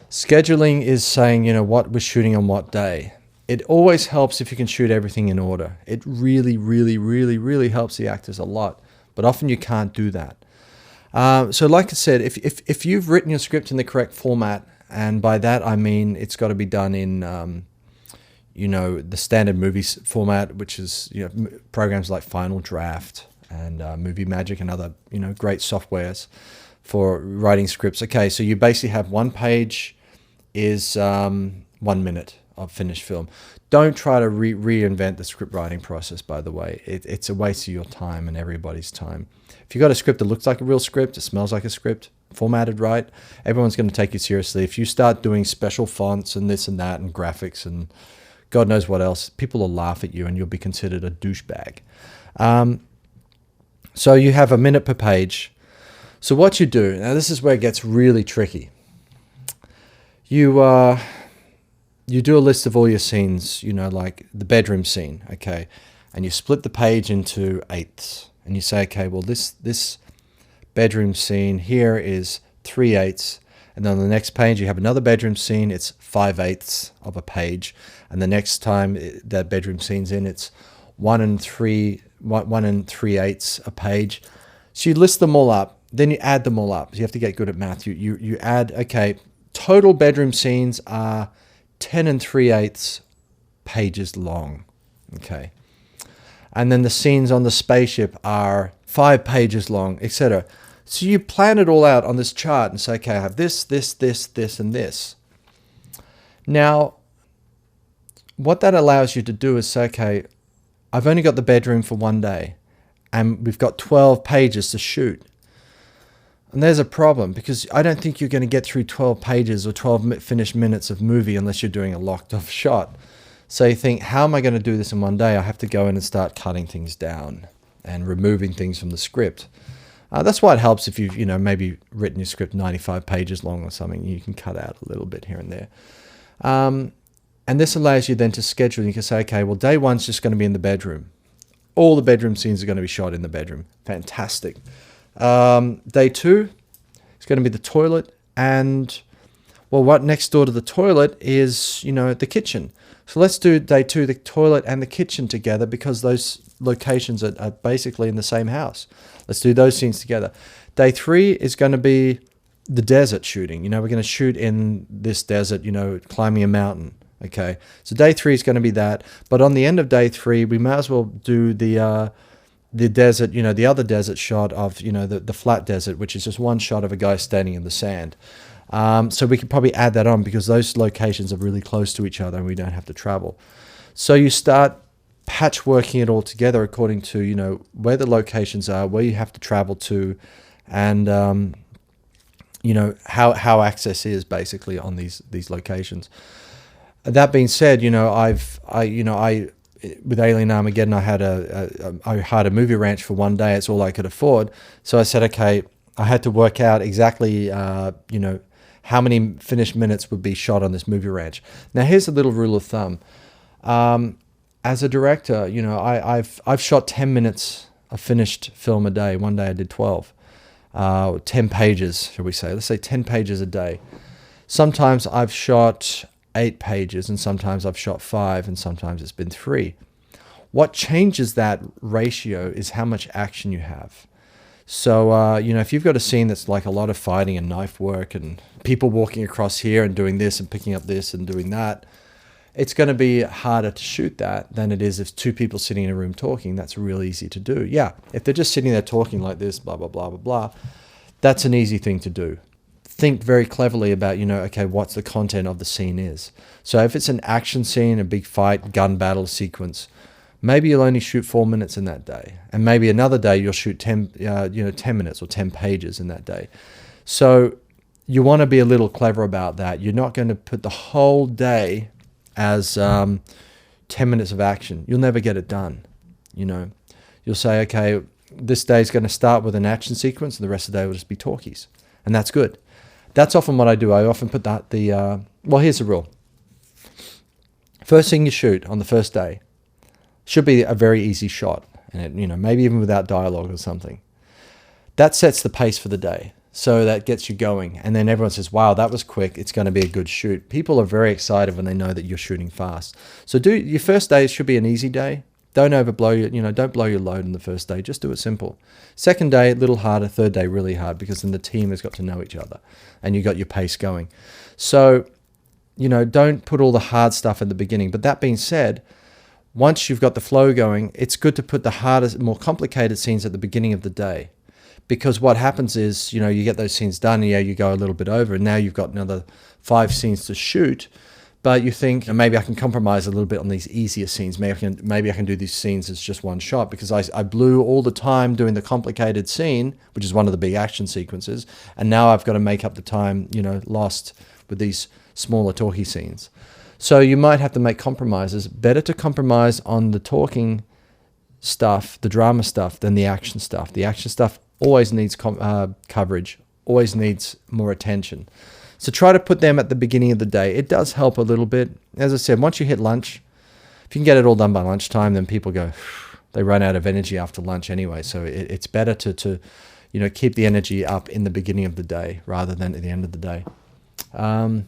Scheduling is saying, what we're shooting on what day. It always helps if you can shoot everything in order. It really, really, really, really helps the actors a lot, but often you can't do that. So like I said, if you've written your script in the correct format, and by that I mean it's got to be done in, the standard movie format, which is programs like Final Draft and Movie Magic and other great softwares for writing scripts. Okay, so you basically have one page is 1 minute of finished film. Don't try to reinvent the script writing process, by the way. It's a waste of your time and everybody's time. If you've got a script that looks like a real script, it smells like a script, formatted right, everyone's going to take you seriously. If you start doing special fonts and this and that and graphics and God knows what else, people will laugh at you and you'll be considered a douchebag. So you have 1 minute per page. So what you do, now this is where it gets really tricky. You do a list of all your scenes, like the bedroom scene, okay? And you split the page into eighths. And you say, okay, well, this bedroom scene here is 3/8. And then on the next page, you have another bedroom scene, it's 5/8 of a page. And the next time that bedroom scene's in, it's 1 3/8 a page. So you list them all up, then you add them all up. You have to get good at math. You add, okay, total bedroom scenes are 10 3/8 pages long, okay? And then the scenes on the spaceship are 5 pages long, etc. So you plan it all out on this chart and say, okay, I have this, this, this, this, and this. Now, what that allows you to do is say, okay, I've only got the bedroom for 1 day, and we've got 12 pages to shoot. And there's a problem, because I don't think you're going to get through 12 pages or 12 finished minutes of movie unless you're doing a locked off shot. So you think, how am I going to do this in 1 day? I have to go in and start cutting things down and removing things from the script. That's why it helps if you've maybe written your script 95 pages long or something. You can cut out a little bit here and there. And this allows you then to schedule. You can say, okay, well, day one's just going to be in the bedroom. All the bedroom scenes are going to be shot in the bedroom. Fantastic. Day two is going to be the toilet. And Well, what next door to the toilet is, the kitchen. So let's do day 2, the toilet and the kitchen together, because those locations are basically in the same house. Let's do those scenes together. Day 3 is going to be the desert shooting. We're going to shoot in this desert, climbing a mountain. Okay. So day 3 is going to be that. But on the end of day 3, we might as well do the desert, the other desert shot of, the flat desert, which is just one shot of a guy standing in the sand. So we could probably add that on because those locations are really close to each other and we don't have to travel. So you start patchworking it all together according to, where the locations are, where you have to travel to, and, how access is basically on these locations. That being said, with Alien Armageddon, I hired a movie ranch for one day. It's all I could afford. So I said, okay, I had to work out exactly, how many finished minutes would be shot on this movie ranch. Now, here's a little rule of thumb. As a director, I've shot 10 minutes of finished film a day. One day I did 12. 10 pages, shall we say. Let's say 10 pages a day. Sometimes I've shot 8 pages, and sometimes I've shot 5, and sometimes it's been 3. What changes that ratio is how much action you have. So, if you've got a scene that's like a lot of fighting and knife work and people walking across here and doing this and picking up this and doing that, it's going to be harder to shoot that than it is if 2 people sitting in a room talking. That's real easy to do. Yeah, if they're just sitting there talking like this, blah, blah, blah, blah, blah, that's an easy thing to do. Think very cleverly about, okay, what's the content of the scene is. So if it's an action scene, a big fight, gun battle sequence, maybe you'll only shoot 4 minutes in that day. And maybe another day you'll shoot 10 minutes or 10 pages in that day. So you want to be a little clever about that. You're not going to put the whole day as 10 minutes of action. You'll never get it done. You'll say, okay, this day is going to start with an action sequence and the rest of the day will just be talkies. And that's good. That's often what I do. I often put well, here's the rule. First thing you shoot on the first day should be a very easy shot, and maybe even without dialogue or something. That sets the pace for the day. So that gets you going. And then everyone says, wow, that was quick. It's going to be a good shoot. People are very excited when they know that you're shooting fast. So your first day should be an easy day. Don't overblow don't blow your load in the first day. Just do it simple. Second day, a little harder. Third day, really hard, because then the team has got to know each other and you got your pace going. So, don't put all the hard stuff at the beginning. But that being said, once you've got the flow going, it's good to put the hardest, more complicated scenes at the beginning of the day. Because what happens is, you get those scenes done, and you go a little bit over, and now you've got another 5 scenes to shoot. But you think, maybe I can compromise a little bit on these easier scenes. Maybe I can do these scenes as just one shot, because I blew all the time doing the complicated scene, which is one of the big action sequences, and now I've got to make up the time, lost with these smaller talky scenes. So you might have to make compromises. Better to compromise on the talking stuff, the drama stuff, than the action stuff. The action stuff always needs coverage, always needs more attention. So try to put them at the beginning of the day. It does help a little bit. As I said, once you hit lunch, if you can get it all done by lunchtime, then people go, they run out of energy after lunch anyway. So it's better to keep the energy up in the beginning of the day rather than at the end of the day. And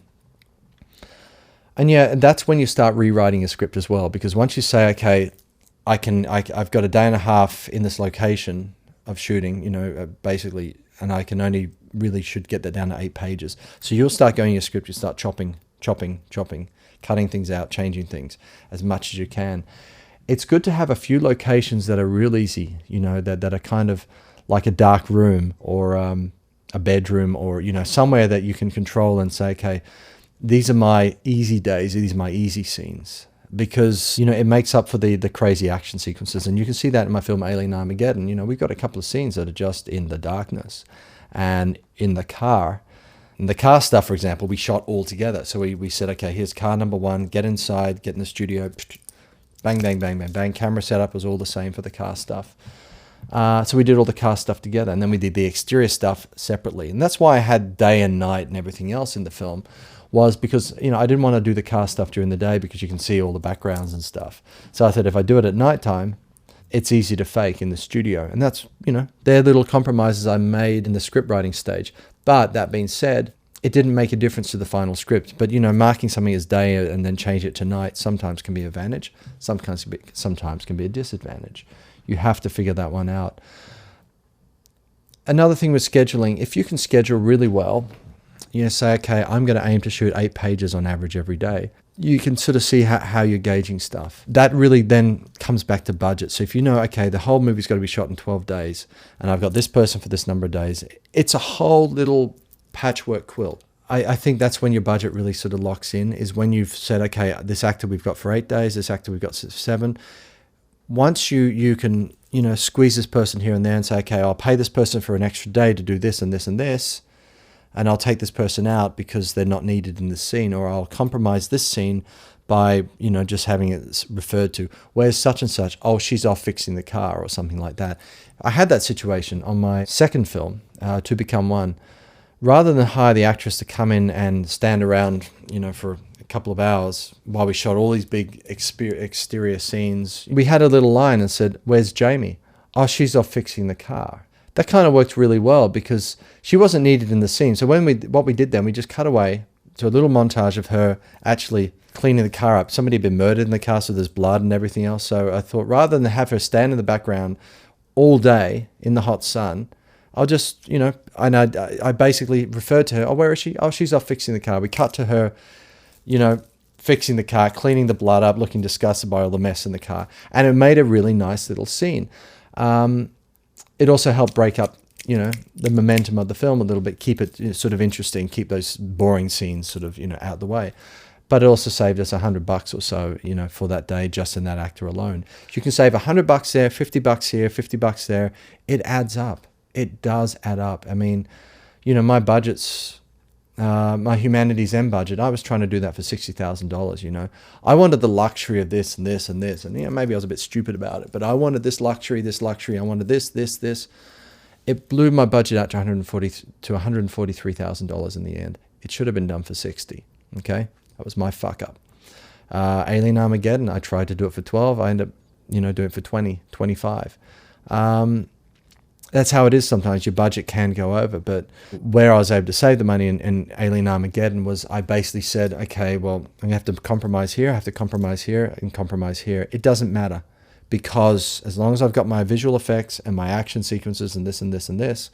that's when you start rewriting your script as well, because once you say, okay, I've got a day and a half in this location of shooting, basically, and I can only really should get that down to 8 pages. So you'll start going your script, you start chopping, cutting things out, changing things as much as you can. It's good to have a few locations that are real easy, that are kind of like a dark room or a bedroom or, somewhere that you can control and say, okay, these are my easy days, these are my easy scenes. Because, it makes up for the crazy action sequences. And you can see that in my film Alien Armageddon. We've got a couple of scenes that are just in the darkness and in the car. And the car stuff, for example, we shot all together. So we said, okay, here's car number 1, get inside, get in the studio, bang, bang, bang, bang, bang. Camera setup was all the same for the car stuff. So we did all the car stuff together, and then we did the exterior stuff separately. And that's why I had day and night and everything else in the film, was because, I didn't want to do the car stuff during the day because you can see all the backgrounds and stuff. So I said, if I do it at nighttime, it's easy to fake in the studio. And that's, they're little compromises I made in the script writing stage. But that being said, it didn't make a difference to the final script. But, marking something as day and then change it to night sometimes can be an advantage, sometimes can be a disadvantage. You have to figure that one out. Another thing with scheduling, if you can schedule really well, say, okay, I'm going to aim to shoot 8 pages on average every day. You can sort of see how you're gauging stuff. That really then comes back to budget. So if you know, okay, the whole movie's got to be shot in 12 days, and I've got this person for this number of days, it's a whole little patchwork quilt. I think that's when your budget really sort of locks in, is when you've said, okay, this actor we've got for 8 days, this actor we've got 7. Once you can, squeeze this person here and there and say, okay, I'll pay this person for an extra day to do this and this and this, and I'll take this person out because they're not needed in this scene, or I'll compromise this scene by, just having it referred to, where's such and such? Oh, she's off fixing the car, or something like that. I had that situation on my second film, To Become One. Rather than hire the actress to come in and stand around, for a couple of hours while we shot all these big exterior scenes, we had a little line and said, where's Jamie? Oh, she's off fixing the car. That kind of worked really well because she wasn't needed in the scene. So what we did then, we just cut away to a little montage of her actually cleaning the car up. Somebody had been murdered in the car, so there's blood and everything else. So I thought, rather than have her stand in the background all day in the hot sun, I'll just, and I basically referred to her, oh, where is she? Oh, she's off fixing the car. We cut to her, fixing the car, cleaning the blood up, looking disgusted by all the mess in the car. And it made a really nice little scene. It also helped break up, the momentum of the film a little bit, keep it sort of interesting, keep those boring scenes sort of, out of the way. But it also saved us $100 or so, for that day, just in that actor alone. You can save $100 there, $50 here, $50 there. It adds up. It does add up. I mean, my budget's, my Humanities M budget, I was trying to do that for $60,000, I wanted the luxury of this and this and this, and maybe I was a bit stupid about it, but I wanted this luxury, I wanted this. It blew my budget out to $143,000 in the end. It should have been done for 60, okay? That was my fuck up. Alien Armageddon, I tried to do it for 12, I ended up, doing it for 20, 25. That's how it is sometimes. Your budget can go over. But where I was able to save the money in Alien Armageddon was I basically said, okay, well, I'm going to have to compromise here, I have to compromise here, and compromise here. It doesn't matter, because as long as I've got my visual effects and my action sequences and this and this and this,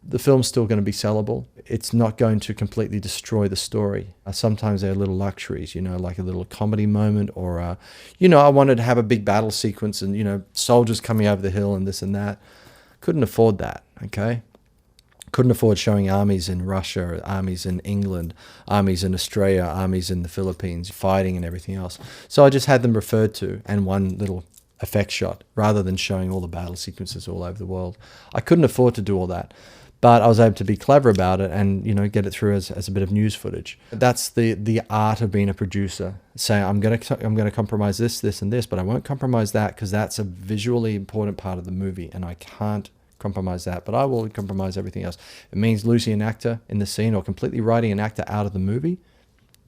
the film's still going to be sellable. It's not going to completely destroy the story. Sometimes they're little luxuries, like a little comedy moment, or, I wanted to have a big battle sequence and, soldiers coming over the hill and this and that. Couldn't afford that, okay? Couldn't afford showing armies in Russia, armies in England, armies in Australia, armies in the Philippines, fighting and everything else. So I just had them referred to and one little effect shot, rather than showing all the battle sequences all over the world. I couldn't afford to do all that, but I was able to be clever about it and, get it through as a bit of news footage. That's the art of being a producer. Say, I'm going to compromise this, and this, but I won't compromise that because that's a visually important part of the movie, and I can't compromise that, but I will compromise everything else. It means losing an actor in the scene or completely writing an actor out of the movie.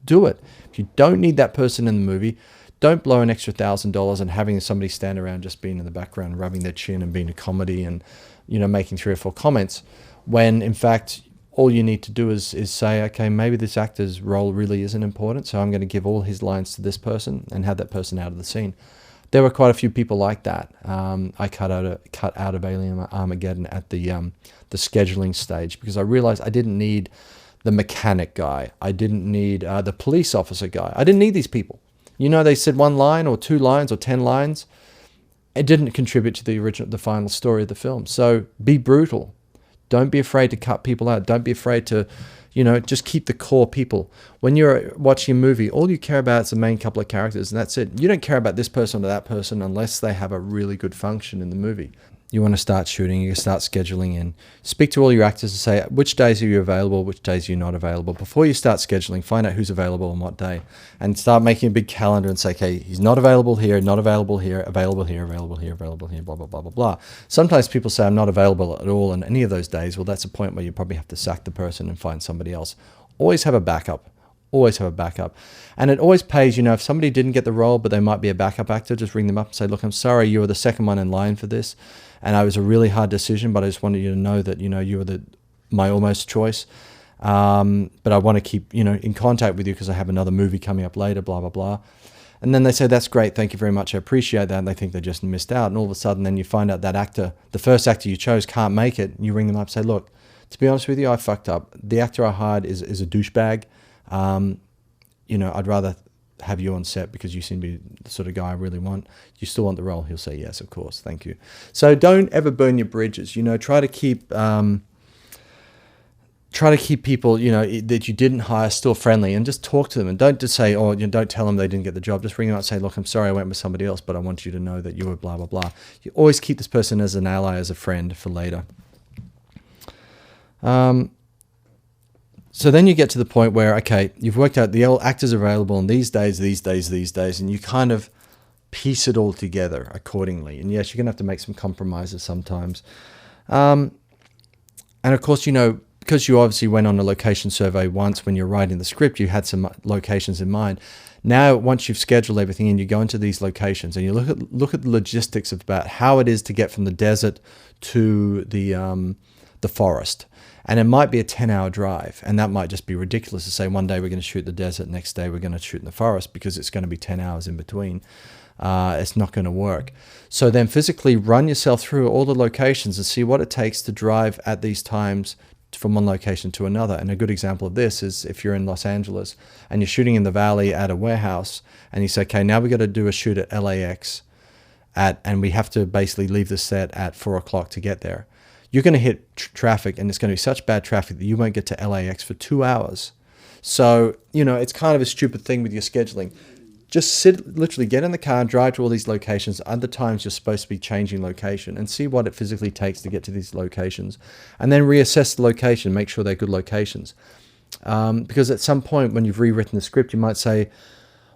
Do it. If you don't need that person in the movie, don't blow an extra $1,000 and having somebody stand around just being in the background, rubbing their chin and being a comedy and, making 3 or 4 comments, when in fact all you need to do is say, okay, maybe this actor's role really isn't important, so I'm going to give all his lines to this person and have that person out of the scene. There were quite a few people like that. I cut out of Alien Armageddon at the scheduling stage, because I realized I didn't need the mechanic guy. I didn't need the police officer guy. I didn't need these people. They said 1 line or 2 lines or 10 lines. It didn't contribute to the final story of the film. So be brutal. Don't be afraid to cut people out. Don't be afraid to, just keep the core people. When you're watching a movie, all you care about is the main couple of characters, and that's it. You don't care about this person or that person unless they have a really good function in the movie. You want to start shooting, you start scheduling, and speak to all your actors and say, which days are you available, which days are you not available. Before you start scheduling, find out who's available on what day, and start making a big calendar and say, okay, he's not available here, not available here, available here, available here, available here, blah, blah, blah, blah, blah. Sometimes people say, I'm not available at all on any of those days. Well, that's a point where you probably have to sack the person and find somebody else. Always have a backup. Always have a backup. And it always pays, if somebody didn't get the role, but they might be a backup actor, just ring them up and say, look, I'm sorry, you were the second one in line for this. And it was a really hard decision, but I just wanted you to know that, you were my almost choice. But I want to keep, in contact with you because I have another movie coming up later, blah, blah, blah. And then they say, that's great, thank you very much, I appreciate that. And they think they just missed out. And all of a sudden, then you find out that actor, the first actor you chose, can't make it. And you ring them up and say, look, to be honest with you, I fucked up. The actor I hired is a douchebag. I'd rather have you on set because you seem to be the sort of guy I really want. You still want the role? He'll say, yes, of course, thank you. So don't ever burn your bridges. Try to keep people, that you didn't hire still friendly, and just talk to them. And don't just say, don't tell them they didn't get the job. Just ring them up and say, look, I'm sorry I went with somebody else, but I want you to know that you were blah, blah, blah. You always keep this person as an ally, as a friend for later. So then you get to the point where, okay, you've worked out the actors available on these days, and you kind of piece it all together accordingly. And yes, you're going to have to make some compromises sometimes. And of course, because you obviously went on a location survey once when you're writing the script, you had some locations in mind. Now, once you've scheduled everything and you go into these locations and you look at the logistics about how it is to get from the desert to the forest. And it might be a 10-hour drive, and that might just be ridiculous to say one day we're going to shoot the desert, next day we're going to shoot in the forest, because it's going to be 10 hours in between. It's not going to work. So then physically run yourself through all the locations and see what it takes to drive at these times from one location to another. And a good example of this is if you're in Los Angeles and you're shooting in the Valley at a warehouse, and you say, okay, now we got to do a shoot at LAX, and we have to basically leave the set at 4 o'clock to get there. You're going to hit traffic, and it's going to be such bad traffic that you won't get to LAX for 2 hours. So, it's kind of a stupid thing with your scheduling. Just literally get in the car and drive to all these locations. Other times you're supposed to be changing location, and see what it physically takes to get to these locations. And then reassess the location, make sure they're good locations. Because at some point when you've rewritten the script, you might say,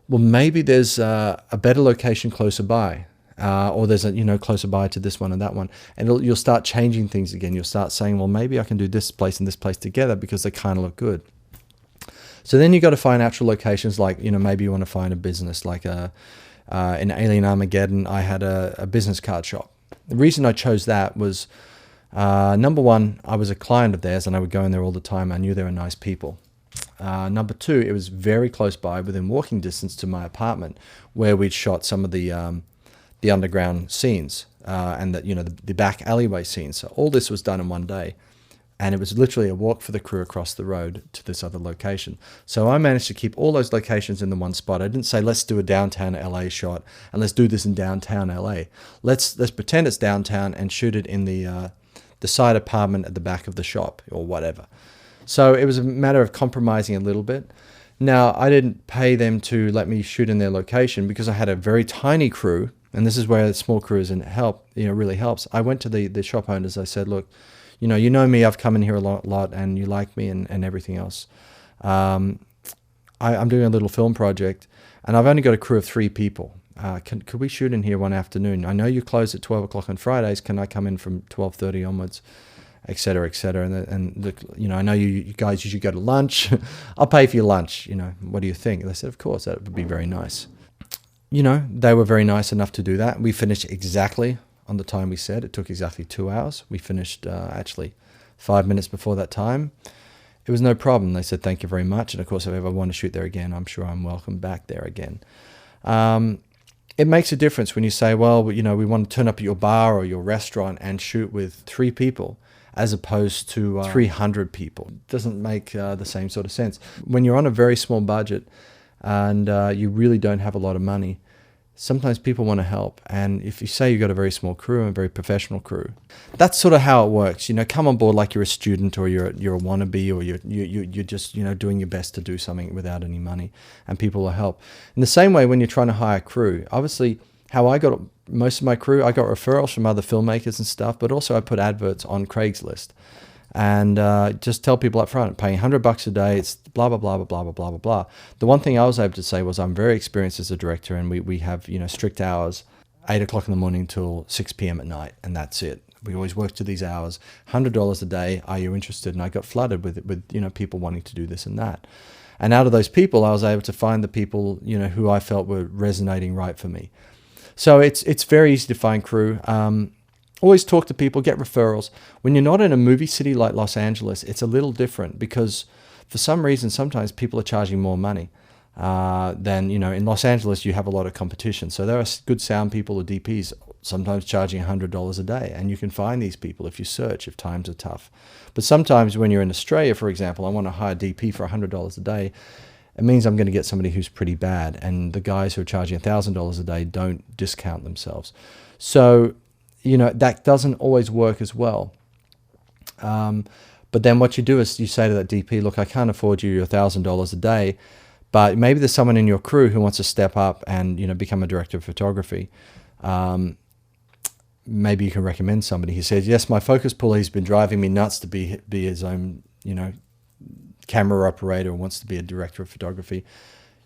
well, maybe there's a better location closer by. Or there's closer by to this one and that one, and you'll start changing things again. You'll start saying, well, maybe I can do this place and this place together because they kind of look good. So then you got to find actual locations, like maybe you want to find a business, like in Alien Armageddon, I had a business card shop. The reason I chose that was number one, I was a client of theirs and I would go in there all the time. I knew they were nice people. Number two, it was very close by, within walking distance to my apartment, where we'd shot some of the underground scenes and the back alleyway scenes. So all this was done in one day, and it was literally a walk for the crew across the road to this other location. So I managed to keep all those locations in the one spot. I didn't say, let's do a downtown LA shot and let's do this in downtown LA. Let's pretend it's downtown and shoot it in the side apartment at the back of the shop or whatever. So it was a matter of compromising a little bit. Now, I didn't pay them to let me shoot in their location because I had a very tiny crew. And this is where the small crews really helps. I went to the shop owners. I said, look, you know me. I've come in here a lot, and you like me and everything else. I'm doing a little film project, and I've only got a crew of 3 people. Could we shoot in here one afternoon? I know you close at 12 o'clock on Fridays. Can I come in from 12:30 onwards, et cetera, et cetera? I know you guys usually go to lunch. I'll pay for your lunch. What do you think? And they said, of course, that would be very nice. They were very nice enough to do that. We finished exactly on the time we said. It took exactly 2 hours. We finished actually 5 minutes before that time. It was no problem. They said, thank you very much. And of course, if I ever want to shoot there again, I'm sure I'm welcome back there again. It makes a difference when you say, well, we want to turn up at your bar or your restaurant and shoot with 3 people as opposed to 300 people. It doesn't make the same sort of sense. When you're on a very small budget, and you really don't have a lot of money, sometimes people want to help. And if you say you've got a very small crew and a very professional crew, that's sort of how it works. Come on board like you're a student, or you're a wannabe, or you're just doing your best to do something without any money, and people will help. In the same way, when you're trying to hire crew, obviously how I got most of my crew, I got referrals from other filmmakers and stuff, but also I put adverts on Craigslist. And just tell people up front, paying $100 a day, it's blah, blah, blah, blah, blah, blah, blah, blah. The one thing I was able to say was I'm very experienced as a director, and we have, strict hours, 8 o'clock in the morning till 6 p.m. at night, and that's it. We always work to these hours, $100 a day, are you interested? And I got flooded with people wanting to do this and that. And out of those people, I was able to find the people, who I felt were resonating right for me. So it's very easy to find crew. always talk to people, get referrals. When you're not in a movie city like Los Angeles, it's a little different because for some reason, sometimes people are charging more money than, in Los Angeles, you have a lot of competition. So there are good sound people or DPs sometimes charging $100 a day. And you can find these people if you search, if times are tough. But sometimes when you're in Australia, for example, I want to hire a DP for $100 a day. It means I'm going to get somebody who's pretty bad. And the guys who are charging $1,000 a day don't discount themselves. So, that doesn't always work as well. But then what you do is you say to that DP, look, I can't afford you $1,000 a day, but maybe there's someone in your crew who wants to step up and, become a director of photography. Maybe you can recommend somebody. He says, yes, my focus puller, he's been driving me nuts to be his own, camera operator and wants to be a director of photography.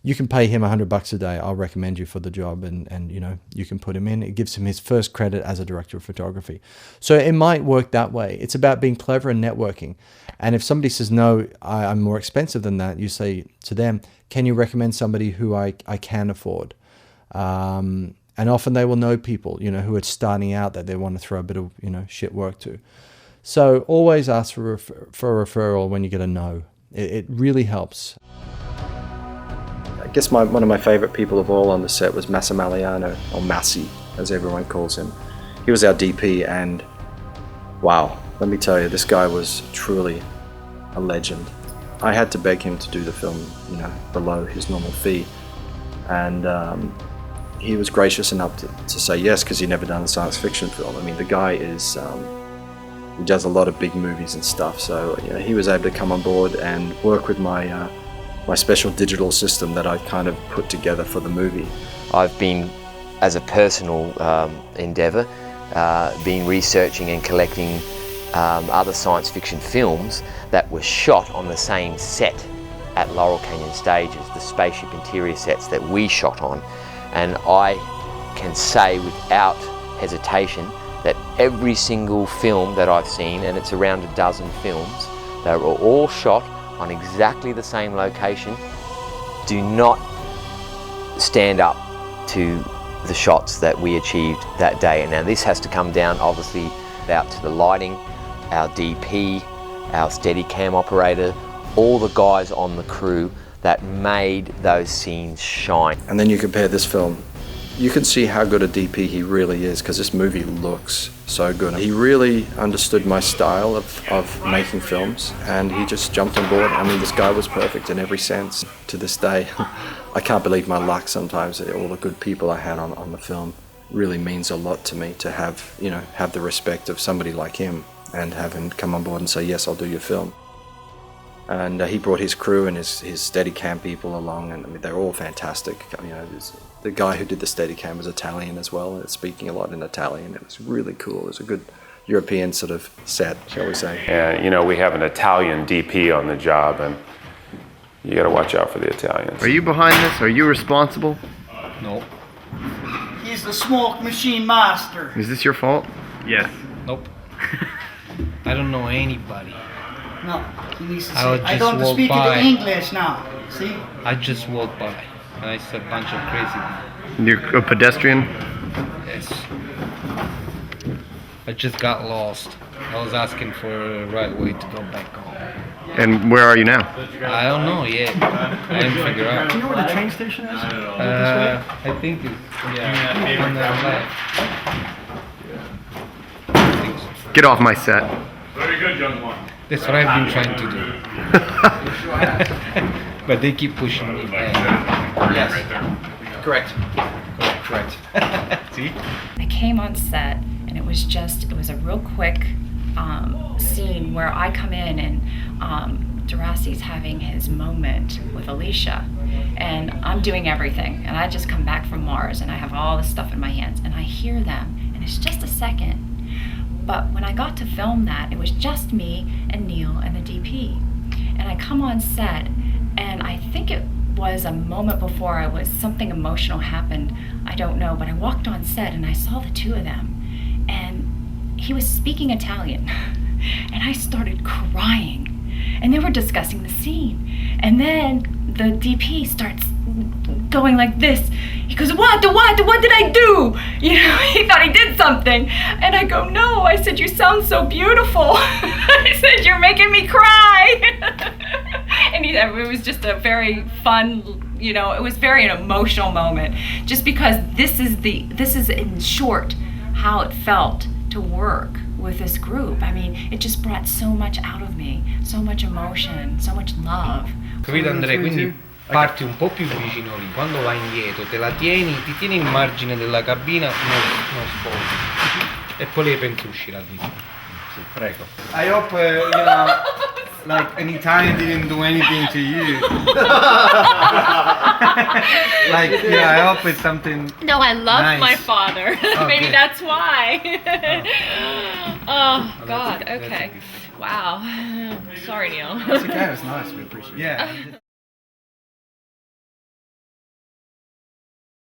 You can pay him $100 a day. I'll recommend you for the job, and you can put him in. It gives him his first credit as a director of photography. So it might work that way. It's about being clever and networking. And if somebody says, no, I'm more expensive than that, you say to them, can you recommend somebody who I can afford? And often they will know people, who are starting out that they want to throw a bit of, shit work to. So always ask for a referral when you get a no. It really helps. I guess one of my favorite people of all on the set was Massimiliano, or Massi, as everyone calls him. He was our DP, and wow, let me tell you, this guy was truly a legend. I had to beg him to do the film, below his normal fee, and he was gracious enough to say yes, because he'd never done a science fiction film. I mean, the guy is, he does a lot of big movies and stuff, so he was able to come on board and work with my special digital system that I kind of put together for the movie. I've been, as a personal endeavour, been researching and collecting other science fiction films that were shot on the same set at Laurel Canyon Stages, the spaceship interior sets that we shot on. And I can say without hesitation that every single film that I've seen, and it's around a dozen films, they were all shot on exactly the same location, do not stand up to the shots that we achieved that day. And now this has to come down obviously out to the lighting, our DP, our Steadicam operator, all the guys on the crew that made those scenes shine. And then you compare this film, you can see how good a DP he really is, because this movie looks so good. He really understood my style of making films, and he just jumped on board. I mean, this guy was perfect in every sense. To this day, I can't believe my luck sometimes. All the good people I had on the film really means a lot to me, to have the respect of somebody like him and have him come on board and say, yes, I'll do your film. And he brought his crew and his Steadicam people along, and I mean, they're all fantastic. The guy who did the Steadicam was Italian as well, speaking a lot in Italian. It was really cool. It was a good European sort of set, shall we say. And we have an Italian DP on the job, and you got to watch out for the Italians. Are you behind this? Are you responsible? No. He's the smoke machine master. Is this your fault? Yes. Nope. I don't know anybody. No, he needs to say, I don't speak English now, see? I just walked by, and I saw a bunch of crazy people. You're a pedestrian? Yes. I just got lost. I was asking for a right way to go back home. And where are you now? I don't know yet. I didn't figure out. Do you know where the train station is? I think it's, on the left. Get off my set. Very good, young one. That's what I've been trying to do. But they keep pushing me back. Yes. Correct. See? I came on set, and it was a real quick scene where I come in and Deraci's having his moment with Alicia, and I'm doing everything, and I just come back from Mars and I have all this stuff in my hands, and I hear them, and it's just a second. But when I got to film that, it was just me and Neil and the DP. And I come on set, and I think it was a moment before something emotional happened. I don't know, but I walked on set and I saw the two of them. And he was speaking Italian. And I started crying. And they were discussing the scene. And then the DP starts going like this. He goes, what did I do? You know, he thought he did something. And I go, no. I said, you sound so beautiful. I said, you're making me cry. And it was just a very fun, you know, it was very an emotional moment. Just because this is in short how it felt to work with this group. I mean, it just brought so much out of me, so much emotion, so much love. Capito Andrea? Quindi parti un po' più vicino lì, quando vai indietro te la tieni, ti tieni il margine della cabina, non sposi. E poi lei pensa uscirà di lì. Sì, prego. I hope, you know, like an Italian didn't do anything to you. Like, yeah, I hope it's something. No, I love nice. my father. Maybe that's why. Oh, God, okay. Wow. Sorry, Neil. It's okay, it was nice, we appreciate it. Yeah.